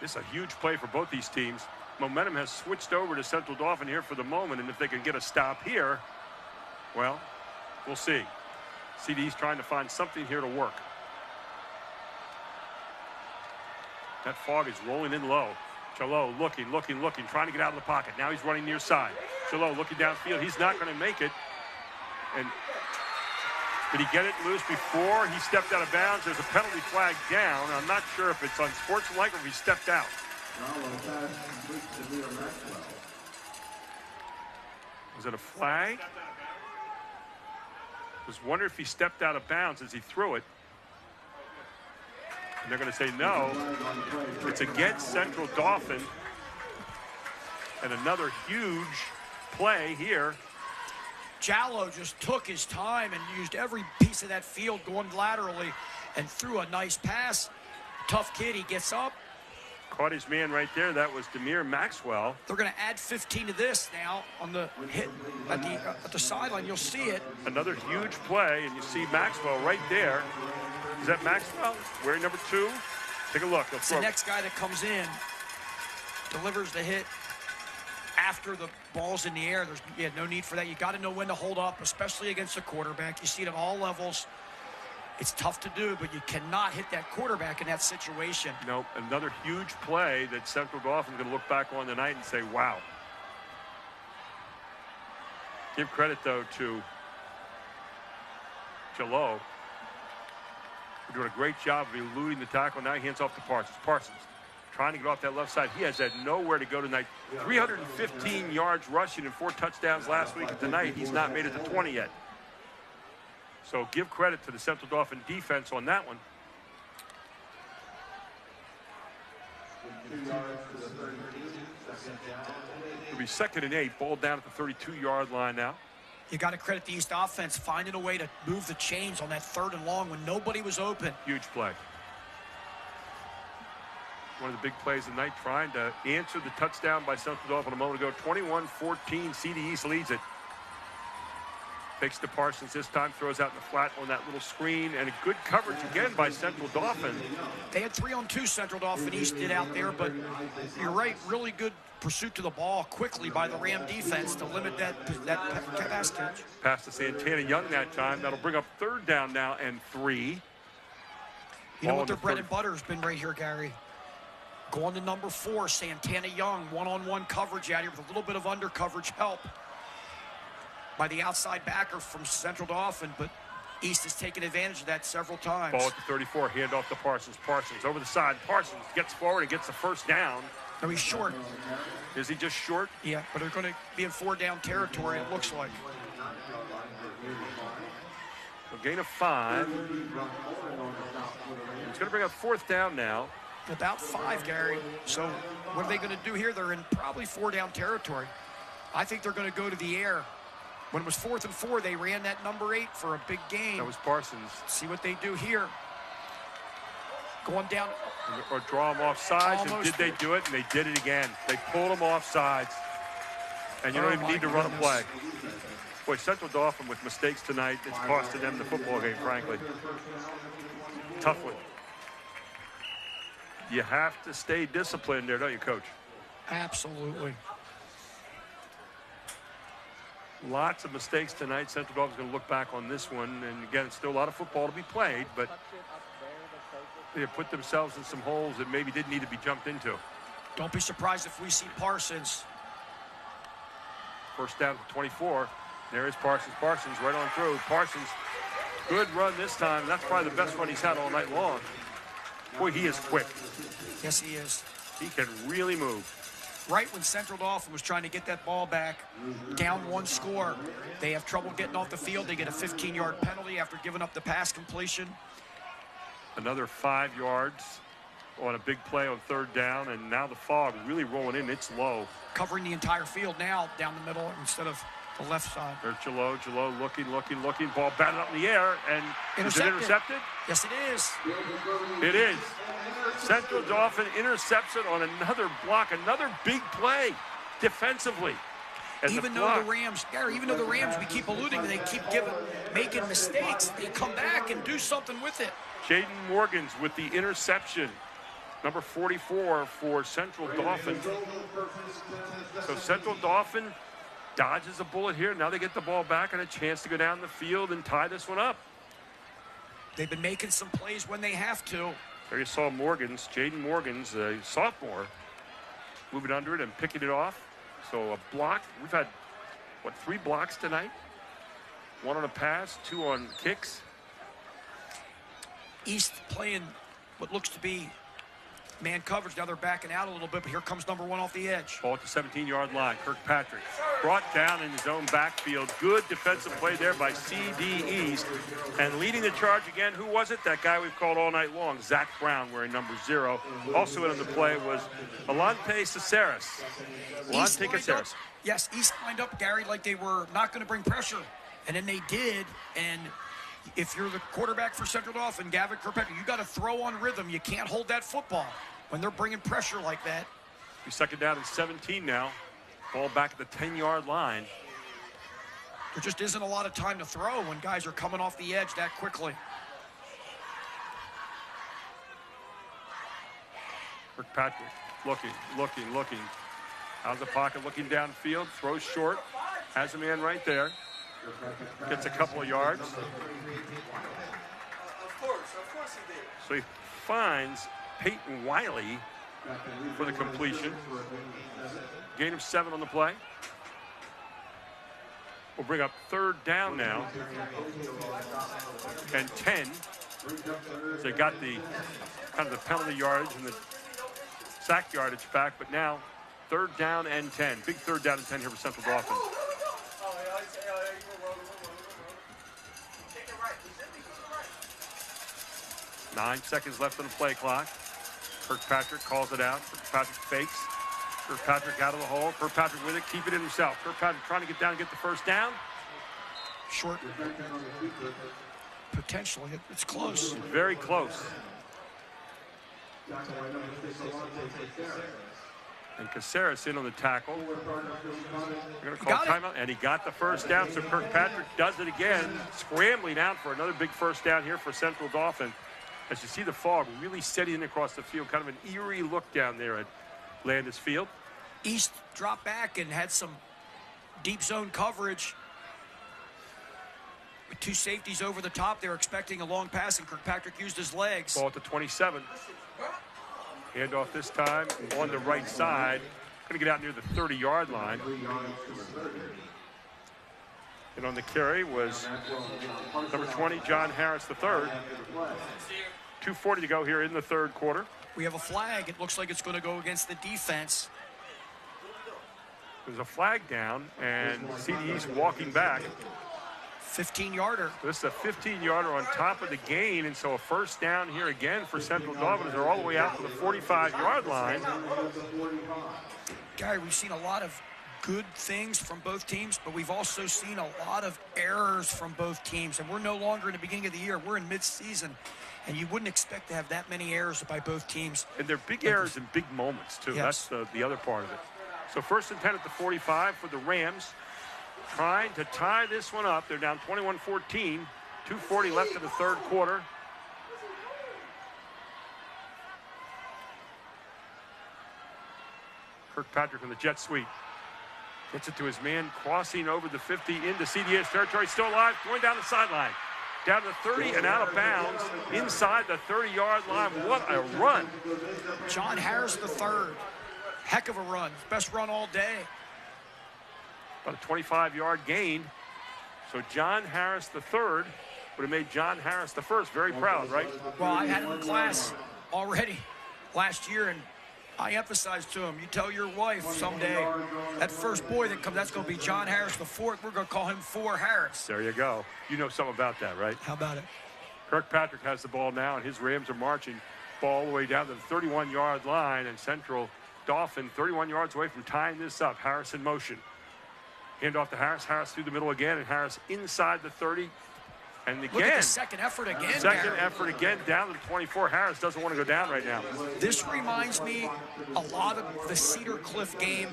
This is a huge play for both these teams. Momentum has switched over to Central Dauphin here for the moment, and if they can get a stop here, well, we'll see. CD's trying to find something here to work. That fog is rolling in low. Chalot looking, trying to get out of the pocket. Now he's running near side. Chalot looking downfield. He's not going to make it. And did he get it loose before he stepped out of bounds? There's a penalty flag down. I'm not sure if it's unsportsmanlike or if he stepped out. Was it a flag? I was wondering if he stepped out of bounds as he threw it. And they're going to say no. It's against Central Dauphin. And another huge play here. Jallo just took his time and used every piece of that field going laterally and threw a nice pass. Tough kid, he gets up. Caught his man right there. That was Demir Maxwell. They're going to add 15 to this now on the hit at the sideline. You'll see it. Another huge play, and you see Maxwell right there. Is that Maxwell wearing number 2? Take a look. It's the next guy that comes in, delivers the hit after the ball's in the air. There's no need for that. You got to know when to hold up, especially against a quarterback. You see it at all levels. It's tough to do, but you cannot hit that quarterback in that situation. Nope. Another huge play that Central Dauphin's going to look back on tonight and say, wow. Give credit, though, to Jalot. We're doing a great job of eluding the tackle. Now he hands off to Parsons. Parsons trying to get off that left side. He has had nowhere to go tonight. 315 yards rushing and 4 touchdowns last week, and tonight he's not made it to 20 yet. So give credit to the Central Dauphin defense on that one. It'll be 2nd and 8. Ball down at the 32-yard line now. You got to credit the East offense finding a way to move the chains on that 3rd and long when nobody was open. Huge play. One of the big plays of the night, trying to answer the touchdown by Central Dauphin a moment ago. 21-14, CD East leads it. Takes to Parsons this time, throws out in the flat on that little screen, and a good coverage again by Central Dauphin. They had 3-on-2 Central Dauphin East did out there, but you're right, really good pursuit to the ball quickly by the Ram defense to limit that pass catch. Pass to Santana Young that time. That'll bring up 3rd down now and 3. You know what their bread and butter has been right here, Gary? Going to number 4, Santana Young, one-on-one coverage out here with a little bit of under coverage help by the outside backer from Central Dauphin, but East has taken advantage of that several times. Ball at the 34, hand off to Parsons. Parsons over the side. Parsons gets forward and gets the 1st down. No, he's short. Is he just short? Yeah, but they're going to be in 4-down territory, it looks like. A gain of 5. It's going to bring up 4th down now. About 5, Gary. So what are they going to do here? They're in probably 4-down territory. I think they're going to go to the air. When it was 4th and 4, they ran that number 8 for a big gain. That was Parsons. See what they do here. Going down. Or draw them off sides. And did they do it? And they did it again. They pulled them off sides. And you don't even need to run a play. Boy, Central Dauphin with mistakes tonight, it's costing them the football game, frankly. Tough one. You have to stay disciplined there, don't you, Coach? Absolutely. Lots of mistakes tonight. Central Dauphin's going to look back on this one. And again, it's still a lot of football to be played, but they have put themselves in some holes that maybe didn't need to be jumped into. Don't be surprised if we see Parsons. 1st down to 24. There is Parsons. Parsons right on through. Parsons, good run this time. That's probably the best one he's had all night long. Boy, he is quick. Yes, he is. He can really move. Right when Central Dauphin was trying to get that ball back, down 1 score, they have trouble getting off the field. They get a 15-yard penalty after giving up the pass completion. Another 5 yards on a big play on 3rd down, and now the fog really rolling in. It's low. Covering the entire field now down the middle instead of the left side. There's Jalot looking. Ball batted up in the air, and is it intercepted? Yes, it is. It is. Central Dauphin intercepts it on another block, another big play defensively. Even though the Rams, Gary, even though the Rams, we keep alluding, they keep making mistakes, they come back and do something with it. Jaden Morgans with the interception. Number 44 for Central Dauphin. So Central Dauphin dodges a bullet here. Now they get the ball back and a chance to go down the field and tie this one up. They've been making some plays when they have to. There you saw Morgans, Jaden Morgans, a sophomore, moving under it and picking it off. So a block. We've had, what, 3 blocks tonight? 1 on a pass, 2 on kicks. East playing what looks to be man coverage. Now they're backing out a little bit, but here comes number 1 off the edge. Ball at the 17-yard line. Kirkpatrick brought down in his own backfield. Good defensive play there by CD East. And leading the charge again, who was it? That guy we've called all night long, Zach Brown, wearing number 0. Also in on the play was Alante Caceres. Alante Caceres. Yes, East lined up, Gary, like they were not going to bring pressure. And then they did, and if you're the quarterback for Central Dauphin, Gavin Kirkpatrick, you got to throw on rhythm. You can't hold that football when they're bringing pressure like that. Second down and 17 now. Ball back at the 10-yard line. There just isn't a lot of time to throw when guys are coming off the edge that quickly. Kirkpatrick looking. Out of the pocket, looking downfield. Throws short. Has a man right there. Gets a couple of yards. Of course he did. So he finds Peyton Wiley for the completion. Gain of 7 on the play. We'll bring up 3rd down now. And 10. So they got the kind of the penalty yardage and the sack yardage back, but now 3rd down and 10. Big 3rd down and 10 here for Central Dauphin. 9 seconds left on the play clock. Kirkpatrick calls it out. Kirkpatrick fakes. Kirkpatrick out of the hole. Kirkpatrick with it, keep it in himself. Kirkpatrick trying to get down and get the first down. Short. Potentially, it's close. Very close. And Caceres in on the tackle. We're going to call timeout, and he got the first down. So Kirkpatrick does it again, scrambling out for another big first down here for Central Dauphin. As you see the fog really setting across the field, kind of an eerie look down there at Landis Field. East dropped back and had some deep zone coverage. With 2 safeties over the top, they were expecting a long pass, and Kirkpatrick used his legs. Ball at the 27. Handoff this time on the right side. Going to get out near the 30-yard line. And on the carry was number 20, John Harris III. 2:40 to go here in the 3rd quarter. We have a flag. It looks like it's going to go against the defense. There's a flag down, and CD East walking back. 15-yarder. This is a 15-yarder on top of the gain, and so a first down here again for Central Dauphin. They're all the way out to the 45-yard line. Gary, we've seen a lot of good things from both teams, but we've also seen a lot of errors from both teams, and we're no longer in the beginning of the year. We're in mid-season, and you wouldn't expect to have that many errors by both teams. And they're big errors in big moments, too. Yes. That's the other part of it. So 1st and 10 at the 45 for the Rams. Trying to tie this one up. They're down 21-14. 2:40 left in the 3rd quarter. Kirkpatrick from the jet sweep. Gets it to his man, crossing over the 50 into CDS territory. Still alive, going down the sideline. Down to the 30 and out of bounds inside the 30-yard line. What a run. John Harris III. Heck of a run. Best run all day. About a 25-yard gain. So John Harris III would have made John Harris the first very proud, right? Well, I had him in class already last year, and I emphasized to him, you tell your wife someday that first boy that comes, that's going to be John Harris IV. We're going to call him 4 Harris. There you go. You know something about that, right? How about it? Kirkpatrick has the ball now, and his Rams are marching ball all the way down to the 31-yard line, and Central Dauphin 31 yards away from tying this up. Harris in motion. Hand off to Harris. Harris through the middle again, and Harris inside the 30. And again, look at the second effort again. Second effort again down to the 24. Harris doesn't want to go down right now. This reminds me a lot of the Cedar Cliff game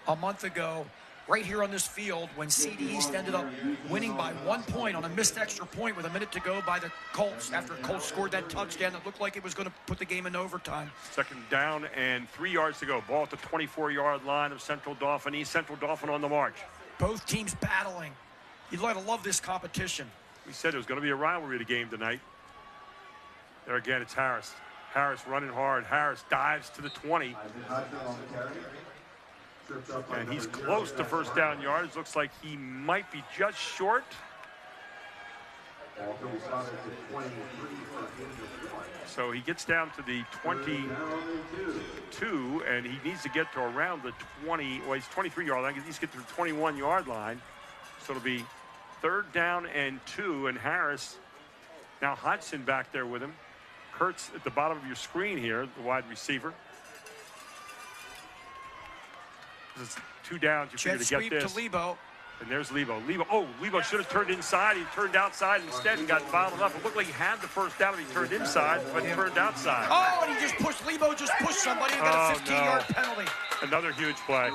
a month ago right here on this field when CD East ended up winning by 1 point on a missed extra point with a minute to go by the Colts after Colts scored that touchdown that looked like it was going to put the game in overtime. Second down and 3 yards to go. Ball at the 24-yard line of Central Dauphin East. Central Dauphin on the march. Both teams battling. You'd like to love this competition. We said it was going to be a rivalry of the game tonight. There again, it's Harris. Harris running hard. Harris dives to the 20. And he's close to first down yards. Looks like he might be just short. So he gets down to the 22, and he needs to get to around the 20. Well, he's 23-yard line. He needs to get to the 21-yard line. So it'll be 3rd down and 2, and Harris, now Hodgson back there with him. Kurtz at the bottom of your screen here, the wide receiver. This is 2 downs. You figure to get this. To Lebo. And there's Lebo. Lebo should have turned inside. He turned outside instead and got fouled up. It looked like he had the first down and he turned inside, but he turned outside. Oh, and he just pushed Lebo, just pushed somebody and got a 15-yard penalty. Another huge play.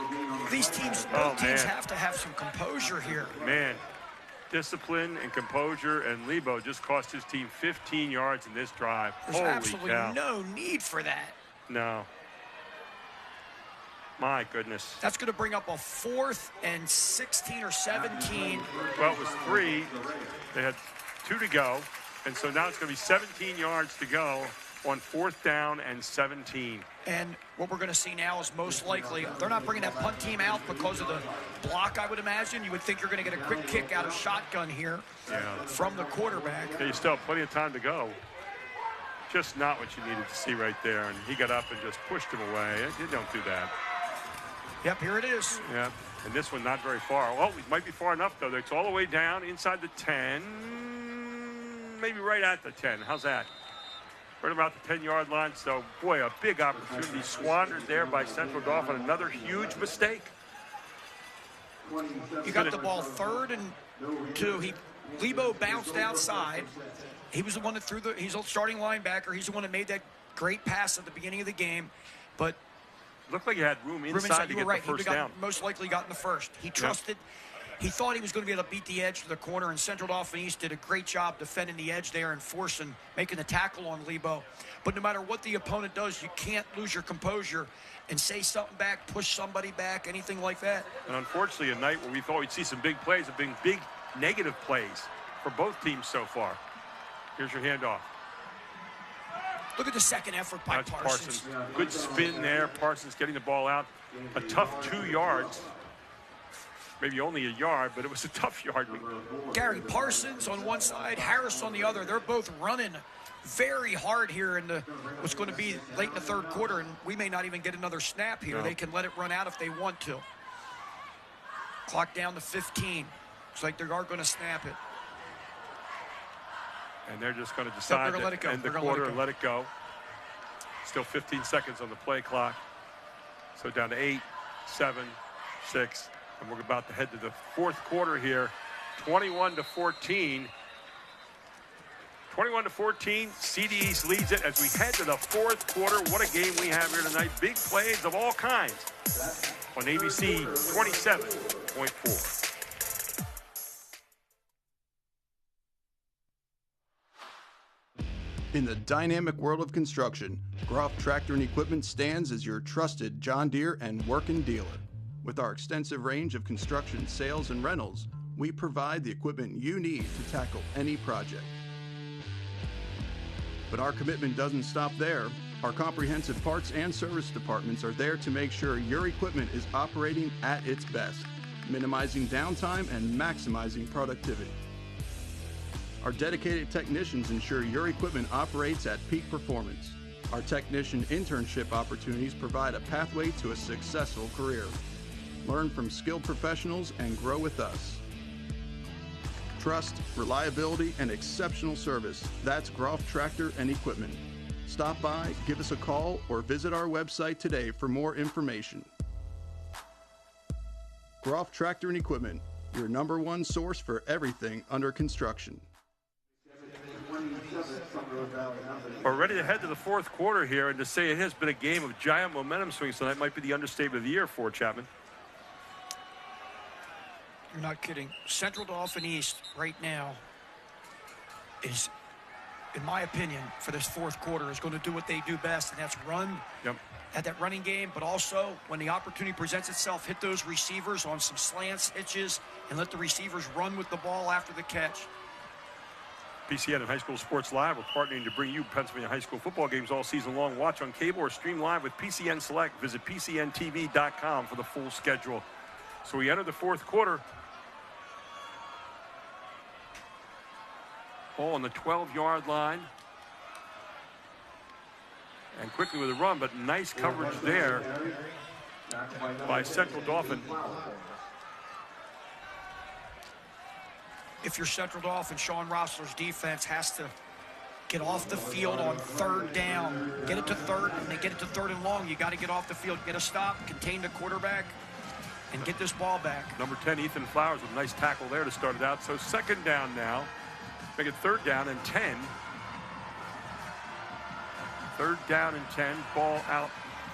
These teams, both teams have to have some composure here. Man, discipline and composure, and Lebo just cost his team 15 yards in this drive. There's absolutely no need for that. No. My goodness. That's going to bring up a 4th and 16 or 17. Well, it was 3. They had 2 to go. And so now it's going to be 17 yards to go on 4th down and 17. And what we're going to see now is most likely, they're not bringing that punt team out because of the block, I would imagine. You would think you're going to get a quick kick out of shotgun here from the quarterback. Yeah, you still have plenty of time to go. Just not what you needed to see right there. And he got up and just pushed him away. You don't do that. Yep, here it is. Yeah, and this one not very far. Well, it might be far enough, though. It's all the way down inside the 10, maybe right at the 10. How's that? Right about the 10-yard line. So, boy, a big opportunity squandered there by Central Dauphin. Another huge mistake. You got the ball 3rd and 2. Lebo bounced outside. He was the one that threw he's a starting linebacker. He's the one that made that great pass at the beginning of the game. But looked like he had room inside to get the first down. Most likely got in the first. He trusted. He thought he was going to be able to beat the edge to the corner, and Central Dauphin East did a great job defending the edge there and making the tackle on Lebo. But no matter what the opponent does, you can't lose your composure and say something back, push somebody back, anything like that. And unfortunately, a night where we thought we'd see some big plays have been big negative plays for both teams so far. Here's your handoff. Look at the second effort by Parsons. Good spin there. Parsons getting the ball out. A tough 2 yards. Maybe only a yard, but it was a tough yard. Gary, Parsons on one side, Harris on the other. They're both running very hard here in what's going to be late in the 3rd quarter, and we may not even get another snap here. No. They can let it run out if they want to. Clock down to 15. Looks like they are going to snap it. And they're just going to decide to end the quarter and let it go. Still 15 seconds on the play clock. So down to 8, 7, 6. And we're about to head to the 4th quarter here. 21-14. 21-14. CD East leads it as we head to the 4th quarter. What a game we have here tonight. Big plays of all kinds on ABC 27.4. In the dynamic world of construction, Groff Tractor and Equipment stands as your trusted John Deere and Workin' dealer. With our extensive range of construction sales and rentals, we provide the equipment you need to tackle any project. But our commitment doesn't stop there. Our comprehensive parts and service departments are there to make sure your equipment is operating at its best, minimizing downtime and maximizing productivity. Our dedicated technicians ensure your equipment operates at peak performance. Our technician internship opportunities provide a pathway to a successful career. Learn from skilled professionals and grow with us. Trust, reliability, and exceptional service. That's Groff Tractor and Equipment. Stop by, give us a call, or visit our website today for more information. Groff Tractor and Equipment, your #1 source for everything under construction. We're ready to head to the 4th quarter here, and to say it has been a game of giant momentum swings tonight might be the understatement of the year for Chapman. You're not kidding. Central Dauphin East right now is, in my opinion, for this fourth quarter, is going to do what they do best, and that's run. Yep. At that running game, but also when the opportunity presents itself, hit those receivers on some slants, hitches, and let the receivers run with the ball after the catch. PCN and High School Sports Live, we're partnering to bring you Pennsylvania high school football games all season long. Watch on cable or stream live with PCN Select. Visit PCNTV.com for the full schedule. So we enter the fourth quarter. Ball on the 12-yard line. And quickly with a run, but nice coverage there by Central Dauphin. If you're Central Dauphin, Sean Rossler's defense has to get off the field on third down. Get it to third, and they get it to third and long. You got to get off the field, get a stop, contain the quarterback, and get this ball back. Number 10, Ethan Flowers, with a nice tackle there to start it out. So second down now. Make it third down and 10. Third down and 10, ball out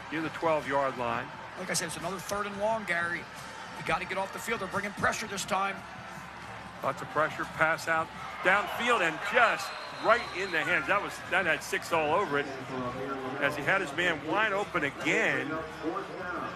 near the 12-yard line. Like I said, it's another third and long, Gary. You got to get off the field. They're bringing pressure this time. Lots of pressure, pass out downfield, and just right in the hands. That had 6 all over it, as he had his man wide open again,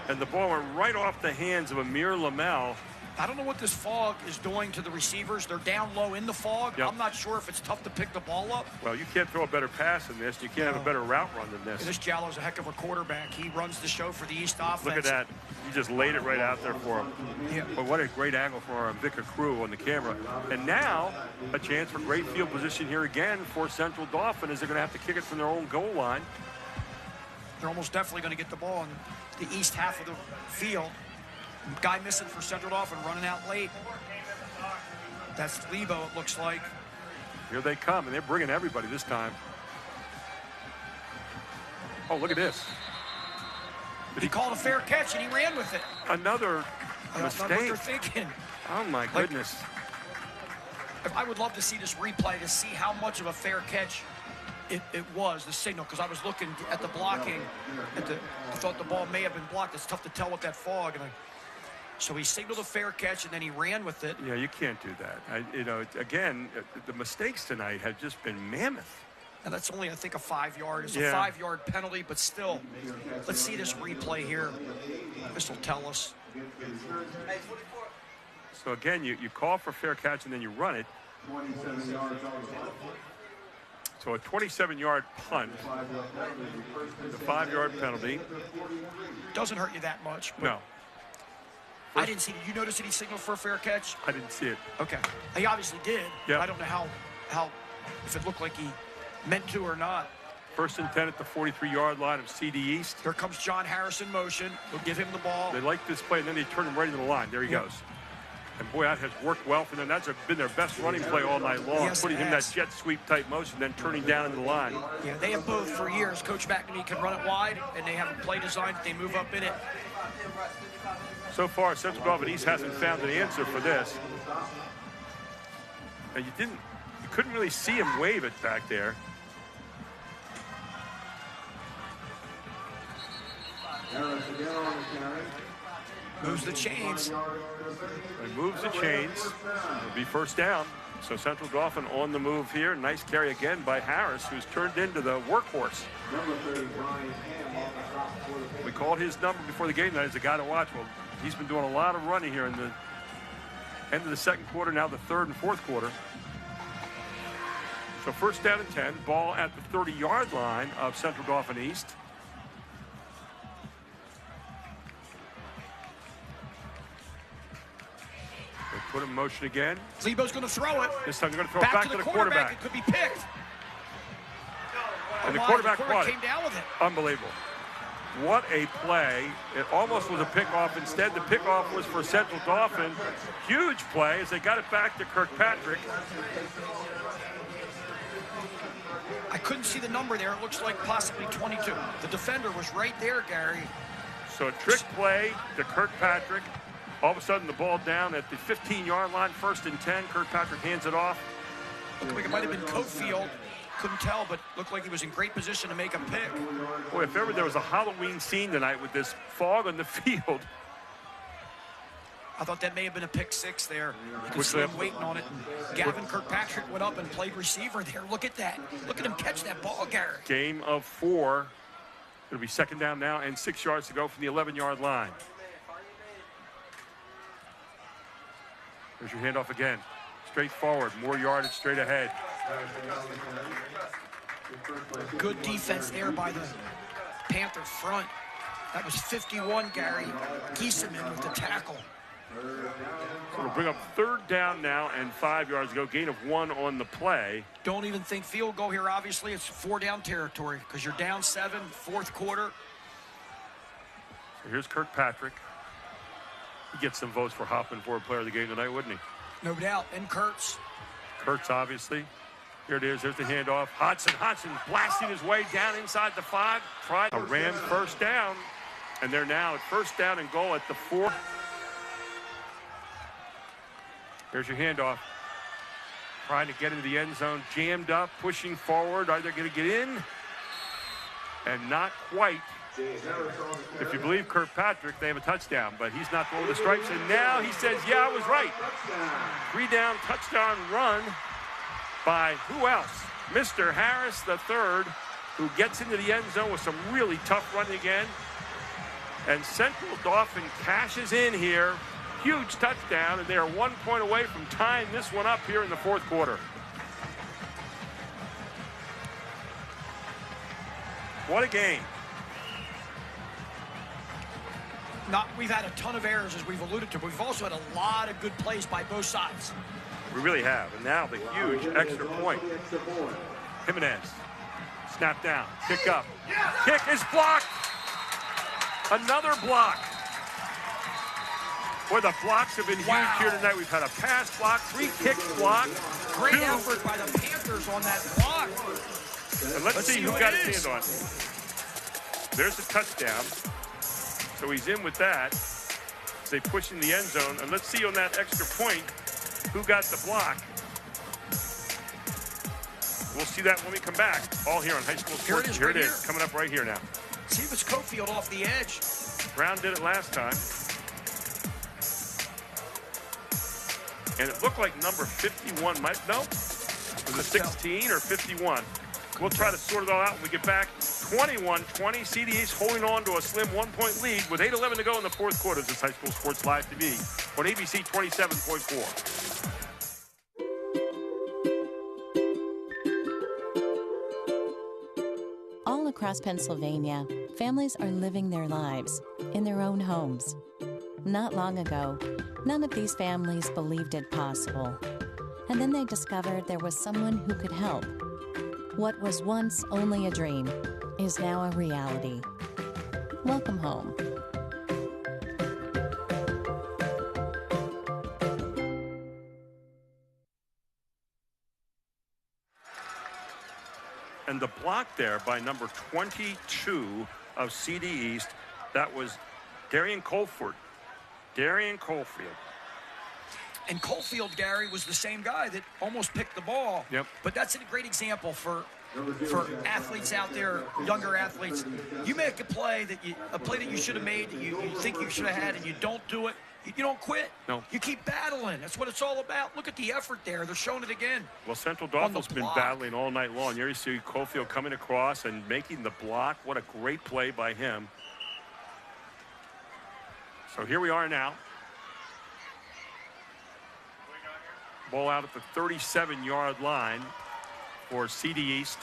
and the ball went right off the hands of Amir Lamel. I don't know what this fog is doing to the receivers. They're down low in the fog. Yep. I'm not sure if it's tough to pick the ball up. Well, you can't throw a better pass than this. You can't have a better route run than this. And this Jallo's a heck of a quarterback. He runs the show for the East offense. Look at that. He just laid it right out there for him. Yeah. But what a great angle for our Invica crew on the camera. And now a chance for great field position here again for Central Dauphin, as they're going to have to kick it from their own goal line. They're almost definitely going to get the ball in the east half of the field. Guy missing for Central Dauphin, running out late. That's Lebo, it looks like. Here they come, and they're bringing everybody this time. Oh, look at this. He called a fair catch, and he ran with it. Another I don't know what mistake. they're thinking. Oh, my goodness. I would love to see this replay to see how much of a fair catch it was, the signal, because I was looking at the blocking. I thought the ball may have been blocked. It's tough to tell with that fog. So he signaled a fair catch, and then he ran with it. Yeah, you can't do that. Again, the mistakes tonight have just been mammoth. And that's only, I think, a 5-yard. It's a 5-yard penalty, but still, let's see this replay here. This will tell us. So, again, you call for fair catch, and then you run it. 27 yards. So a 27-yard punt, the 5-yard penalty. Doesn't hurt you that much. No. I didn't see. Did you notice that he signaled for a fair catch? I didn't see it. Okay. He obviously did. Yeah. I don't know how if it looked like he meant to or not. First and 10 at the 43-yard line of CD East. Here comes John Harris in motion. We'll give him the ball. They like this play, and then they turn him right into the line. There he goes. And, boy, that has worked well for them. That's been their best running play all night long, yes, putting him that jet sweep type motion, then turning down into the line. Yeah, they have both for years. Coach McNamee can run it wide, and they have a play design that they move up in it. So far, Central Dauphin East hasn't found an answer for this. And you couldn't really see him wave it back there. Moves the chains. He moves the chains. It'll be first down. So Central Dauphin on the move here. Nice carry again by Harris, who's turned into the workhorse. We called his number before the game tonight as a guy to watch. Well, he's been doing a lot of running here in the end of the second quarter, now the third and fourth quarter. So first down and 10, ball at the 30-yard line of Central Dauphin East. They put him in motion again. Lebo's going to throw it. This time they're going to throw it back to the quarterback. It could be picked. And the quarterback caught it. Came down with it. Unbelievable. What a play. It almost was a pickoff. Instead, the pickoff was for Central Dauphin. Huge play as they got it back to Kirkpatrick. I couldn't see the number there. It looks like possibly 22. The defender was right there, Gary. So a trick play to Kirkpatrick. All of a sudden, the ball down at the 15-yard line, first and 10. Kirkpatrick hands it off. Looked like it might have been Cofield. Couldn't tell, but looked like he was in great position to make a pick. Boy, if ever there was a Halloween scene tonight with this fog on the field. I thought that may have been a pick six there. You could see him waiting on it. And Gavin Kirkpatrick went up and played receiver there. Look at that. Look at him catch that ball, Gary. Game of 4. It'll be second down now and 6 yards to go from the 11-yard line. There's your handoff again. Straight forward, more yardage straight ahead. Good defense there by the Panthers front. That was 51, Gary. Giesemann with the tackle. So we'll bring up third down now and 5 yards to go. Gain of 1 on the play. Don't even think field goal here. Obviously, it's 4-down territory because you're down 7, fourth quarter. So here's Kirkpatrick. He gets some votes for Hoffman Ford Player of the Game tonight, wouldn't he? No doubt. And Kurtz. Kurtz, obviously. Here it is. There's the handoff. Hodgson blasting his way down inside the 5. Tried a Ram first down. And they're now at first down and goal at the 4. Here's your handoff. Trying to get into the end zone. Jammed up, pushing forward. Are they going to get in? And not quite. If you believe Kirkpatrick, they have a touchdown, but he's not throwing the stripes. And now he says, yeah, I was right. 3-down touchdown run by who else? Mr. Harris III, who gets into the end zone with some really tough running again. And Central Dauphin cashes in here. Huge touchdown, and they are 1 point away from tying this one up here in the fourth quarter. What a game. We've had a ton of errors, as we've alluded to, but we've also had a lot of good plays by both sides. We really have. And now the huge extra point. Jimenez. Snap down. Kick up. Kick is blocked. Another block. Boy, the blocks have been huge here tonight. We've had a pass block, 3 kicks blocked. Great effort by the Panthers on that block. And let's see who got his hand on. There's a touchdown. So he's in with that. They push in the end zone. And let's see on that extra point who got the block. We'll see that when we come back. All here on High School Sports. Here it is. Coming up right here now. See if it's Cofield off the edge. Brown did it last time. And it looked like number 51 might, no? Was it 16 or 51? We'll try to sort it all out when we get back. 21-20, CD East holding on to a slim 1-point lead with 8:11 to go in the fourth quarter. This is High School Sports Live TV on ABC 27.4. All across Pennsylvania, families are living their lives in their own homes. Not long ago, none of these families believed it possible. And then they discovered there was someone who could help. What was once only a dream is now a reality. Welcome home. And the block there by number 22 of CD East, that was Darian Colford. Darian Caulfield. And Caulfield, Gary, was the same guy that almost picked the ball. Yep. But that's a great example for athletes out there, younger athletes. You make a play that you should have made, that you think you should have had, and you don't do it. You don't quit. No. You keep battling. That's what it's all about. Look at the effort there. They're showing it again. Well, Central Dauphin's been battling all night long. Here you see Caulfield coming across and making the block. What a great play by him. So here we are now. Ball out at the 37-yard line for CD East.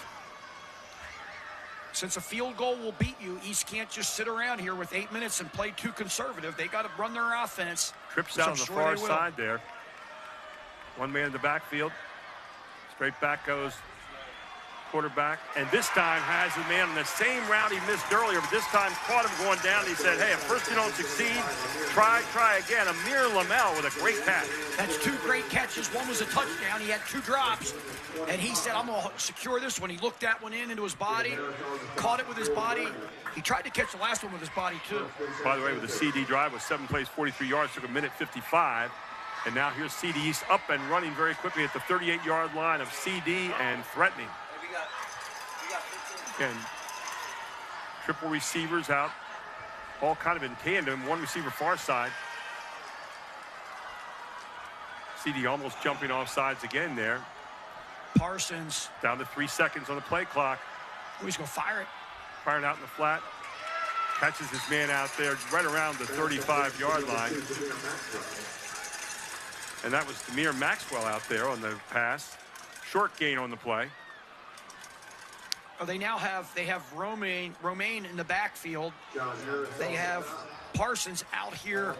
Since a field goal will beat you, East can't just sit around here with 8 minutes and play too conservative. They got to run their offense. Trips out on the far side there. One man in the backfield. Straight back goes quarterback. And this time has the man on the same route he missed earlier, but this time caught him going down. He said, hey, if first you don't succeed, try again. Amir Lamel with a great catch. That's 2 great catches. One was a touchdown. He had 2 drops. And he said, I'm going to secure this one. He looked that one into his body, caught it with his body. He tried to catch the last one with his body, too. By the way, with the CD drive with 7 plays, 43 yards, took a minute 55. And now here's CD East up and running very quickly at the 38-yard line of CD and threatening. Again, triple receivers out, all kind of in tandem. One receiver far side. CD almost jumping off sides again there. Parsons. Down to 3 seconds on the play clock. Oh, he's going to fire it. Fire it out in the flat. Catches his man out there right around the 35-yard line. And that was Demir Maxwell out there on the pass. Short gain on the play. Oh, they have Romaine in the backfield. They have Parsons out here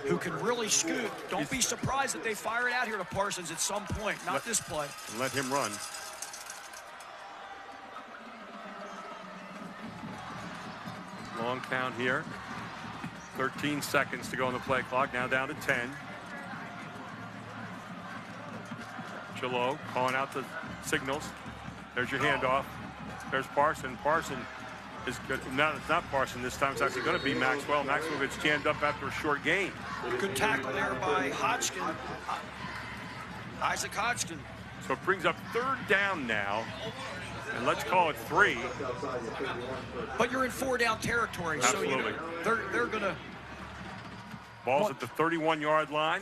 who can really scoot. Don't be surprised if they fire it out here to Parsons at some point. Not this play. Let him run. Long count here. 13 seconds to go on the play clock. Now down to 10. Chilo calling out the signals. There's your handoff. There's Parson. Parson is good. No, it's not Parson this time. It's actually going to be Maxwell. Maxwell gets jammed up after a short gain. Good tackle there by Hodgkin. Isaac Hodgkin. So it brings up 3rd down now. And let's call it 3. But you're in 4-down territory. Absolutely. So they're going to. Ball's at the 31-yard line.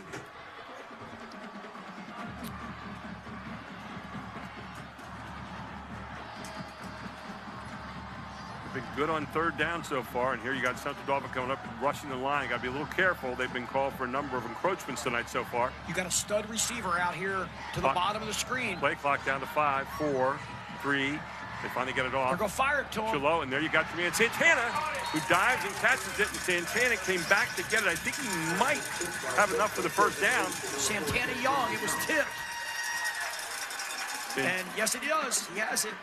Been good on 3rd down so far, and here you got Central Dauphin coming up and rushing the line. Got to be a little careful. They've been called for a number of encroachments tonight so far. You got a stud receiver out here to the bottom of the screen. Play clock down to 5, 4, 3. They finally get it off. They're going to fire it to him. Chilo, and there you got your man Santana, who dives and catches it, and Santana came back to get it. I think he might have enough for the 1st down. Santana Young, it was tipped. And yes, it does. He has it.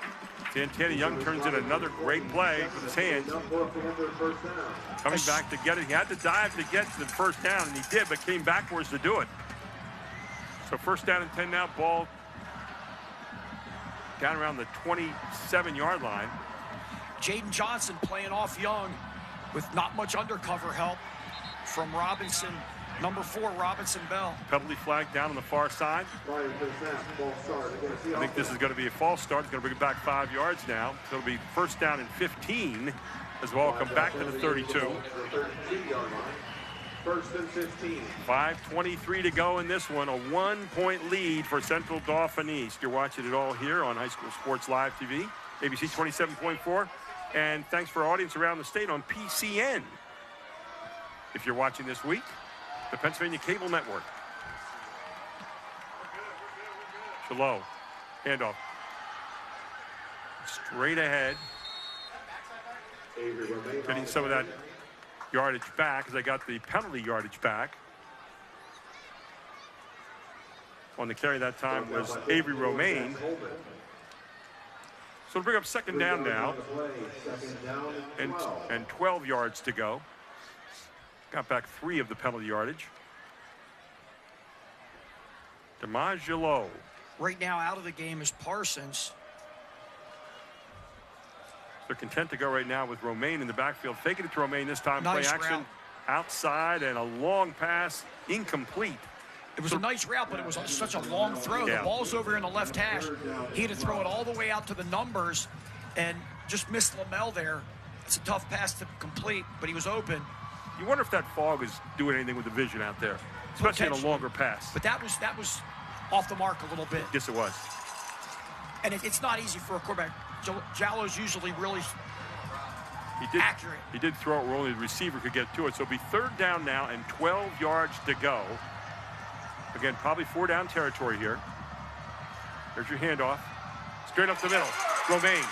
Santana Young turns in another great play with his hands. Coming back to get it. He had to dive to get the 1st down, and he did, but came backwards to do it. So 1st down and 10 now. Ball down around the 27-yard line. Jaden Johnson playing off Young with not much undercover help from Robinson. Number 4, Robinson Bell. Penalty flag down on the far side. I think this is going to be a false start. It's going to bring it back 5 yards now. So it'll be 1st down and 15 as well. Come back to the 32. 1st and 15. 5:23 to go in this one. A 1-point lead for Central Dauphin East. You're watching it all here on High School Sports Live TV, ABC 27.4. And thanks for our audience around the state on PCN. If you're watching this week, the Pennsylvania Cable Network. Chilo, handoff. Straight ahead. Getting some of that yardage back as they got the penalty yardage back. On the carry that time was Avery Romaine. So it'll bring up 2nd down now. And 12 yards to go. Got back 3 of the penalty yardage. DiMaggio. Right now out of the game is Parsons. They're content to go right now with Romaine in the backfield. Faking it to Romaine this time. Nice play action route. Outside and a long pass. Incomplete. It was a nice route, but it was such a long throw. Yeah. The ball's over in the left hash. He had to throw it all the way out to the numbers and just missed Lamel there. It's a tough pass to complete, but he was open. You wonder if that fog is doing anything with the vision out there, especially in a longer pass. But that was off the mark a little bit. Yes, it was. And it's not easy for a quarterback. Jallo's usually really accurate. He did throw it where only the receiver could get to it. So it'll be 3rd down now and 12 yards to go. Again, probably 4-down territory here. There's your handoff. Straight up the middle. Romaine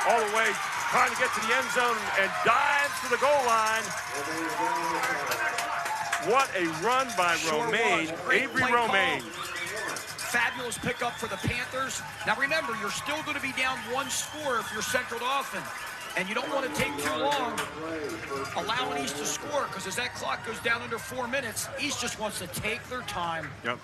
all the way, trying to get to the end zone and dives to the goal line. What a run by Romaine. Avery Romaine. Fabulous pickup for the Panthers. Now remember, you're still going to be down 1 score if you're Central Dauphin. And you don't want to take too long allowing East to score, because as that clock goes down under 4 minutes, East just wants to take their time. Yep.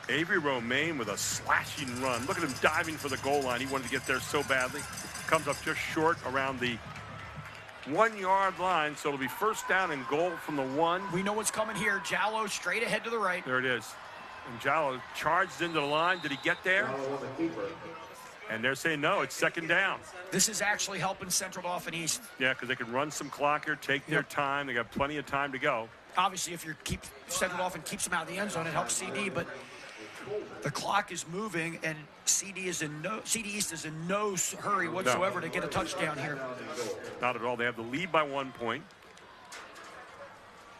Avery Romaine with a slashing run. Look at him diving for the goal line. He wanted to get there so badly. Comes up just short around the 1-yard line. So it'll be 1st down and goal from the 1. We know what's coming here. Jallo straight ahead to the right. There it is. And Jallo charged into the line. Did he get there? And they're saying no, it's 2nd down. This is actually helping Central Dauphin East. Yeah, because they can run some clock here, take their time. They got plenty of time to go. obviously, if you keep Central Dauphin keeps them out of the end zone, it helps CD. But the clock is moving, and CD East is in no hurry whatsoever to get a touchdown here. Not at all. They have the lead by 1 point,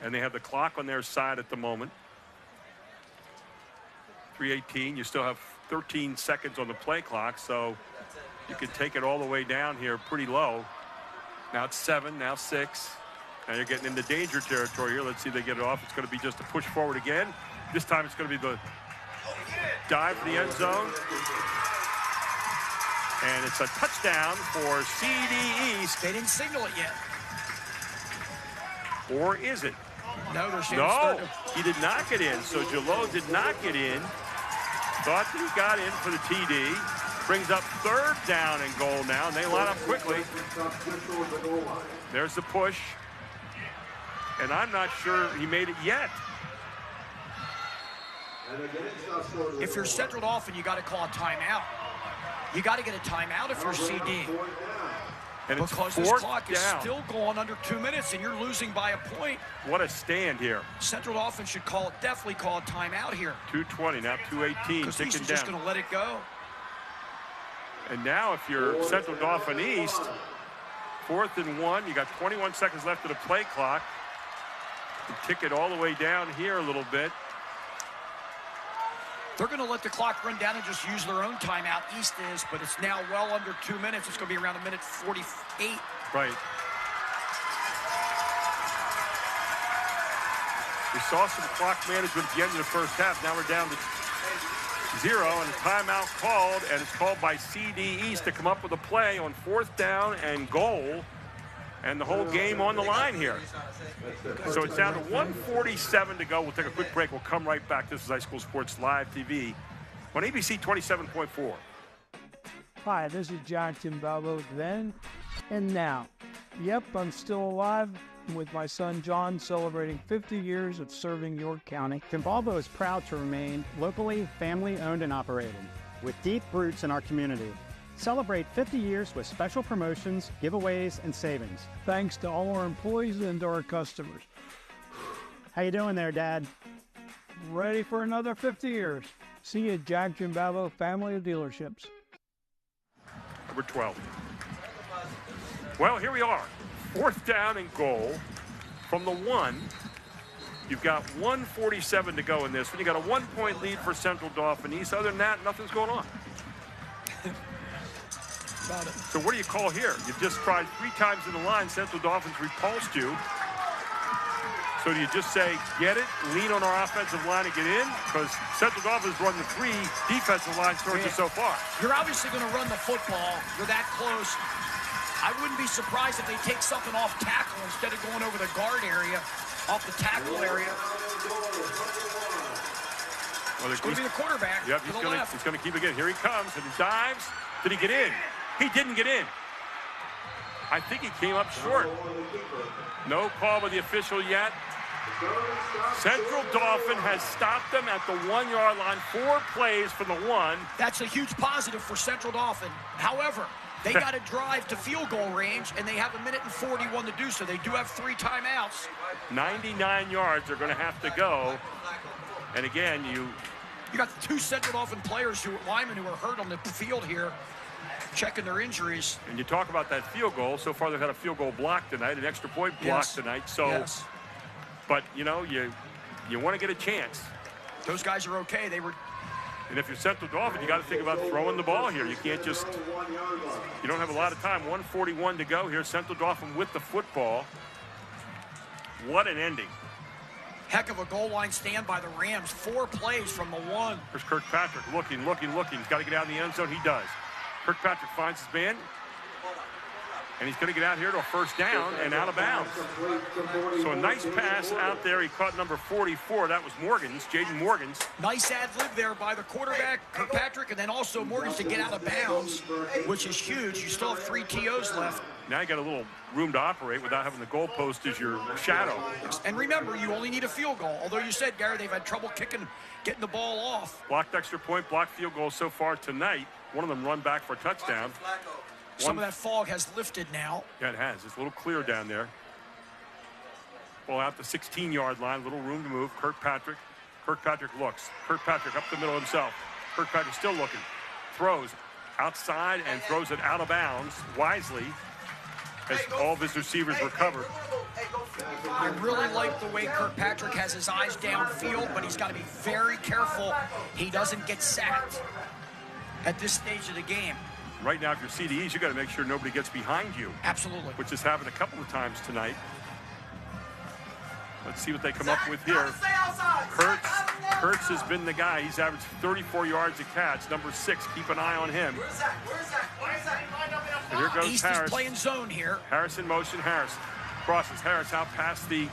and they have the clock on their side at the moment. 3:18. You still have 13 seconds on the play clock, so you can take it all the way down here pretty low. Now it's 7, now 6. Now you're getting into danger territory here. Let's see if they get it off. It's going to be just a push forward again. This time it's going to be the dive for the end zone. And it's a touchdown for CD East. They didn't signal it yet. Or is it? No, they're No, he did not get in. So Jalot did not get in. Thought that he got in for the TD. Brings up 3rd down and goal now, and they line up quickly. There's the push. And I'm not sure he made it yet. If you're Central Dauphin, you got to call a timeout. You got to get a timeout if you're CD. And it's because this 4th clock is down. still going under 2 minutes, and you're losing by a point. What a stand here. Central Dauphin should definitely call a timeout here. 2:20, now 2:18, because ticking East down. is just going to let it go. And now if you're Central Dauphin East, 4th and 1, you got 21 seconds left of the play clock. You tick it all the way down here a little bit. They're going to let the clock run down and just use their own timeout. East is, but it's now well under 2 minutes. It's going to be around 1:48. Right. We saw some clock management at the end of the first half. Now we're down to 0, and a timeout called, and it's called by CD East to come up with a play on 4th down and goal, and the whole game on the line here. So it's down to 1:47 to go. We'll take a quick break. We'll come right back. This is High School Sports Live TV on ABC 27.4. Hi, this is Jonathan Balbo then and now. Yep, I'm still alive with my son John celebrating 50 years of serving York County. Timbalbo is proud to remain locally family-owned and operated, with deep roots in our community. Celebrate 50 years with special promotions, giveaways, and savings. Thanks to all our employees and our customers. How you doing there, Dad? Ready for another 50 years. See you at Jack Jimbabo Family of Dealerships. Number 12. Well, here we are. 4th down and goal from the 1. You've got 1:47 to go in this one. You got a 1-point lead for Central Dauphin East. Other than that, nothing's going on. So what do you call here? You've just tried 3 times in the line. Central Dauphin's repulsed you. So do you just say, get it, lean on our offensive line and get in? Because Central Dauphin's run the 3 defensive lines towards you so far. You're obviously going to run the football. You're that close. I wouldn't be surprised if they take something off tackle instead of going over the guard area, off the tackle area. Well, it's going to be the quarterback. Yep, he's going to keep it in. Here he comes, and he dives. Did he get in? He didn't get in. I think he came up short. No call by the official yet. Central Dauphin has stopped them at the 1-yard line. 4 plays from the 1. That's a huge positive for Central Dauphin. However, they got to drive to field goal range, and they have 1:41 to do so. They do have 3 timeouts. 99 yards they're going to have to go. And again, you got 2 Central Dauphin players, linemen who are hurt on the field here, checking their injuries. And you talk about that field goal. So far, they've had a field goal block tonight, an extra point block tonight. So, but you know, you want to get a chance. Those guys are okay. And if you're Central Dauphin, you got to think about throwing the ball here. You can't just, you don't have a lot of time. 1:41 to go here. Central Dauphin with the football. What an ending. Heck of a goal line stand by the Rams. 4 plays from the 1. Here's Kirkpatrick looking. He's got to get out in the end zone. He does. Kirkpatrick finds his man. And he's going to get out here to a 1st down and out of bounds. So a nice pass out there. He caught number 44. That was Morgan's, Jaden Morgan's. Nice ad-lib there by the quarterback, Kirkpatrick, and then also Morgan's to get out of bounds, which is huge. You still have 3 TOs left. Now you got a little room to operate without having the goalpost as your shadow. And remember, you only need a field goal. Although you said, Gary, they've had trouble getting the ball off. Blocked extra point, blocked field goal so far tonight. One of them run back for a touchdown. Some of that fog has lifted now. Yeah, it has. It's a little clear down there. Ball out the 16-yard line. Little room to move. Kirkpatrick. Kirkpatrick looks. Kirkpatrick up the middle himself. Kirkpatrick still looking. Throws outside and throws it out of bounds wisely as all of his receivers recover. I really like the way Kirkpatrick has his eyes downfield, but he's got to be very careful he doesn't get sacked at this stage of the game. Right now, if you're CDEs, you got to make sure nobody gets behind you. Absolutely. Which has happened a couple of times tonight. Let's see what they come up with here. Kurtz has been the guy. He's averaged 34 yards a catch. Number 6, keep an eye on him. And here goes East Harris. is playing zone here. Harris in motion. Harris crosses. Harris out past the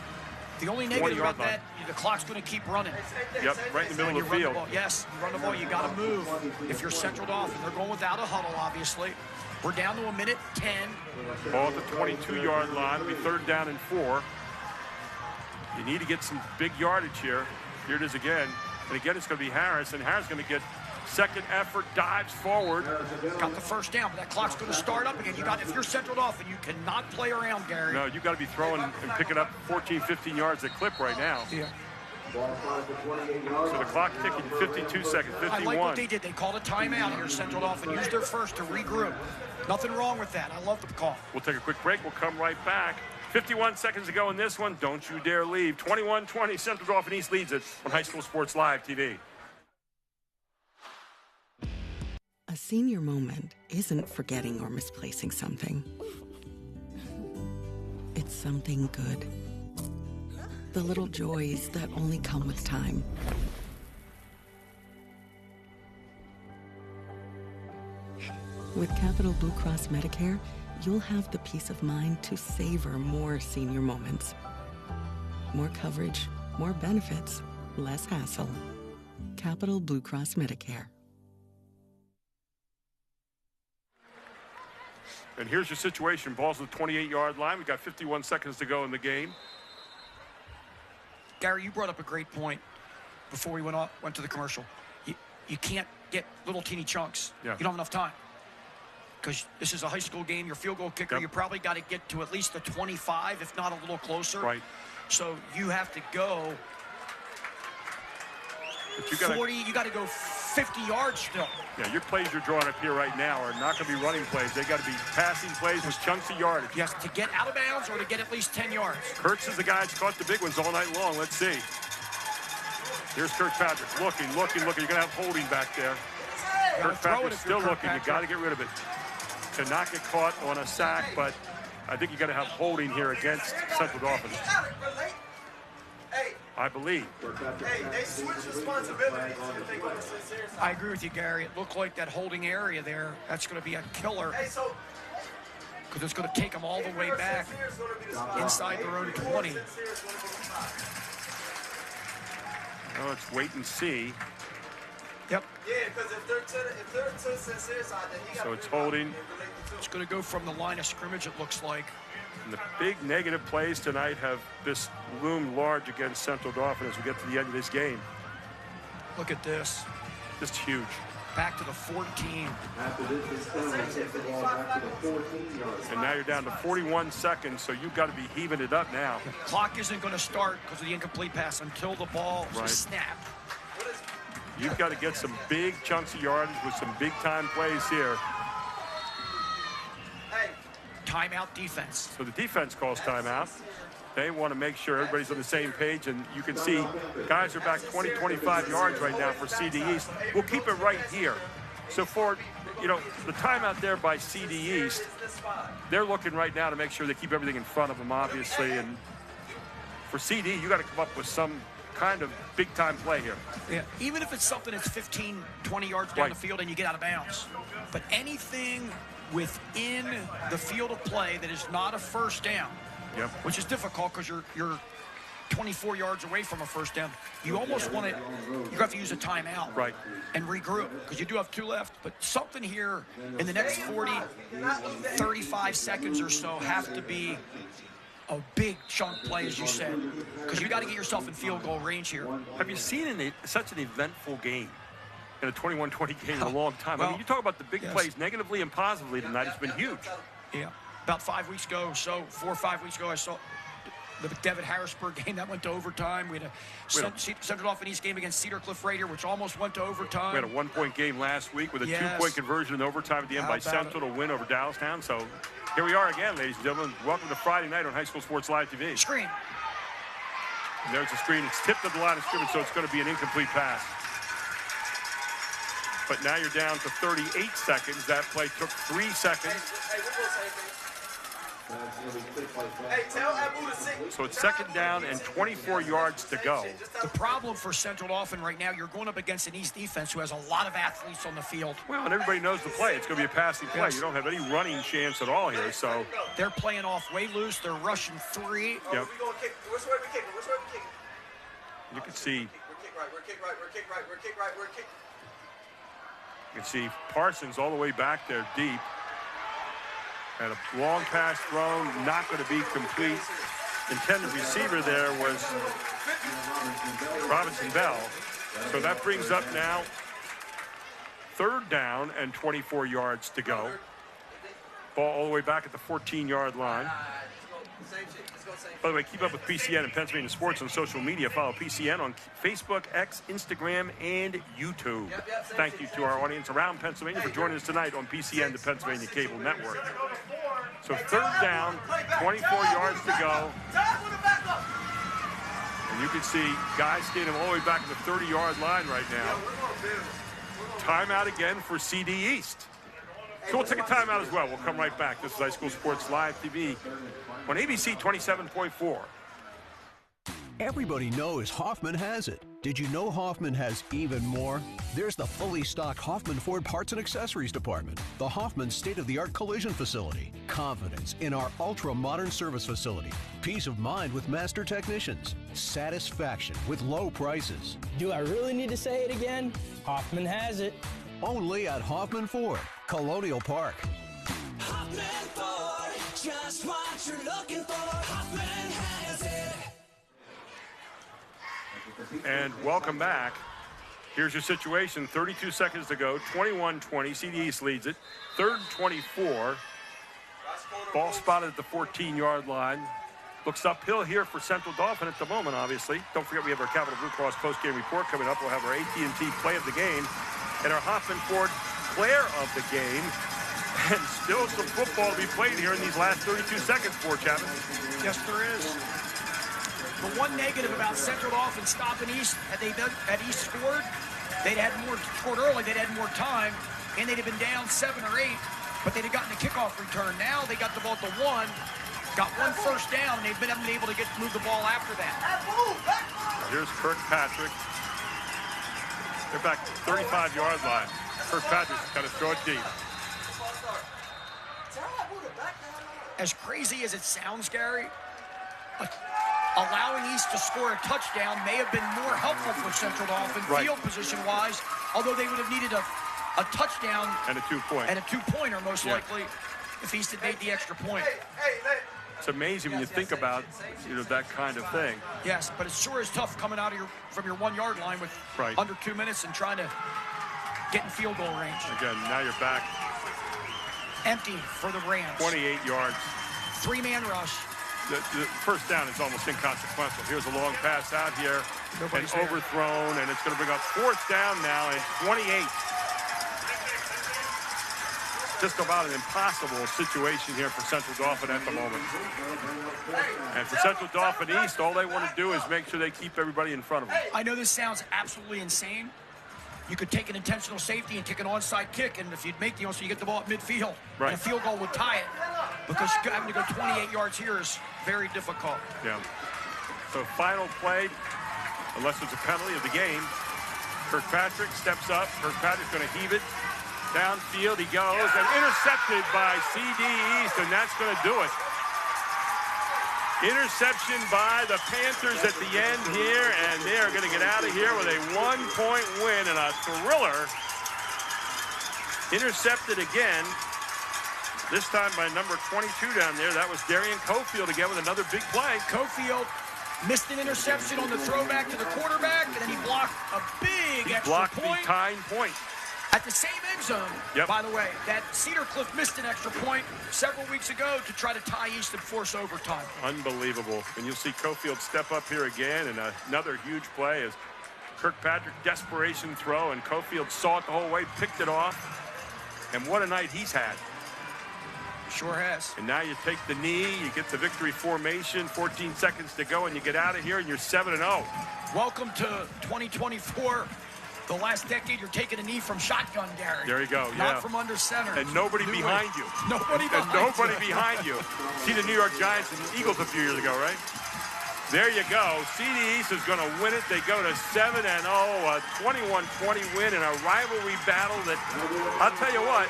only negative about that, the clock's going to keep running. Yep, right in the middle of the field. Yes, you run the ball, you got to move. If you're Central Dauphin, they're going without a huddle, obviously. We're down to 1:10. Ball at the 22-yard line. It'll be 3rd down and 4. You need to get some big yardage here. Here it is again. And again, it's going to be Harris. And Harris is going to get second effort, dives forward. Got the first down, but that clock's going to start up again. If you're Central Dauphin, you cannot play around, Gary. No, you got to be throwing and picking up 14, 15 yards a clip right now. Yeah. So the clock ticking, 52 seconds, 51. I like what they did. They called a timeout here, Central Dauphin. Used their first to regroup. Nothing wrong with that. I love the call. We'll take a quick break. We'll come right back. 51 seconds to go in this one. Don't you dare leave. 21-20, Central Dauphin East leads it on High School Sports Live TV. A senior moment isn't forgetting or misplacing something. It's something good. The little joys that only come with time. With Capital Blue Cross Medicare, you'll have the peace of mind to savor more senior moments. More coverage, more benefits, less hassle. Capital Blue Cross Medicare. And here's your situation. Ball's at the 28-yard line. We've got 51 seconds to go in the game. Gary, you brought up a great point before we went to the commercial. You can't get little teeny chunks. Yeah. You don't have enough time. Because this is a high school game, your field goal kicker, you probably got to get to at least the 25, if not a little closer. Right. So you have to go but you gotta, 40, you got to go 50 yards still. Yeah, your plays you're drawing up here right now are not going to be running plays. They got to be passing plays with chunks of yardage. Yes, to get out of bounds or to get at least 10 yards. Kurtz is the guy that's caught the big ones all night long. Let's see. Here's Kirkpatrick looking. You're going to have holding back there. Kirkpatrick's still looking. You got to get rid of it. To not get caught on a sack, but I think you got to have holding here against Central Dauphin. I believe. Hey, they switch responsibilities. I agree with you, Gary. It looked like that holding area there, that's going to be a killer. Because it's going to take them all the way back inside their own 20. Well, let's wait and see. Yep. Yeah, because if they're to sincere side, then you got. So it's holding. It's going to go from the line of scrimmage, it looks like. And the big negative plays tonight have this loomed large against Central Dauphin as we get to the end of this game. Look at this. Just huge. Back to the 14. And now you're down to 41 seconds, so you've got to be heaving it up now. The clock isn't going to start because of the incomplete pass until the ball is snapped. You've got to get some big chunks of yardage with some big-time plays here. Timeout defense. So the defense calls timeout. They want to make sure everybody's on the same page, and you can see guys are back 20, 25 yards right now for CD East. We'll keep it right here. So for, the timeout there by CD East, they're looking right now to make sure they keep everything in front of them, obviously. And for CD, you got to come up with some kind of big-time play here. Yeah, even if it's something that's 15, 20 yards down the field and you get out of bounds. But anything within the field of play that is not a first down, which is difficult because you're 24 yards away from a first down. You almost want to, you have to use a timeout and regroup because you do have 2 left. But something here in the next 40, 35 seconds or so have to be a big chunk play, as you said, because you got to get yourself in field goal range here. Have you seen such an eventful game in a 21-20 game in a long time? Well, I mean, you talk about the big plays negatively and positively tonight. It's been huge. Yeah. About 5 weeks ago, 4 or 5 weeks ago, I saw the McDevitt-Harrisburg game that went to overtime. We had a Central Dauphin East game against Cedar Cliff Raider, which almost went to overtime. We had a one-point game last week with a two-point conversion in overtime at the end by Central to win over Doylestown. So here we are again, ladies and gentlemen. Welcome to Friday night on High School Sports Live TV. Screen. And there's a screen. It's tipped at the line of scrimmage, so it's going to be an incomplete pass. But now you're down to 38 seconds. That play took 3 seconds. So it's second down and 24 yards to go. The problem for Central Dauphin right now, you're going up against an East defense who has a lot of athletes on the field. Well, and everybody knows the play. It's going to be a passing play. You don't have any running chance at all here. So they're playing off way loose. They're rushing 3. Yep. Which way we kicking? You can see. We're kick right. You can see Parsons all the way back there deep. And a long pass thrown, not going to be complete. Intended receiver there was Robinson Bell. So that brings up now 3rd down and 24 yards to go. Ball all the way back at the 14-yard line. By the way, keep up with PCN and Pennsylvania Sports on social media. Follow PCN on Facebook, X, Instagram, and YouTube. Thank you to our audience around Pennsylvania for joining us tonight on PCN, the Pennsylvania Cable Network. So 3rd down, 24 yards to go. And you can see guys standing all the way back at the 30-yard line right now. Timeout again for CD East. So we'll take a timeout as well. We'll come right back. This is High School Sports Live TV on ABC 27.4. Everybody knows Hoffman has it. Did you know Hoffman has even more? There's the fully stocked Hoffman Ford Parts and Accessories Department, the Hoffman state-of-the-art collision facility, confidence in our ultra-modern service facility, peace of mind with master technicians, satisfaction with low prices. Do I really need to say it again? Hoffman has it. Only at Hoffman Ford, Colonial Park. Hoffman Ford, just what you're looking for. Hoffman has it. And welcome back. Here's your situation. 32 seconds to go. 21-20. CD East leads it. 3rd and 24. Ball spotted at the 14-yard line. Looks uphill here for Central Dauphin at the moment, obviously. Don't forget we have our Capital Blue Cross post-game report coming up. We'll have our AT&T play of the game and our Hoffman Ford player of the game. And still some football to be played here in these last 32 seconds for Chapman. Yes, there is. The one negative about Central Dauphin stopping East, had East scored, they'd had more scored early, they'd had more time, and they'd have been down 7 or 8, but they'd have gotten a kickoff return. Now they got the ball to 1, got 1 first down, and they've been able to move the ball after that. Here's Kirkpatrick. They're back 35-yard line. Kirkpatrick's got to throw it deep. As crazy as it sounds, Gary, allowing East to score a touchdown may have been more helpful for Central Dauphin field position-wise, although they would have needed a touchdown and a 2-point. And a 2-pointer, most likely, if East had made the extra point. It's amazing when you think about that kind of thing. Yes, but it sure is tough coming out of from your 1-yard line with under 2 minutes and trying to get in field goal range. Again, now you're back. Empty for the Rams. 28 yards. 3-man rush. The first down is almost inconsequential. Here's a long pass out here. And overthrown, and it's going to bring up 4th down now and 28. Just about an impossible situation here for Central Dauphin at the moment. And for Central Dauphin East, all they want to do is make sure they keep everybody in front of them. I know this sounds absolutely insane. You could take an intentional safety and take an onside kick, and if you'd make the onside, you get the ball at midfield. Right. And a field goal would tie it. Because having to go 28 yards here is very difficult. Yeah. So final play, unless there's a penalty of the game. Kirkpatrick steps up. Kirkpatrick's going to heave it. Downfield he goes, and intercepted by CD East, and that's going to do it. Interception by the Panthers at the end here, and they are going to get out of here with a 1-point win and a thriller. Intercepted again, this time by number 22 down there. That was Darian Cofield again with another big play. Cofield missed an interception on the throwback to the quarterback, and then he blocked a big extra point. Blocked the tying point. At the same end zone, by the way, that Cedar Cliff missed an extra point several weeks ago to try to tie East and force overtime. Unbelievable. And you'll see Cofield step up here again, and another huge play is Kirkpatrick desperation throw, and Cofield saw it the whole way, picked it off, and what a night he's had. Sure has. And now you take the knee, you get the victory formation, 14 seconds to go, and you get out of here, and you're 7-0. Welcome to 2024. The last decade, you're taking a knee from shotgun, Gary. There you go, Not from under center. And nobody behind you. Nobody behind you. See the New York Giants and the Eagles a few years ago, right? There you go. CD East is going to win it. They go to 7-0, a 21-20 win in a rivalry battle that, I'll tell you what,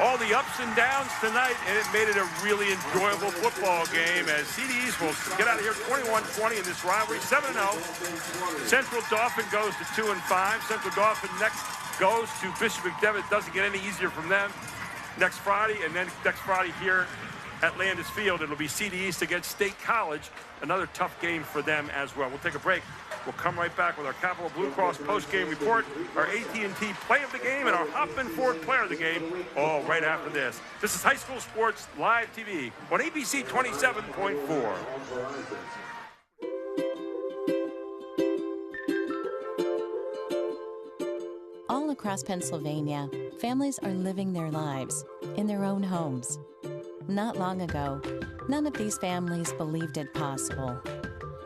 all the ups and downs tonight, and it made it a really enjoyable football game as CD East will get out of here 21-20 in this rivalry, 7-0. Central Dauphin goes to 2-5. Central Dauphin next goes to Bishop McDevitt. Doesn't get any easier from them next Friday, and then next Friday here at Landis Field, it'll be CD East against State College. Another tough game for them as well. We'll take a break. We'll come right back with our Capital Blue Cross post-game report, our AT&T play of the game, and our Hoffman Ford player of the game, all right after this. This is High School Sports Live TV on ABC 27.4. All across Pennsylvania, families are living their lives in their own homes. Not long ago, none of these families believed it possible.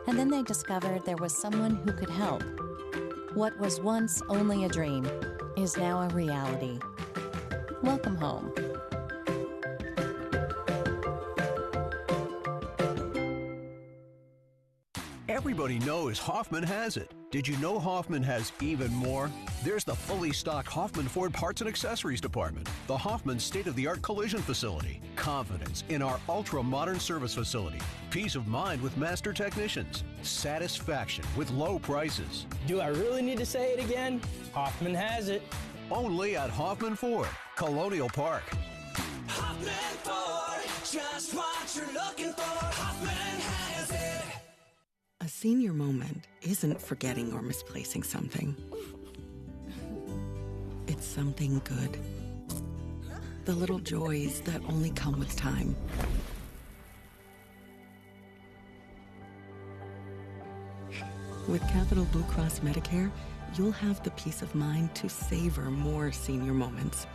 And then they discovered there was someone who could help. What was once only a dream is now a reality. Welcome home. Everybody knows Hoffman has it. Did you know Hoffman has even more? There's the fully stocked Hoffman Ford Parts and Accessories Department, the Hoffman state-of-the-art collision facility, confidence in our ultra-modern service facility, peace of mind with master technicians, satisfaction with low prices. Do I really need to say it again? Hoffman has it. Only at Hoffman Ford, Colonial Park. Hoffman Ford, just what you're looking for. Hoffman has it. A senior moment isn't forgetting or misplacing something. It's something good. The little joys that only come with time. With Capital Blue Cross Medicare, you'll have the peace of mind to savor more senior moments.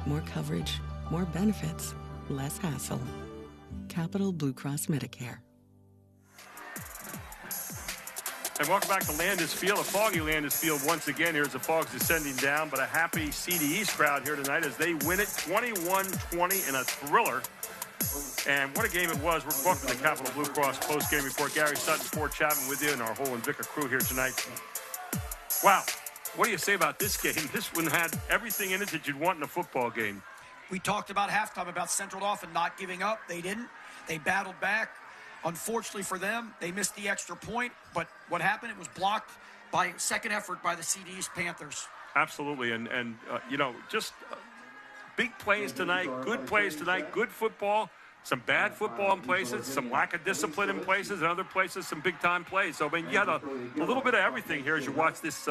More coverage, more benefits, less hassle. Capital Blue Cross Medicare. And welcome back to Landis Field, a foggy Landis Field once again. Here's the fog's descending down, but a happy CD East crowd here tonight as they win it 21-20 in a thriller. And what a game it was. We're welcome to the Capital Blue Cross post-game report. Gary Sutton, Ford Chapman with you, and our whole Invica crew here tonight. Wow. What do you say about this game? This one had everything in it that you'd want in a football game. We talked about halftime about Central Dauphin not giving up. They didn't. They battled back. Unfortunately for them, they missed the extra point. But what happened? It was blocked by second effort by the CD East Panthers. Absolutely. And you know, just big plays tonight, good plays tonight, good football, some bad football in places, some lack of discipline in places, and other places, some big-time plays. So, I mean, you had a little bit of everything here as you watch this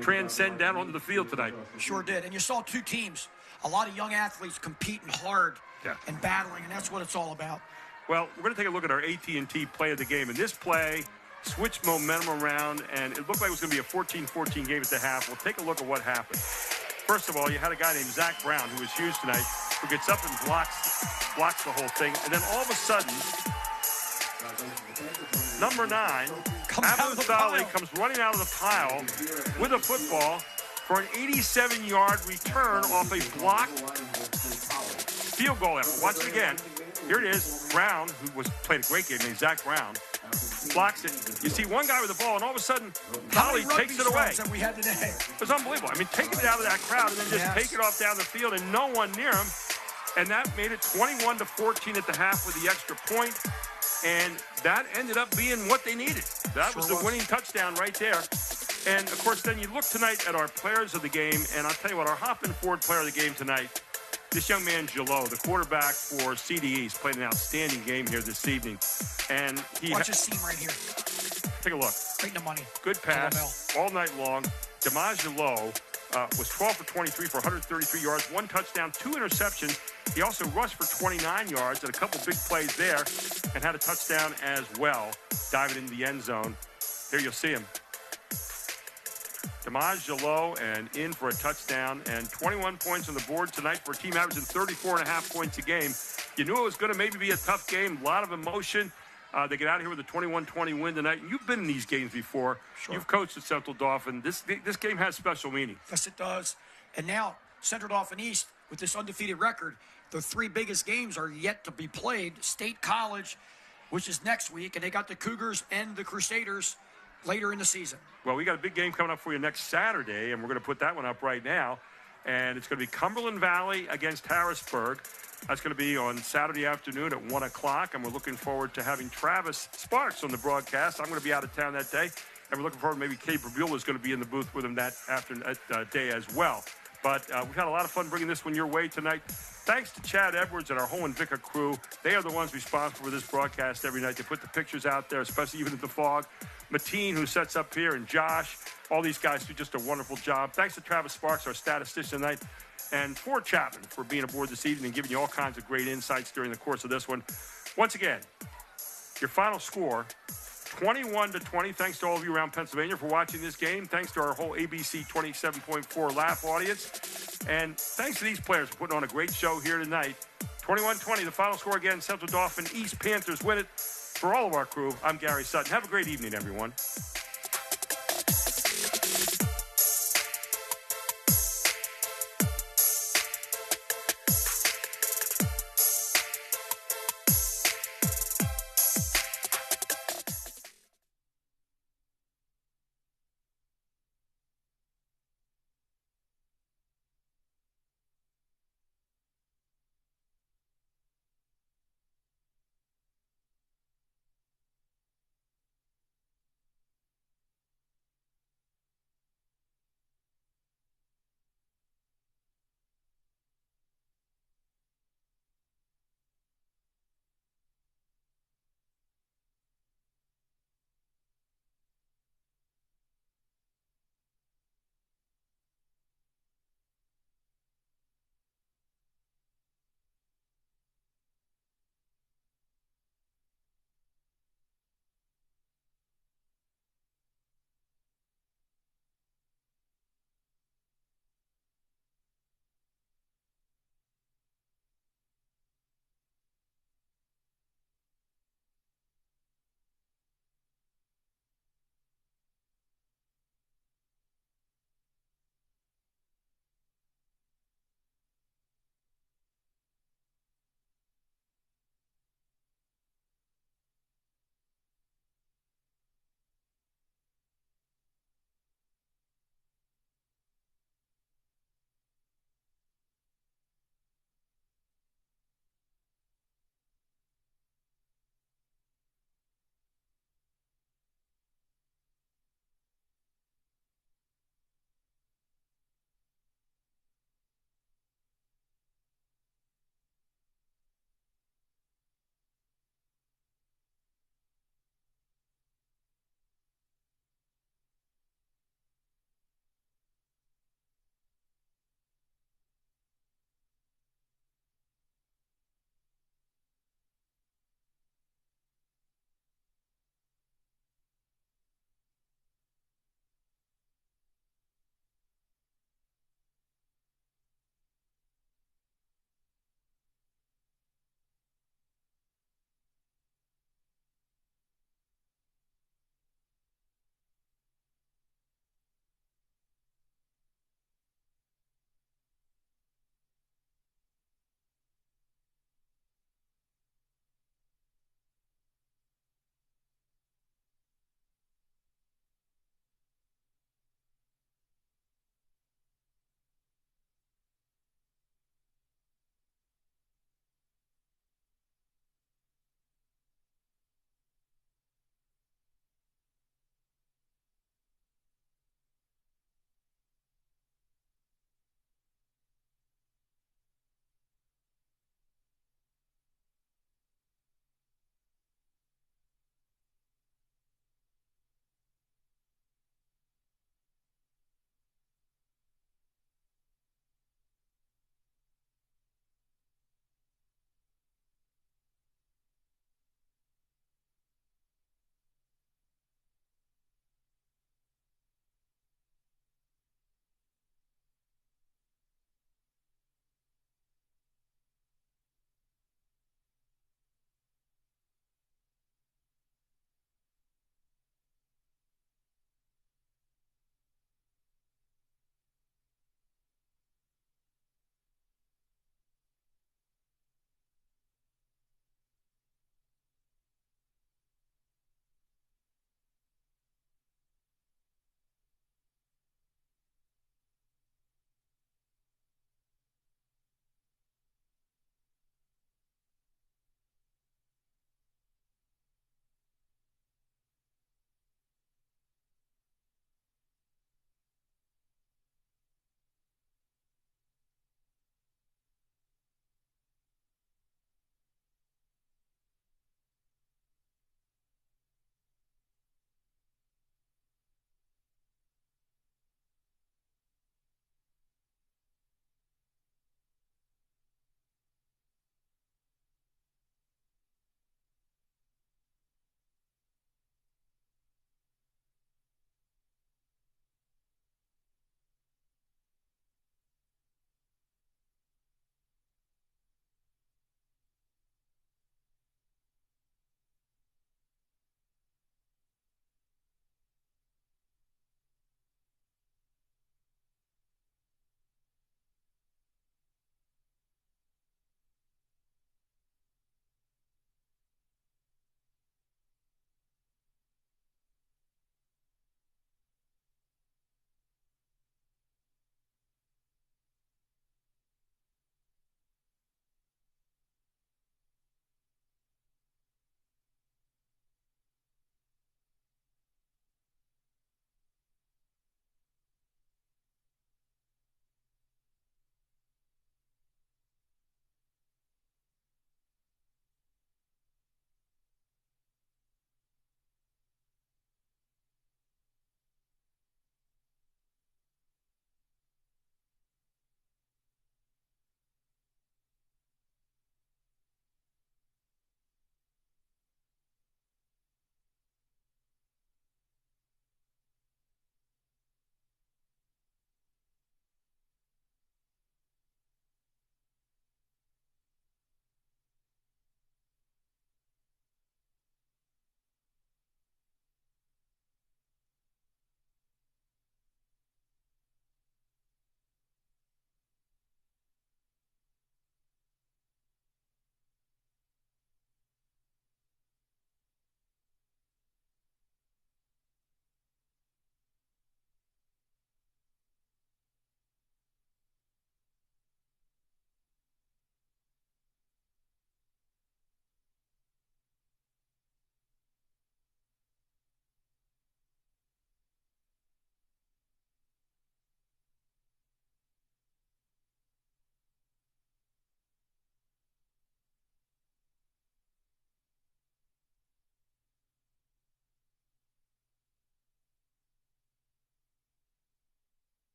transcend down onto the field tonight. Sure did. And you saw two teams, a lot of young athletes competing hard and battling, and that's what it's all about. Well, we're going to take a look at our AT&T play of the game. And this play switched momentum around, and it looked like it was going to be a 14-14 game at the half. We'll take a look at what happened. First of all, you had a guy named Zach Brown, who was huge tonight, who gets up and blocks the whole thing. And then all of a sudden, number 9, Abu Sali comes running out of the pile with a football for an 87-yard return off a blocked field goal effort. Watch it again. Here it is. Brown, who played a great game, named Zach Brown, blocks it. You see one guy with the ball, and all of a sudden, Holly takes it away. That we had today. It was unbelievable. I mean, taking it out of that crowd and then just take it off down the field, and no one near him. And that made it 21-14 at the half with the extra point. And that ended up being what they needed. That was the winning touchdown right there. And, of course, then you look tonight at our players of the game, and I'll tell you what, our Hoffman Ford player of the game tonight, this young man, Jalot, the quarterback for CD East, played an outstanding game here this evening. And watch this seam right here. Take a look. Right in the money. Good pass all night long. Damaj Jalot was 12 for 23 for 133 yards, 1 touchdown, 2 interceptions. He also rushed for 29 yards and a couple big plays there and had a touchdown as well, diving into the end zone. Here you'll see him. Damaj Jalot and in for a touchdown and 21 points on the board tonight for a team averaging 34.5 points a game. You knew it was going to maybe be a tough game, a lot of emotion. They get out of here with a 21-20 win tonight. You've been in these games before. Sure. You've coached at Central Dauphin. This game has special meaning. Yes, it does. And now, Central Dauphin East, with this undefeated record, the 3 biggest games are yet to be played. State College, which is next week, and they got the Cougars and the Crusaders later in the season. Well, we got a big game coming up for you next Saturday, and we're going to put that one up right now. And it's going to be Cumberland Valley against Harrisburg. That's going to be on Saturday afternoon at 1 o'clock, and we're looking forward to having Travis Sparks on the broadcast. I'm going to be out of town that day, and we're looking forward to maybe Kay Brabula is going to be in the booth with him that day as well. But we've had a lot of fun bringing this one your way tonight. Thanks to Chad Edwards and our whole Invica crew. They are the ones responsible for this broadcast every night. They put the pictures out there, especially even in the fog. Mateen, who sets up here, and Josh, all these guys do just a wonderful job. Thanks to Travis Sparks, our statistician tonight, and Ford Chapman for being aboard this evening and giving you all kinds of great insights during the course of this one. Once again, your final score, 21-20. Thanks to all of you around Pennsylvania for watching this game. Thanks to our whole ABC 27.4 Laugh audience. And thanks to these players for putting on a great show here tonight. 21-20, the final score again, Central Dauphin East Panthers win it. For all of our crew, I'm Gary Sutton. Have a great evening, everyone.